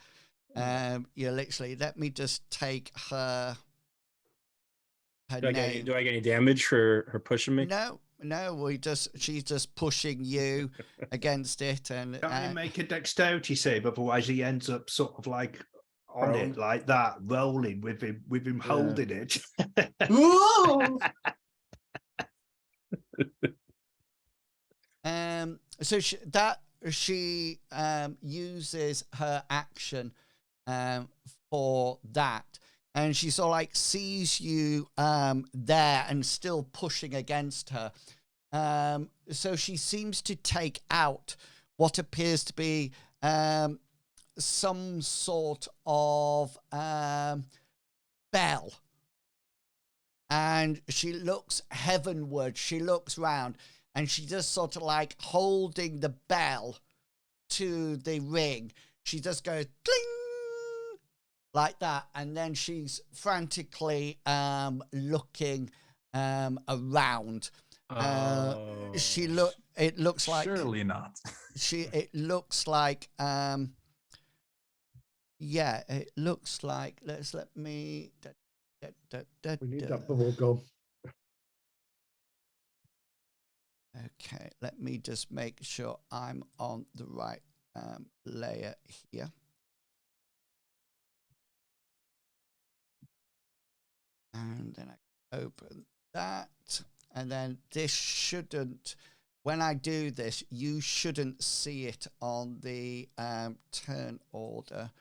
You're literally. Let me just take her name. Do I get any damage for her pushing me? No, she's just pushing you against it, and Can't he make a dexterity save? Otherwise, he ends up sort of like on it like that, rolling with him holding it. So she uses her action for that, and she sort of like sees you there and still pushing against her. So she seems to take out what appears to be some sort of bell. And she looks heavenward. She looks round, and she just sort of like holding the bell to the ring. She just goes cling like that, and then she's frantically looking around. She look. It looks like Surely not. It looks like. Yeah, it looks like. Let me. We need that bubble gum. Okay, let me just make sure I'm on the right layer here. And then I open that. And then this shouldn't, when I do this, you shouldn't see it on the turn order.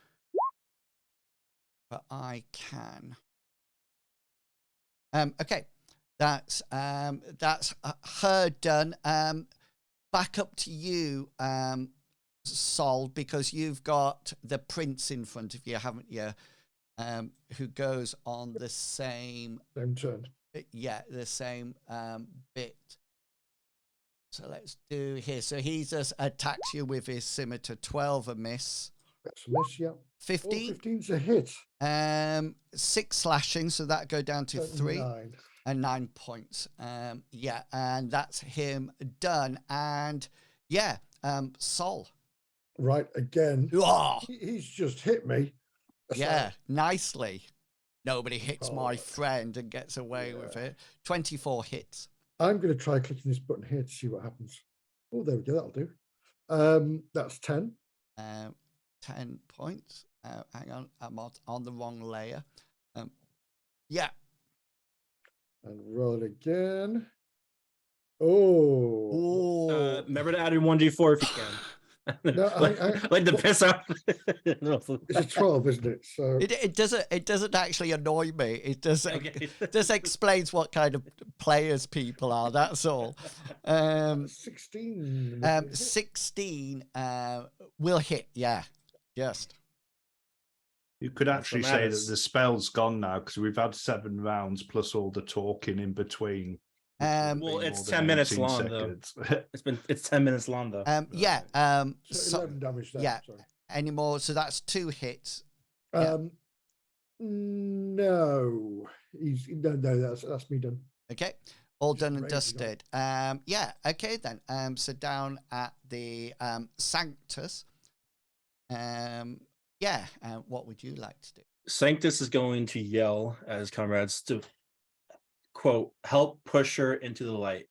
But I can. Okay. That's her done. Back up to you, Sol, because you've got the prince in front of you, haven't you? Who goes on the same turn. Yeah, the same bit. So let's do here. So he just attacks you with his scimitar. 12 a miss. That's a miss, yeah. 15. 15's a hit. 6 slashing, so that go down to 3. 9. And 9 points. Yeah, and that's him done. And yeah, Sol. Right, again. Oh! He's just hit me. Yeah, nicely. Nobody hits my friend and gets away with it. 24 hits. I'm going to try clicking this button here to see what happens. Oh, there we go. That'll do. That's 10. 10 points. Hang on, I'm on the wrong layer. Yeah. And roll again. Oh. Remember to add in 1d4 if you can. No, like the piss out. It's a 12, isn't it? So it doesn't actually annoy me. It doesn't. Okay. Just explains what kind of players people are. That's all. 16. 16 will hit. Yeah, just. You could actually say that the spell's gone now because we've had 7 rounds plus all the talking in between. Well, it's 10 minutes long seconds. Though. It's 10 minutes long though. Yeah. So 11 damage there. Yeah. Sorry. Anymore. So that's 2 hits. No. No, that's me done. Okay. All done and dusted. Yeah. Okay then. So down at the Sanctus. Yeah. What would you like to do? Sanctus is going to yell at his comrades to, quote, help push her into the light,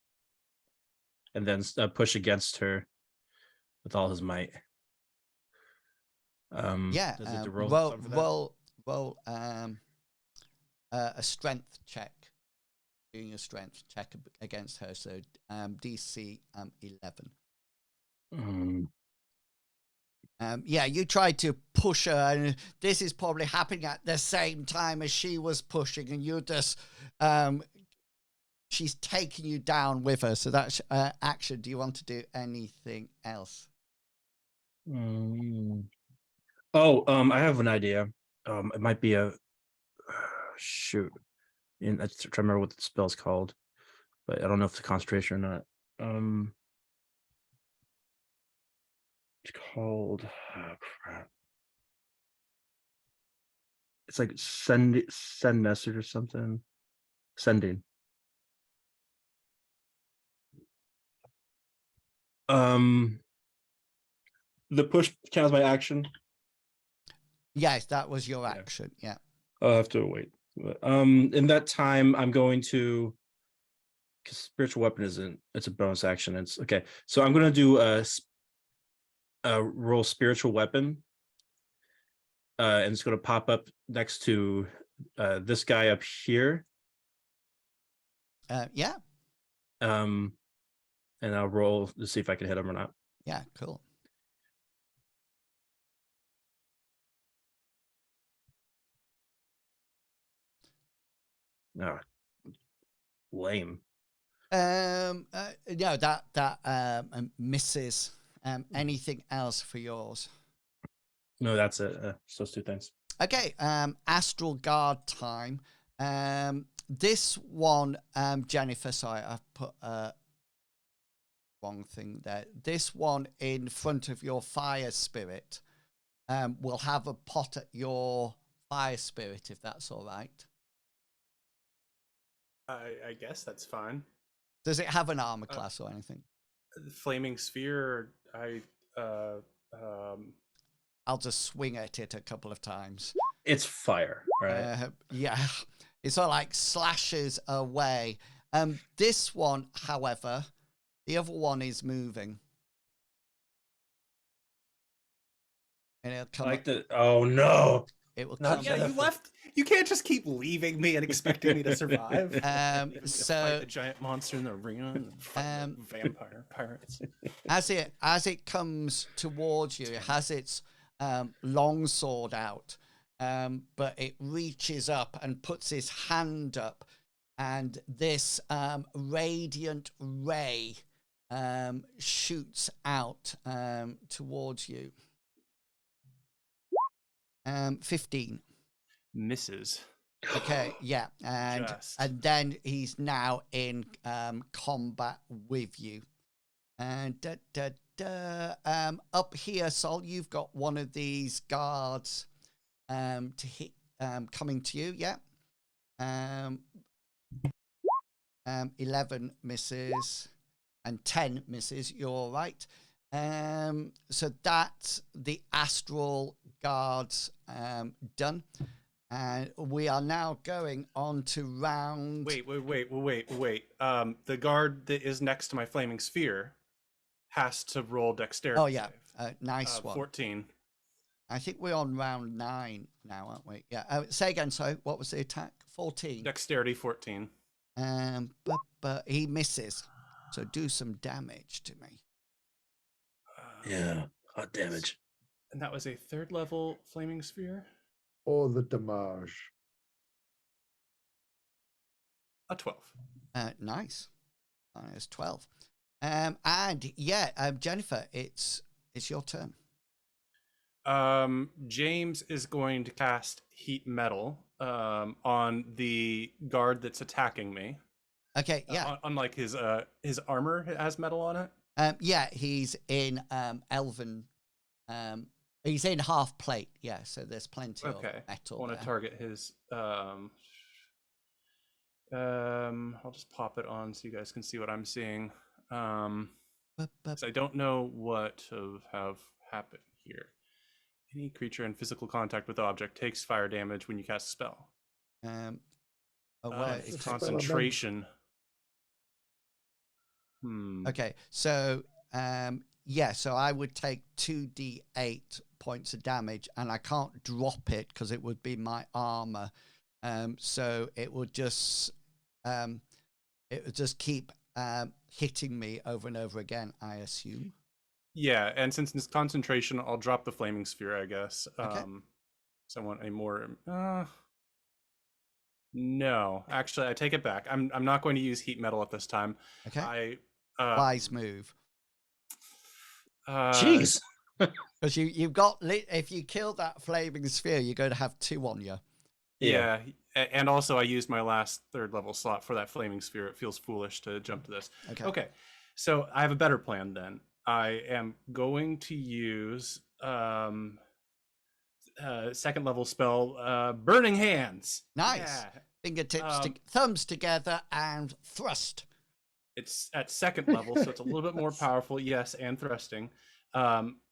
and then push against her with all his might. Yeah. Does it roll a strength check. Doing a strength check against her. So DC 11. Yeah, you tried to push her, and this is probably happening at the same time as she was pushing, and you're just, she's taking you down with her. So that's action. Do you want to do anything else? I have an idea. It might be a shoot. I'm trying to remember what the spell's called, but I don't know if it's concentration or not. It's called crap. It's like send message or something. Sending. The push counts my action. Yes, that was your action. Yeah. I'll have to wait. In that time, I'm going to. Because spiritual weapon it's a bonus action. It's okay. So I'm going to do a roll spiritual weapon, and it's going to pop up next to this guy up here. Yeah. And I'll roll to see if I can hit him or not. Yeah, cool. No, lame. No, that misses. Anything else for yours? No, that's it. Just those 2 things. Okay. Astral Guard time. This one, Jennifer. Sorry, I've put wrong thing there. This one in front of your fire spirit will have a pot at your fire spirit, if that's all right. I guess that's fine. Does it have an armor class or anything? The flaming sphere. I'll just swing at it a couple of times. It's fire, right? Yeah, it sort of like slashes away. This one, however, the other one is moving. And it'll come Like oh no. It will Not come. Yeah, you left. You can't just keep leaving me and expecting me to survive. So fight the giant monster in the arena and fight the vampire pirates. as it comes towards you, it has its long sword out, but it reaches up and puts his hand up, and this radiant ray shoots out towards you. 15. Misses. Okay, yeah, and then he's now in combat with you. And up here, Sol, you've got one of these guards to hit coming to you. Yeah. 11 misses and 10 misses. You're all right. So that's the astral guards done. And we are now going on to round. Wait. The guard that is next to my flaming sphere has to roll dexterity. Oh, yeah. Nice one. 14. I think we're on round 9 now, aren't we? Yeah. Say again, so what was the attack? 14. Dexterity 14. But he misses. So do some damage to me. Yeah, hot damage. And that was a 3rd level flaming sphere? Or the damage. A 12. Nice. It's 12. And yeah, Jennifer, it's your turn. James is going to cast heat metal on the guard that's attacking me. Okay, yeah. Unlike his armor has metal on it. Yeah, he's in elven. He's in half plate. Yeah, so there's plenty of metal. I want to target his. I'll just pop it on so you guys can see what I'm seeing. So I don't know what have happened here. Any creature in physical contact with object takes fire damage when you cast a spell. It's concentration. Okay, so yeah, so I would take 2d8 points of damage, and I can't drop it because it would be my armor. So it would just keep hitting me over and over again, I assume. Yeah, and since it's concentration, I'll drop the flaming sphere, I guess. Okay. So I want a more. No, actually, I take it back. I'm not going to use heat metal at this time. Okay. Wise move. Jeez. Because you've got if you kill that flaming sphere, you're going to have 2 on you. Yeah, and also I used my last 3rd level slot for that flaming sphere. It feels foolish to jump to this. Okay. So I have a better plan then. I am going to use 2nd level spell, Burning Hands. Nice. Yeah. Fingertips, thumbs together, and thrust. It's at 2nd level, so it's a little bit more powerful. Yes, and thrusting.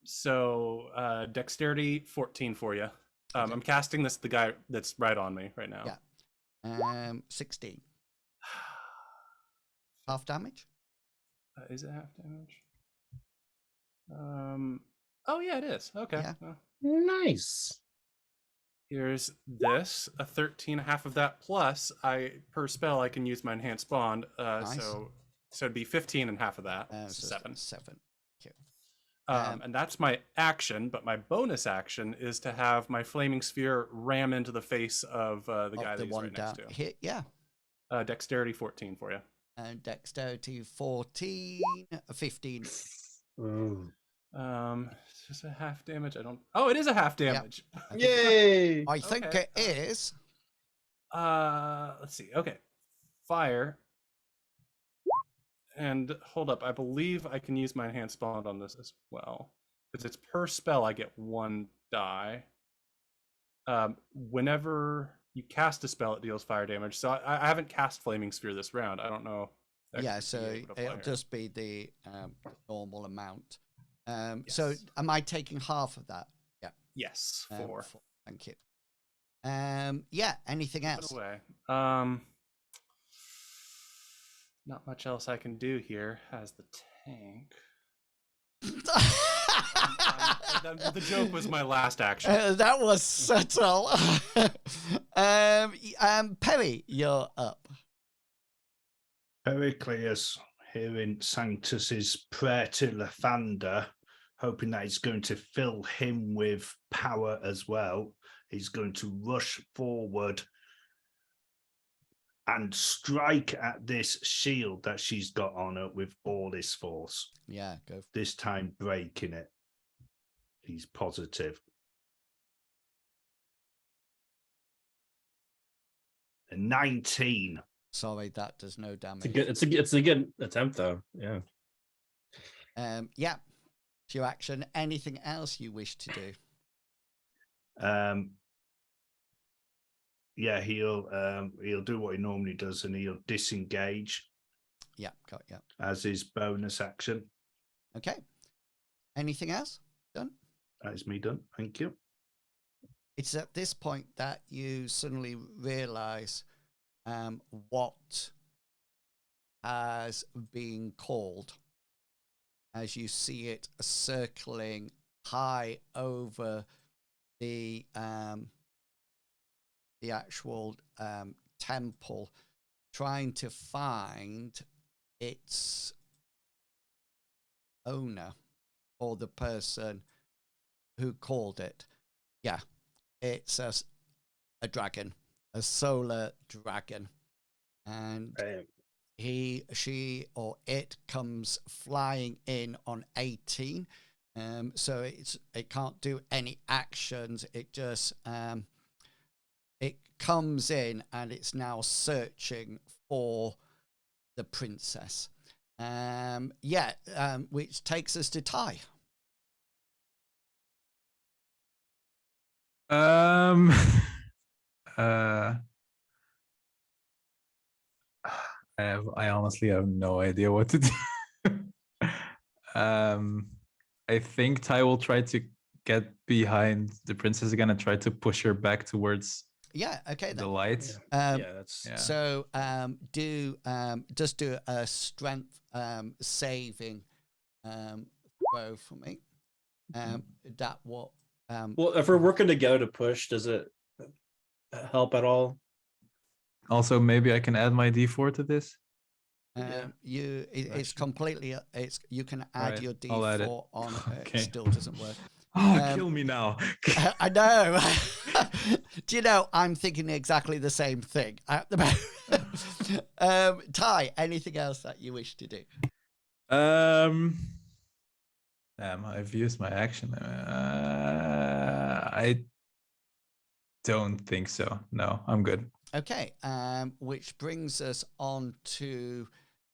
So dexterity 14 for you. I'm casting this the guy that's right on me right now. Yeah. 16. Half damage? Is it half damage? Oh yeah, it is. Okay. Yeah. Nice. Here's this, a 13, half of that plus per spell I can use my enhanced bond. Nice. So it'd be 15 and half of that. So 7. 7. And that's my action, but my bonus action is to have my flaming sphere ram into the face of the guy that he's right next to. Hit, yeah. Dexterity 14 for you. And dexterity 14, 15. Is this a half damage? Oh, it is a half damage. Yep. Yay! I think it is. Let's see. Okay. Fire. And hold up, I believe I can use my enhanced bond on this as well. Because it's per spell, I get 1 die. Whenever you cast a spell, it deals fire damage. So I haven't cast Flaming Sphere this round. I don't know. Yeah, so it'll just be the normal amount. So Yes. am I taking half of that? Yeah. Yes, 4. Thank you. Yeah, anything else? Away. Not much else I can do here as the tank. The joke was my last action. That was subtle. Perry, you're up. Pericles, hearing Sanctus's prayer to Lathander, hoping that it's going to fill him with power as well, he's going to rush forward and strike at this shield that she's got on her with all his force. Yeah, go. This time breaking it. He's positive. A 19. Sorry, that does no damage. It's a good attempt though. Yeah. Yeah. It's your action. Anything else you wish to do? Yeah, he'll do what he normally does, and he'll disengage. Yeah, got you. As his bonus action. Okay. Anything else? Done? That is me done. Thank you. It's at this point that you suddenly realize what has been called as you see it circling high over the actual temple, trying to find its owner or the person who called it. Yeah, it's a dragon, a solar dragon, and she or it comes flying in on 18. So it can't do any actions. It just it comes in and it's now searching for the princess. Which takes us to Ty. I honestly have no idea what to do. I think Ty will try to get behind the princess again and try to push her back towards the light. So just do a strength saving throw for me. Well, if we're working together to push, does it help at all? Also, maybe I can add my D4 to this. It's completely. You can add your D4 on. Okay. It still doesn't work. Kill me now. I know. Do you know? I'm thinking exactly the same thing at the moment. Ty, anything else that you wish to do? I've used my action. I don't think so. No, I'm good. Okay. Which brings us on to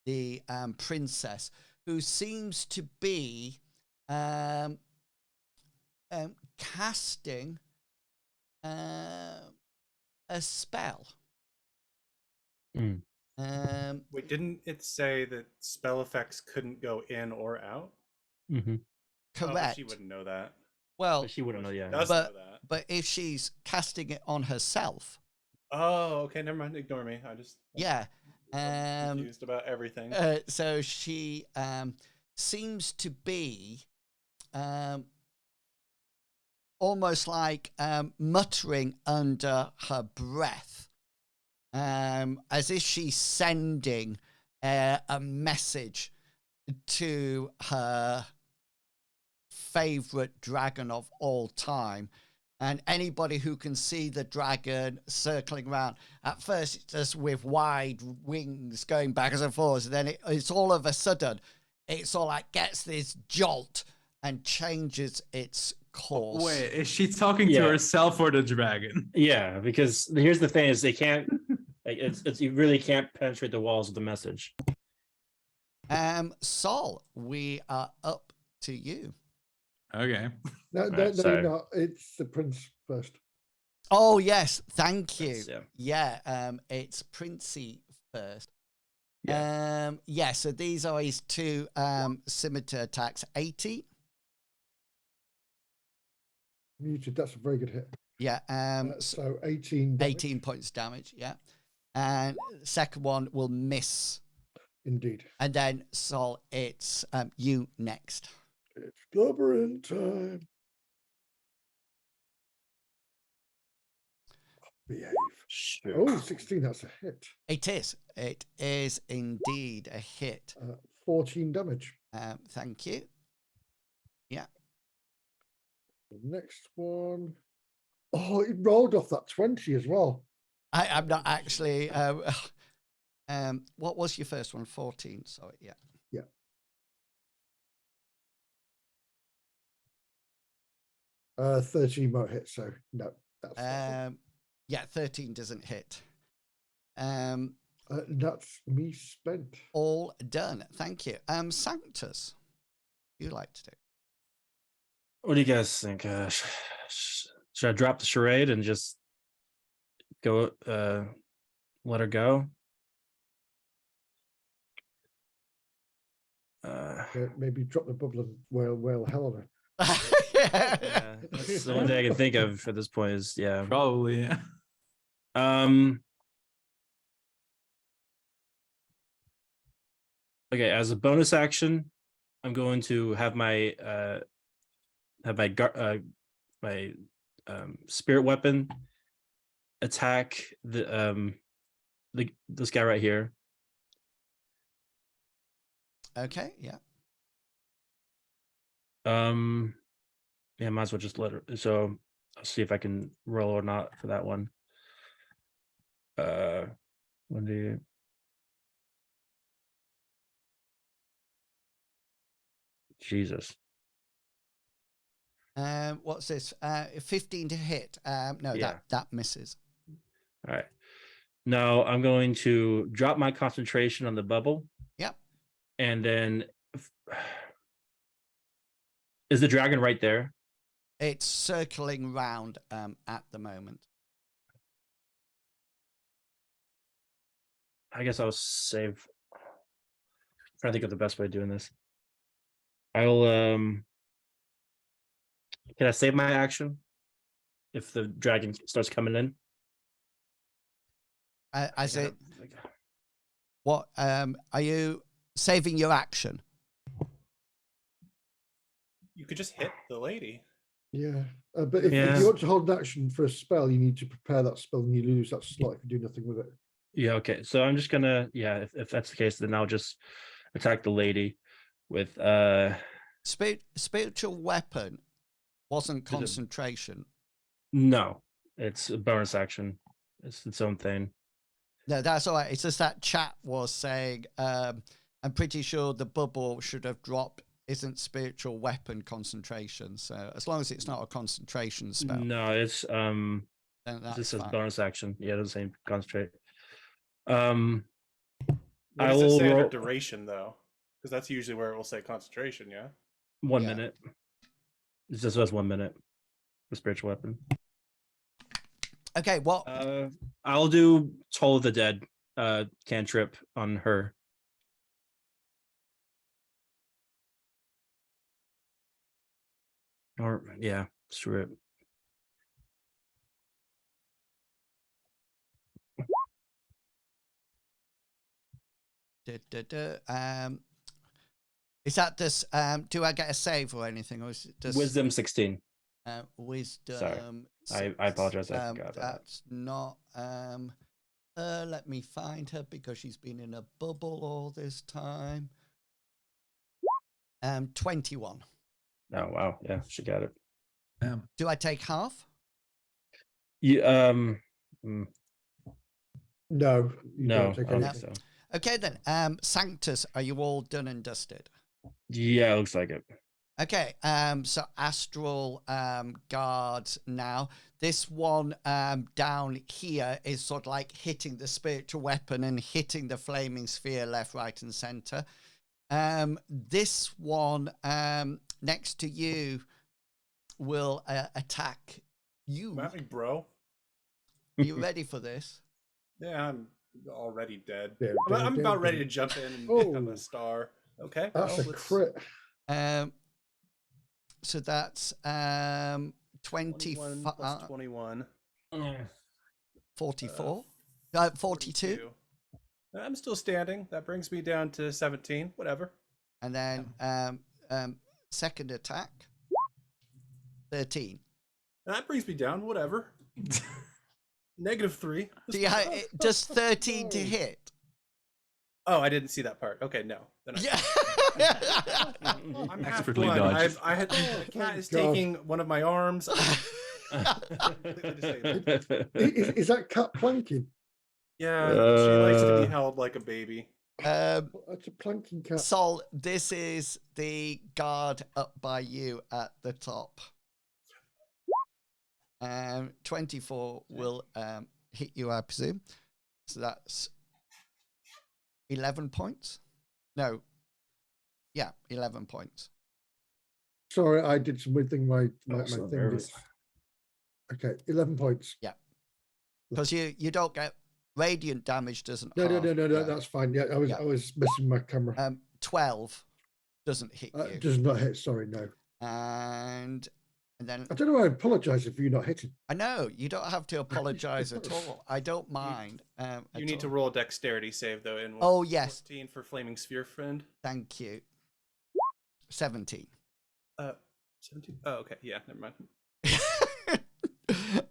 the princess, who seems to be casting a spell. Wait, didn't it say that spell effects couldn't go in or out? Mm-hmm. Correct. She wouldn't know that. Well, she wouldn't know. Yeah, know that. But if she's casting it on herself. Oh, okay. Never mind. Ignore me. I'm confused about everything. So she seems to be almost like muttering under her breath, as if she's sending a message to her favorite dragon of all time. And anybody who can see the dragon circling around, at first it's just with wide wings going backwards and forwards. And then it's all of a sudden, it's all like gets this jolt and changes its course. Wait, is she talking to herself or the dragon? Yeah, because here's the thing: is they can't. You really can't penetrate the walls of the message. Sol, we are up to you. Okay. No, Right, no, no, so- not. It's the prince first. Oh yes, thank you. Prince, Yeah, it's Princey first. Yeah. Yeah, so these are his two scimitar attacks. 80. Muted. That's a very good hit. Yeah, So 18 damage. 18 points damage, yeah. And second one will miss. Indeed. And then Sol, it's you next. It's stubborn time. Behave. Sure. Oh, 16. That's a hit. It is. It is indeed a hit. 14 damage. Thank you. Yeah. The next one. Oh, it rolled off that 20 as well. I'm not actually. What was your first one? 14. Sorry. Yeah. Yeah. Uh, 13 won't hit, so no. That's fine. Yeah. 13 doesn't hit. That's me spent. All done. Thank you. Sanctus, you like to do? What do you guys think? Should I drop the charade and just go? Let her go. Maybe drop the bubble and wail hell on her. Yeah, that's the only thing I can think of at this point. Is yeah. Probably. Yeah. Okay, as a bonus action, I'm going to have my spirit weapon attack this guy right here. Okay. Yeah. Yeah, might as well just let her. So I'll see if I can roll or not for that one. When do you? Jesus. What's this? 15 to hit. No, Yeah. that misses. All right. Now I'm going to drop my concentration on the bubble. Yep. And then is the dragon right there? It's circling round at the moment. I guess I'll save. Trying to think of the best way of doing this. I'll can I save my action if the dragon starts coming in? I say, what are you saving your action? You could just hit the lady. Yeah. But if you want to hold an action for a spell, you need to prepare that spell and you lose that slot if you do nothing with it. Yeah, okay. So I'm just gonna if that's the case, then I'll just attack the lady with Spiritual weapon wasn't concentration. No, it's a bonus action. It's its own thing. No, that's all right. It's just that chat was saying, I'm pretty sure the bubble should have dropped. Isn't spiritual weapon concentration? So as long as it's not a concentration spell. No, it's then that's this is fine. bonus action. Yeah, it doesn't say concentrate. What does it say under duration though? Because that's usually where it will say concentration. Yeah. 1 minute. It just says 1 minute. The spiritual weapon. Okay, what? I'll do Toll of the Dead cantrip on her. Or yeah, screw it. Is that this? Do I get a save or anything, or is it just Wisdom 16? Wisdom. Sorry. I apologize. I forgot about that's not. Let me find her because she's been in a bubble all this time. 21. Oh wow, yeah, she got it. Do I take half? You No, you no, don't take I don't anything. think so. Okay then. Sanctus, are you all done and dusted? Yeah, it looks like it. Okay, so astral guards now. This one down here is sort of like hitting the spiritual weapon and hitting the flaming sphere left, right, and center. This one next to you will attack you. Come at me, bro. Are you ready for this? Yeah, I'm already dead. Dead, I'm dead, about dead, ready dead. to jump in and Oh. become a star. Okay. That's well, a let's- crit. So that's 21 25, plus 21. 44, 42, I'm still standing. That brings me down to 17. Whatever. and then second attack, 13. That brings me down. Whatever. -3. Do you does 13 to hit? Oh, I didn't see that part. Okay, no. Then Yeah. I'm half Expertly blind. dodged. I had the cat is taking one of my arms. Completely disabled. Is that cat planking? Yeah, she likes to be held like a baby. That's a planking cat. Sol, this is the guard up by you at the top. 24 will hit you, I presume. So that's 11 points. No. Yeah, 11 points. Sorry, I did some weird thing. My so thing nervous. is. Okay, 11 points. Because you don't get radiant damage, doesn't No, half. Yeah. that's fine. Yeah, I was missing my camera. 12 doesn't hit you. Does not hit. Sorry, no. And then I don't know. I apologize if you're not hitting. I know you don't have to apologize at all. I don't mind. You need to roll a dexterity save though. In Oh yes, 14 for flaming sphere friend. thank you. 17. 17. Oh, okay. Yeah, never mind.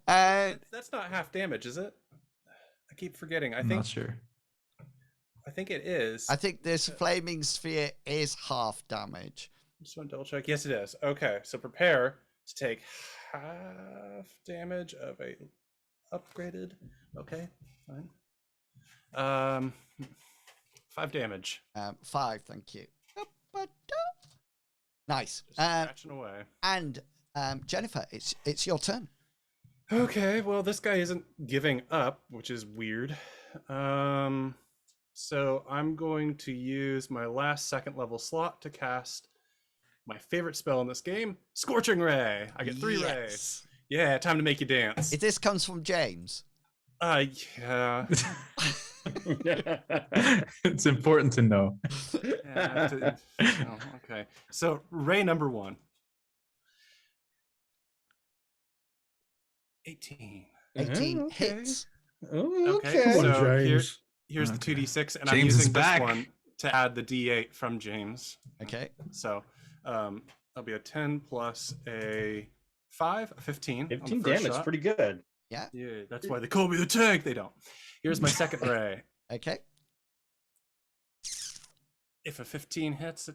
That's not half damage, is it? I keep forgetting. I'm not sure. I think it is. I think this flaming sphere is half damage. Just want to double check. Yes, it is. Okay, so prepare to take half damage of a upgraded. Okay, fine. 5 damage. 5, thank you. Nice. Just scratching away. And Jennifer, it's your turn. Okay, well, this guy isn't giving up, which is weird. So I'm going to use my last second level slot to cast my favorite spell in this game, Scorching Ray. I get 3 rays. Yeah, time to make you dance. If this comes from James. Yeah. It's important to know. Okay. So ray number 1. 18. 18 hits. Okay, Come on, so James. here's the Okay. 2d6, and James I'm is using this back. one to add the d8 from James. Okay. So that'll be a 10 plus a 5, a 15. on the 15 first damage, shot. pretty good. Yeah. Yeah, that's why they call me the tank. They don't. Here's my second ray. Okay. If a 15 hits,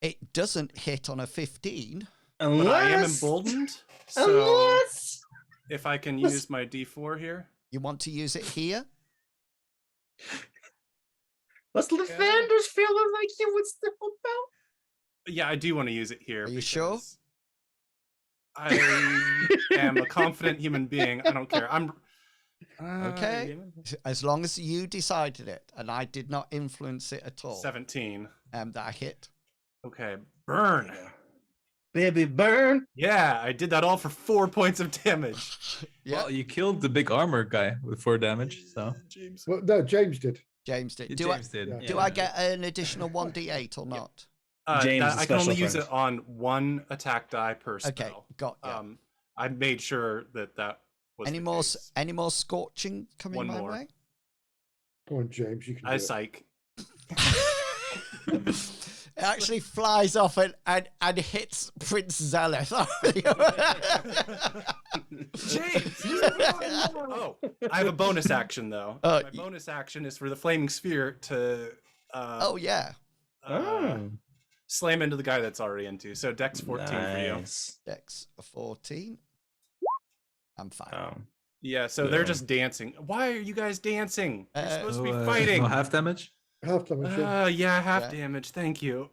It doesn't hit on a 15. but I am emboldened. So if I can use my d4 here. You want to use it here? Let's defenders feeling like you would step about. Yeah, I do want to use it here. Are you sure? because I am a confident human being. I don't care. I'm Okay. As long as you decided it, and I did not influence it at all. 17. That hit. Okay, burn. Baby burn. Yeah, I did that all for 4 points of damage. Yeah. Well, you killed the big armor guy with 4 damage, so James. Well, no, James did. James did. James did. yeah. Do I get an additional 1d8 or not? James is I can only special use friend. it on 1 attack die per spell. Okay, got ya. I made sure that was Any the more? case. Any more scorching coming One my more. way? Come on, James. You can do I it. psych. It actually flies off and hits Prince Zeleth. James! Oh, I have a bonus action though. My bonus action is for the flaming sphere to Oh yeah. slam into the guy that's already into. So Dex 14 for you. Nice. Dex 14. I'm fine. Oh. Yeah, so they're just dancing. Why are you guys dancing? You're supposed to be No, fighting. no half damage? Half damage. Yeah. Yeah, half Yeah. damage. Thank you.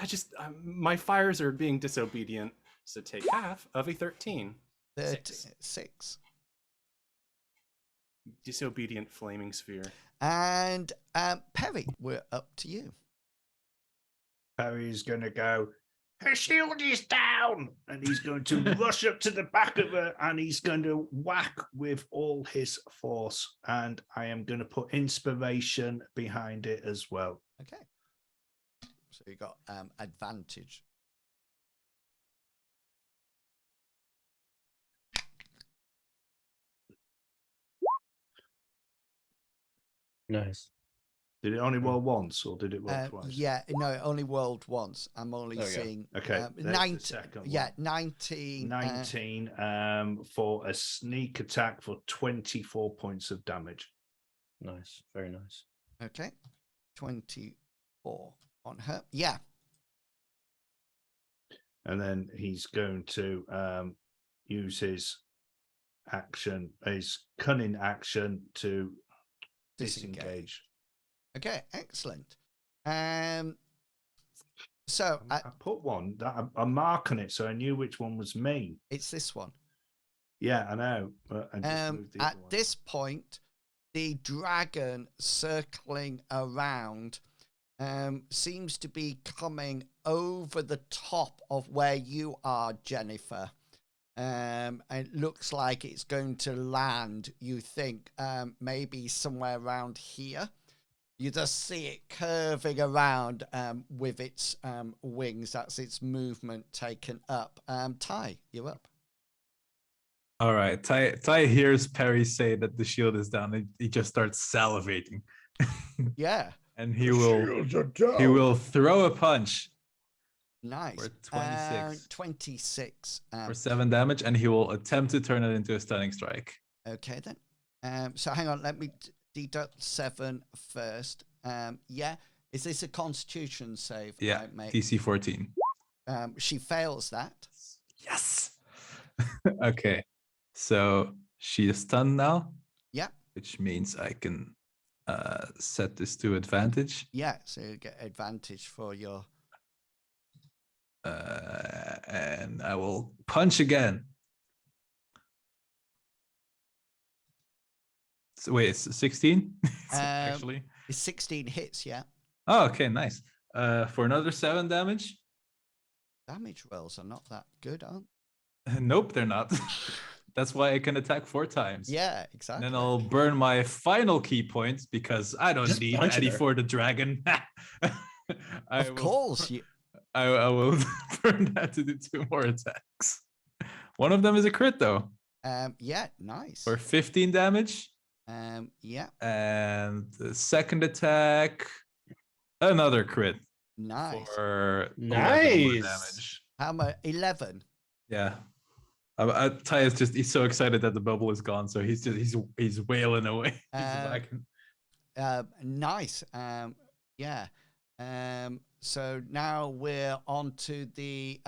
I just my fires are being disobedient. So take half of a 13. 6. Disobedient flaming sphere. And Perry, we're up to you. Perry's going to go, her shield is down, and he's going to rush up to the back of her, and he's going to whack with all his force. And I am going to put inspiration behind it as well. Okay. So you got advantage. Nice. Did it only roll once, or did it roll twice? Yeah, no, it only rolled once. I'm only There we go. seeing Okay, there's the 19. second Yeah, one. 19. 19 for a sneak attack for 24 points of damage. Nice. Very nice. Okay, 24 on her. Yeah. And then he's going to use his action, his cunning action, to disengage. Okay, excellent. So I put one that I mark on it, so I knew which one was me. it's this one. Yeah, I know. But I just moved the other At one. this point, the dragon circling around seems to be coming over the top of where you are, Jennifer. And it looks like it's going to land, you think, maybe somewhere around here. You just see it curving around with its wings. That's its movement taken up. Ty, you're up. All right. Ty hears Perry say that the shield is down. And he just starts salivating. Yeah, And he Shields are down. will throw a punch nice. for 26 26. for 7 damage, and he will attempt to turn it into a stunning strike. Okay, then. So hang on, let me deduct 7 first. Yeah, is this a Constitution save? Yeah, I make? DC 14. She fails that. Yes. Okay. So she is stunned now. Yeah. Which means I can set this to advantage. Yeah, so you get advantage for your. And I will punch again. So wait, it's 16? Actually. It's 16 hits, yeah. Oh, okay, nice. For another 7 damage. Damage rolls are not that good, aren't Nope, they're not. That's why I can attack 4 times. Yeah, exactly. And then I'll burn my final key points because I don't Just need punch Eddie her. for the dragon. Of course. I will burn that to do 2 more attacks. One of them is a crit though. Yeah, nice. For 15 damage. Yeah, And the second attack, another crit. nice. For 11 more Nice. damage. How much? 11. Yeah. Ty is he's so excited that the bubble is gone, so he's wailing away. He's like, Nice. Yeah. So now we're on to the.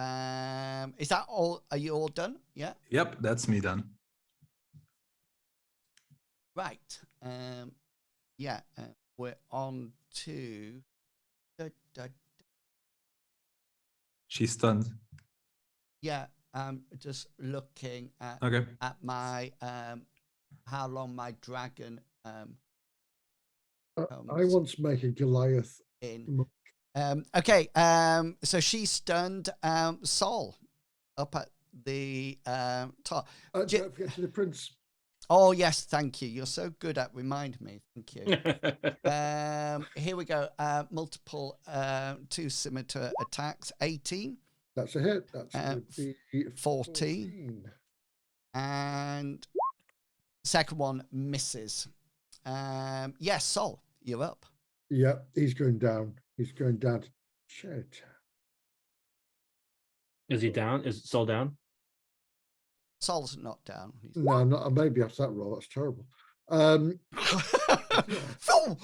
Is that all? Are you all done? Yeah. yep, that's me done. Right. Yeah. We're on to. She's stunned. Yeah. Just looking at Okay. my how long my dragon I want to make a Goliath. in. Okay. So she's stunned. Sol up at the top. Don't forget to the prince. Oh yes, thank you. You're so good at reminding me. Thank you. Here we go. Multiple 2 scimitar attacks. 18 That's a hit. That's gonna be 14. And second one misses. Yes, Sol, you're up. Yeah, he's going down. He's going down to Chet. Is he down? Is Sol down? Sol's not down. He's No, I'm not. Maybe after that roll, that's terrible. Phil!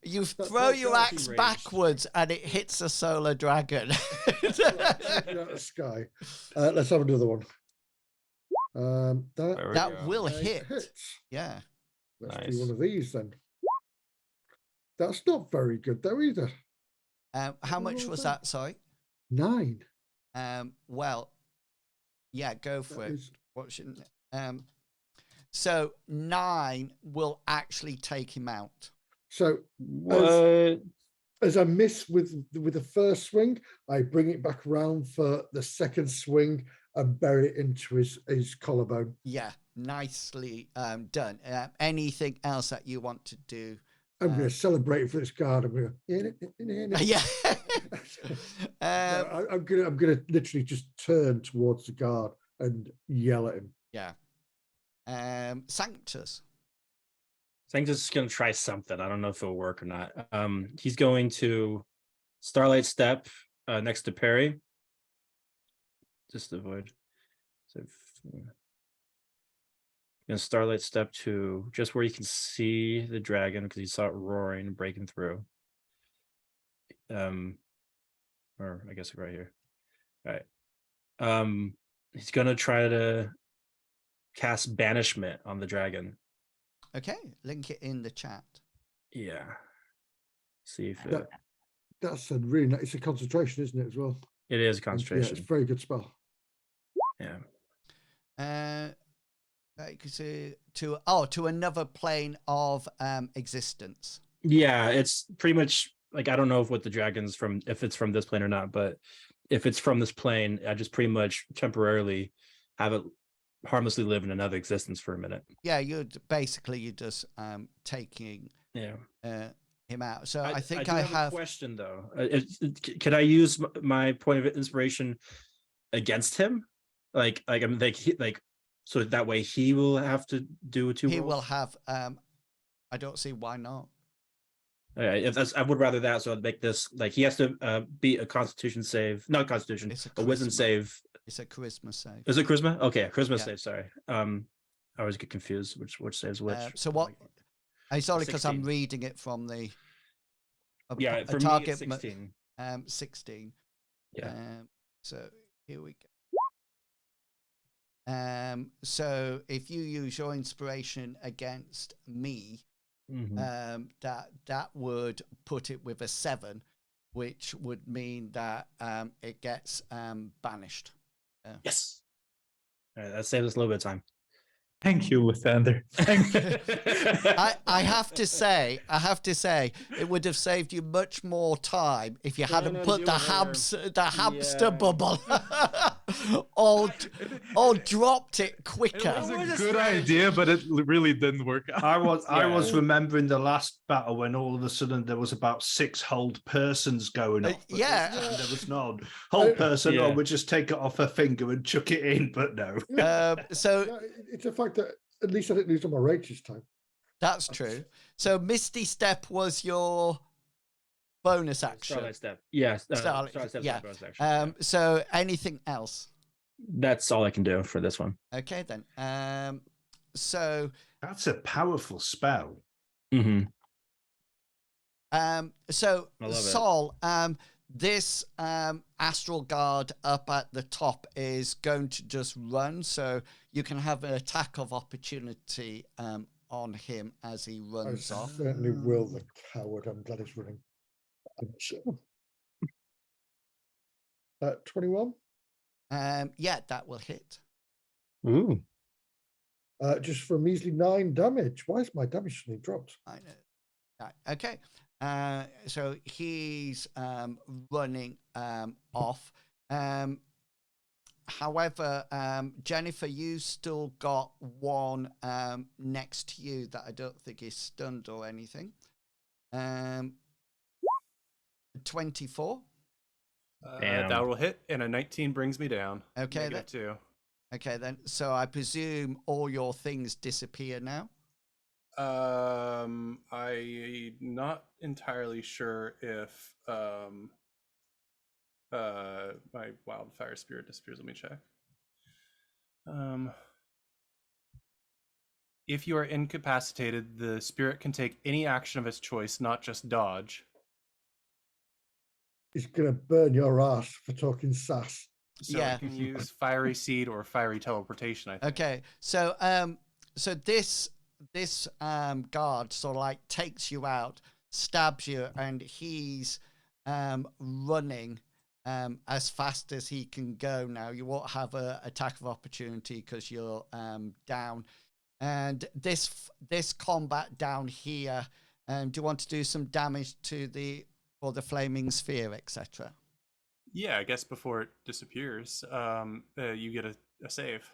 You throw that's your axe outraged. backwards and it hits a solar dragon. Taking out the sky. Let's have another one. There we That go. will hit. Hits. Yeah. Let's Nice. do one of these then. That's not very good though either. How much roll was that? that? Sorry. 9. Well, yeah, go for That it. is- What should so 9 will actually take him out. So What? as I miss with the first swing, I bring it back around for the second swing and bury it into his collarbone. Yeah, nicely done. Anything else that you want to do? I'm going to celebrate for this guard. I'm going to. Yeah. I'm going to literally just turn towards the guard and yell at him. Yeah. Sanctus. Sanctus is going to try something. I don't know if it'll work or not. He's going to Starlight Step next to Perry. Just avoid. So, Starlight Step to just where you can see the dragon because you saw it roaring and breaking through. Or I guess right here. All right. He's gonna try to cast banishment on the dragon. Okay, link it in the chat. Yeah. See if that's a really nice. It's a concentration, isn't it, as well? It is concentration. Yeah, it's a very good spell. Yeah. To another plane of existence. Yeah, it's pretty much like I don't know what the dragon's from, if it's from this plane or not, but if it's from this plane, I just pretty much temporarily have it harmlessly live in another existence for a minute. Yeah, you're just taking him out. So I think I have a question though. Can I use my point of inspiration against him? Like I'm like so that way he will have to do a 2 He rolls? will have. I don't see why not. If that's, I would rather that. So I'd make this like he has to beat a Constitution save, not Constitution, a Wisdom save. It's a Charisma save. Is it Charisma? Okay, Charisma save. Sorry. I always get confused which saves which. So what? It's only because I'm reading it from the. For target me, 16. 16. Yeah. So here we go. So if you use your inspiration against me, that would put it with a 7, which would mean that it gets banished. Yes. All right, that saves us a little bit of time. Thank you, Lathander. I have to say, it would have saved you much more time if you hadn't put the hamster bubble, or dropped it quicker. It was a good idea, but it really didn't work out. I was remembering the last battle when all of a sudden there was about 6 hold persons going off. Yeah. There was no hold person. Or we just take it off her finger and chuck it in, but no. So it's a fact that at least I didn't lose on my rage this time. That's true. So Misty Step was your bonus action. Starlight Step. Yes. Starlight Step. Yeah. Bonus action. So anything else? That's all I can do for this one. Okay then. So that's a powerful spell. Mm-hmm. So Sol, this astral guard up at the top is going to just run, so you can have an attack of opportunity on him as he runs off. Certainly will, the coward. I'm glad he's running. 21. Yeah, that will hit. Ooh. Just for a measly 9 damage. Why is my damage suddenly dropped? I know. Okay. So he's running off. However, Jennifer, you still got one next to you that I don't think is stunned or anything. 24. That will hit, and a 19 brings me down. Okay, -2. Okay, then. So I presume all your things disappear now. I'm not entirely sure if my wildfire spirit disappears. Let me check. If you are incapacitated, the spirit can take any action of its choice, not just dodge. He's gonna burn your ass for talking sass. So I can use fiery seed or fiery teleportation, I think. Okay, so so this guard sort of like takes you out, stabs you, and he's running as fast as he can go now. You won't have a attack of opportunity because you're down. And this combat down here, do you want to do some damage to the for the flaming sphere, etc.? Yeah, I guess before it disappears, you get a save.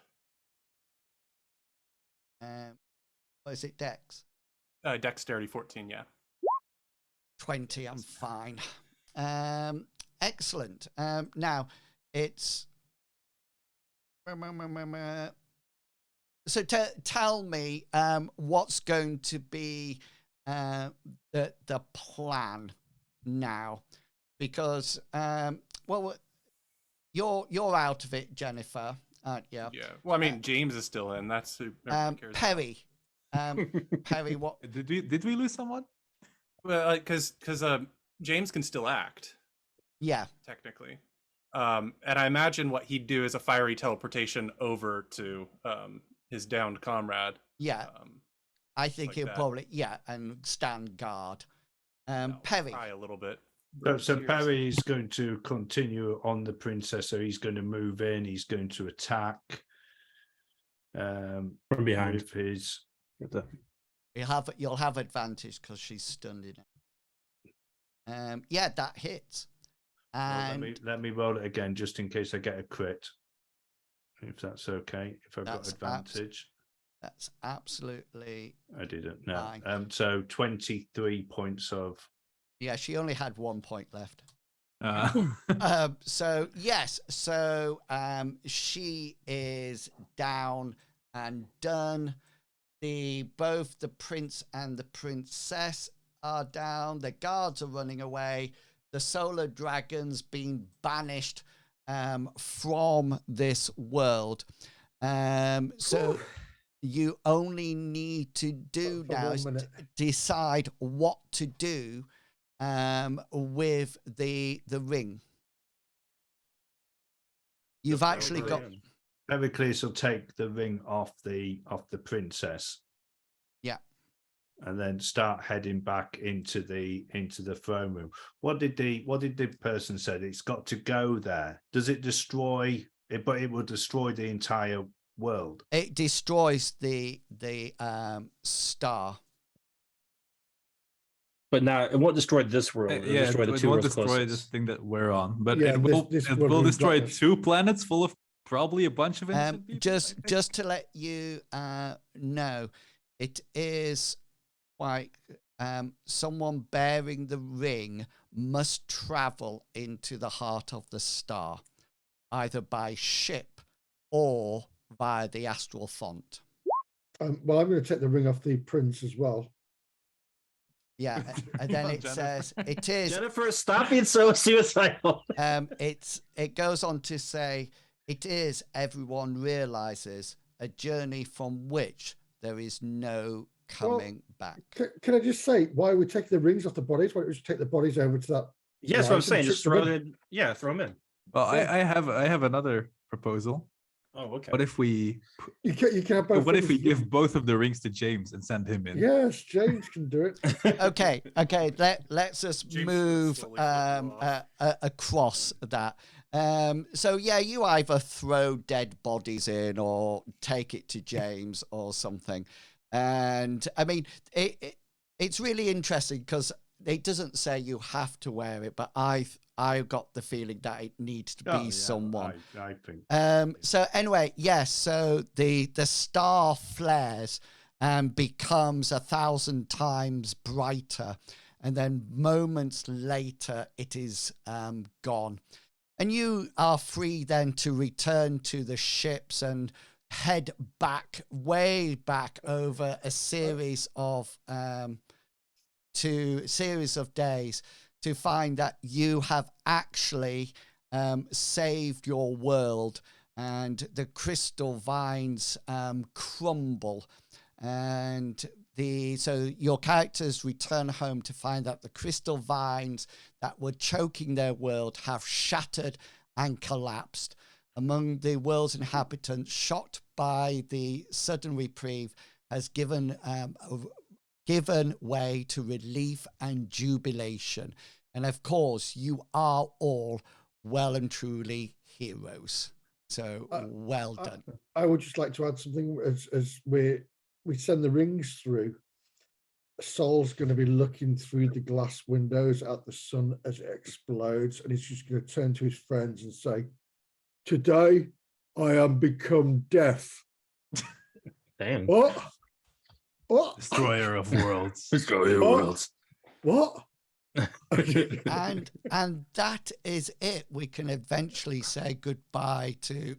What is it, Dex? Dexterity 14, yeah. 20, I'm fine. Excellent. Now, it's... So tell me what's going to be the plan now, because well, you're out of it, Jennifer, aren't you? Yeah. Well, I mean, James is still in. That's who everyone cares Perry. Perry, what? Did we lose someone? Well, because James can still act. Yeah. Technically. And I imagine what he'd do is a fiery teleportation over to his downed comrade. Yeah. I think like he'll that. probably, and stand guard. Perry. Try a little bit. So Perry is going to continue on the princess. So he's going to move in. He's going to attack from behind. with his. You'll have advantage because she's stunned in it. Yeah, that hits. And Well, let me roll it again just in case I get a crit. If that's okay. If I've got advantage. That's absolutely. I didn't know. Fine. So 23 points of. Yeah, she only had 1 point left. So yes, so she is down and done. Both the prince and the princess are down. The guards are running away. The solar dragon's been banished from this world. So you only need to do now is decide what to do with the ring. You've actually got. Xaryxis will take the ring off the princess. Yeah. And then start heading back into the throne room. What did the person say? It's got to go there. Does it destroy it? But it will destroy the entire world. It destroys the star. But now it won't destroy this world. It'll destroy the it two won't worlds destroy closest. this thing that we're on. But Yeah, it will this it world will we've destroy got this. 2 planets full of probably a bunch of innocent people. Just to let you know, it is like someone bearing the ring must travel into the heart of the star, either by ship or via the astral font. Well, I'm going to take the ring off the prince as well. Yeah, and then it Jennifer. says it is. Jennifer, stop being so suicidal. It goes on to say it is, everyone realizes, a journey from which there is no coming back. Can I just say why we take the rings off the bodies? Why don't we just take the bodies over to that? Yes, what I'm saying. Just throw them. Yeah, throw them in. Well, I have another proposal. Oh, okay. What if we You can have both. what if we rings. give both of the rings to James and send him in? Yes, James can do it. Okay. Let's just James move slowly flip across that. So yeah, you either throw dead bodies in or take it to James or something. And I mean, it's really interesting because it doesn't say you have to wear it, but I got the feeling that it needs to be someone. I think. So anyway, yes. So the star flares and becomes 1,000 times brighter, and then moments later it is gone, and you are free then to return to the ships and head back, way back over a series of days to find that you have actually saved your world, and the crystal vines crumble, and so your characters return home to find that the crystal vines that were choking their world have shattered and collapsed. Among the world's inhabitants, shocked by the sudden reprieve, has given way to relief and jubilation. And of course, you are all well and truly heroes. So well done. I would just like to add something as we send the rings through. Sol's going to be looking through the glass windows at the sun as it explodes, and he's just going to turn to his friends and say, "Today, I am become death." Damn. What? What? Destroyer of worlds. Destroyer of worlds. What? And that is it. We can eventually say goodbye to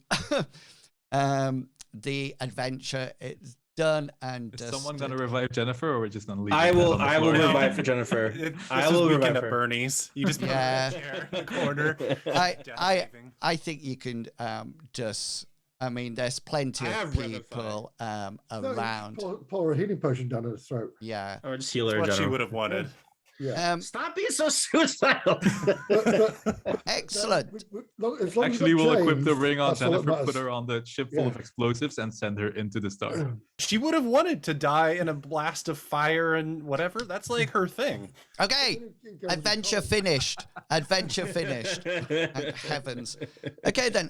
the adventure. It's done and Is someone dusted. going to revive Jennifer, or we're just going to leave? I it will. on the I will floor? revive for Jennifer. This I is will weekend revive at her. Bernie's. You just put Yeah. a chair in the corner. I think you can just. I mean, there's plenty I of have Revivify. people No, around. pour a healing potion down her throat. Yeah. Or just heal her. That's what she General. would have wanted. Yeah. Stop being so suicidal. Excellent. As long as Actually, we've we'll equip the changed, ring on that's all that Jennifer, put matters. her on the ship full of Yeah. explosives, and send her into the star. She would have wanted to die in a blast of fire and whatever. That's like her thing. Okay. Adventure finished. Adventure finished. Thank heavens. Okay then.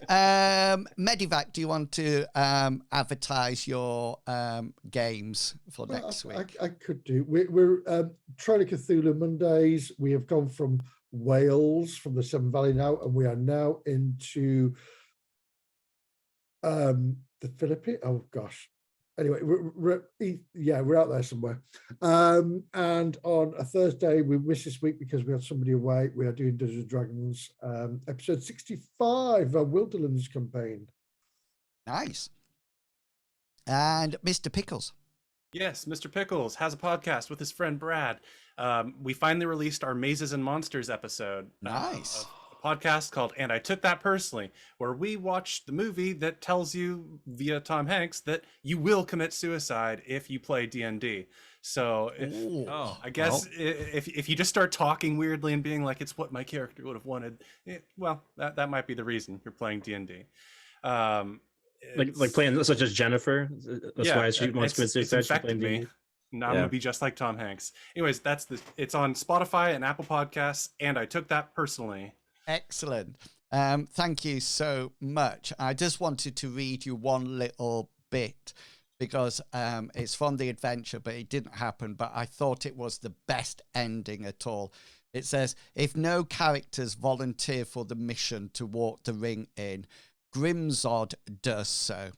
Medivac, do you want to advertise your games for next week? I could do. We're trying to Cthulhu Mondays. We have gone from Wales, from the Seven Valley now, and we are now into the Philippines. Oh gosh. Anyway, we're out there somewhere. And on a Thursday, we missed this week because we had somebody away. We are doing Dungeons and Dragons, episode 65, a Wildlands campaign. Nice. And Mr. Pickles. Yes, Mr. Pickles has a podcast with his friend Brad. We finally released our Mazes and Monsters episode. Nice. A podcast called And I Took That Personally, where we watch the movie that tells you via Tom Hanks that you will commit suicide if you play D&D. So I guess if you just start talking weirdly and being like, it's what my character would have wanted, well, that might be the reason you're playing D&D. like playing such as Jennifer. That's why she wants to commit suicide. She's infected playing me. D&D. Now I'm gonna be just like Tom Hanks. Anyways, it's on Spotify and Apple Podcasts, and I took that personally. Excellent. Thank you so much. I just wanted to read you one little bit because it's from the adventure, but it didn't happen. But I thought it was the best ending at all. It says, if no characters volunteer for the mission to walk the ring in, Grimzod does so.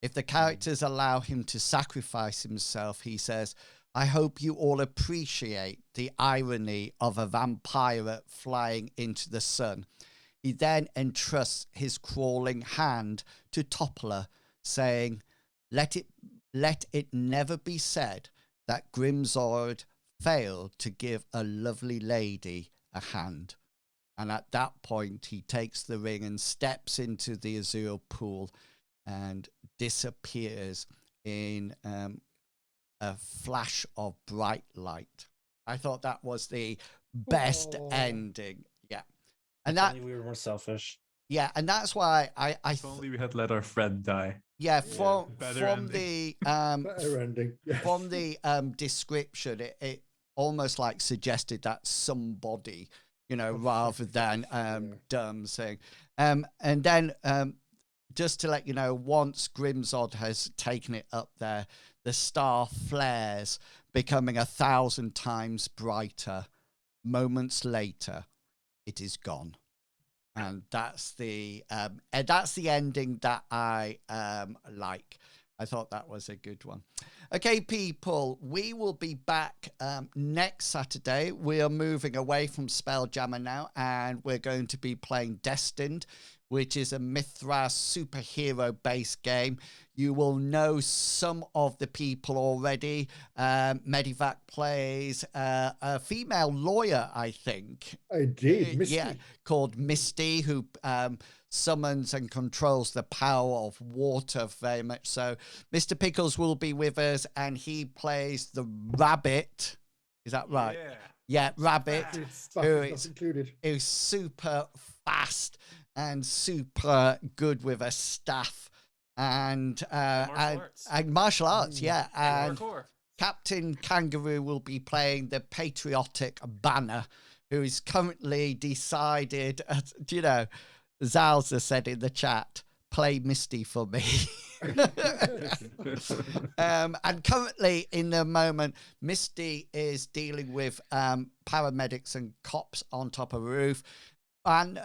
If the characters allow him to sacrifice himself, he says, I hope you all appreciate the irony of a vampire flying into the sun. He then entrusts his crawling hand to Toppler, saying, let it never be said that Grimzord failed to give a lovely lady a hand. And at that point, he takes the ring and steps into the azure pool and disappears in a flash of bright light. I thought that was the best ending. Yeah. And that we were more selfish. Yeah, and that's why I If only we had let our friend die. yeah, from Better ending. Better ending. Yes. from the description, it almost like suggested that somebody, rather than dumb saying. And then just to let you know, once Grimzod has taken it up there, the star flares, becoming 1,000 times brighter. Moments later, it is gone. And that's the ending that I like. I thought that was a good one. Okay, people, we will be back next Saturday. We are moving away from Spelljammer now, and we're going to be playing Destined, which is a Mithras superhero-based game. You will know some of the people already. Medivac plays a female lawyer, I think. Indeed, Misty. Yeah, called Misty, who summons and controls the power of water very much so. Mr. Pickles will be with us, and he plays the rabbit. Is that right? Yeah, rabbit, who's super fast and super good with a staff and martial arts. Yeah, and Captain Kangaroo will be playing the patriotic Banner, who is currently decided, Zalza said in the chat, play Misty for me. And currently, in the moment, Misty is dealing with paramedics and cops on top of a roof. And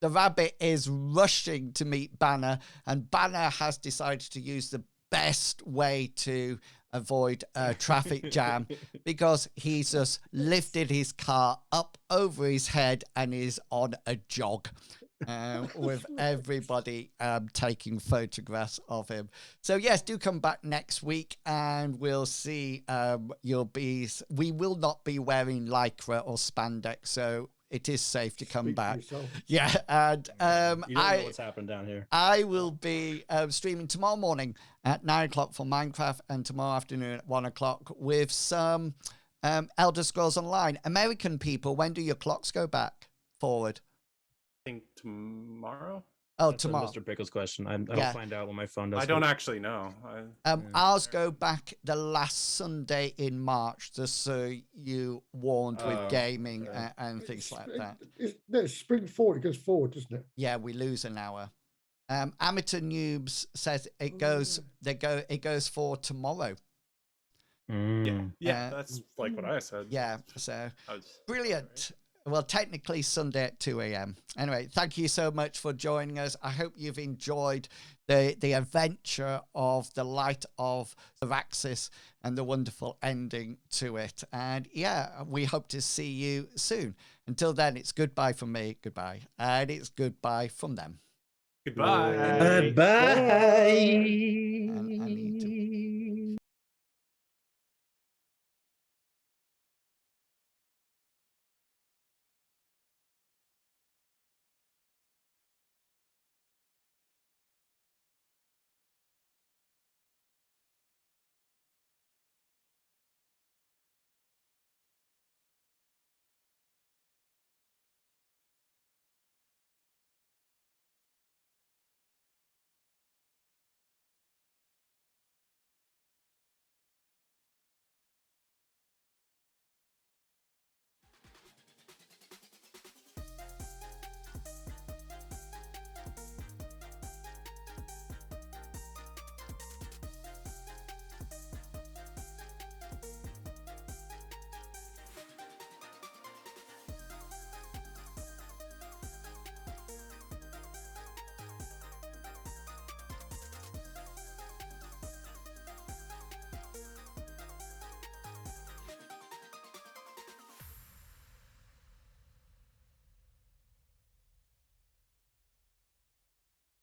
the rabbit is rushing to meet Banner, and Banner has decided to use the best way to avoid a traffic jam because he's just lifted his car up over his head and is on a jog. With everybody taking photographs of him. So yes, do come back next week and we'll see we will not be wearing lycra or spandex, so it is safe to come Speak for back. yourself. Yeah, and You don't know what's happened down here. I will be streaming tomorrow morning at 9 o'clock for Minecraft and tomorrow afternoon at 1 o'clock with some Elder Scrolls Online. American people, when do your clocks go back forward? I think tomorrow. Oh, That's tomorrow. Mr. Pickle's question. I'll Yeah. find out when my phone does. I don't actually know. Ours go back the last Sunday in March, just so you warned with gaming and things like that. It's spring forward. It goes forward, doesn't it? Yeah, we lose an hour. Amateur Noobs says it goes for tomorrow. Yeah, that's like what I said. Yeah, so I was- brilliant. Well, technically Sunday at 2 a.m. Anyway, thank you so much for joining us. I hope you've enjoyed the adventure of the Light of Xaryxis and the wonderful ending to it. And yeah, we hope to see you soon. Until then, it's goodbye from me. Goodbye. And it's goodbye from them. Goodbye. Bye. And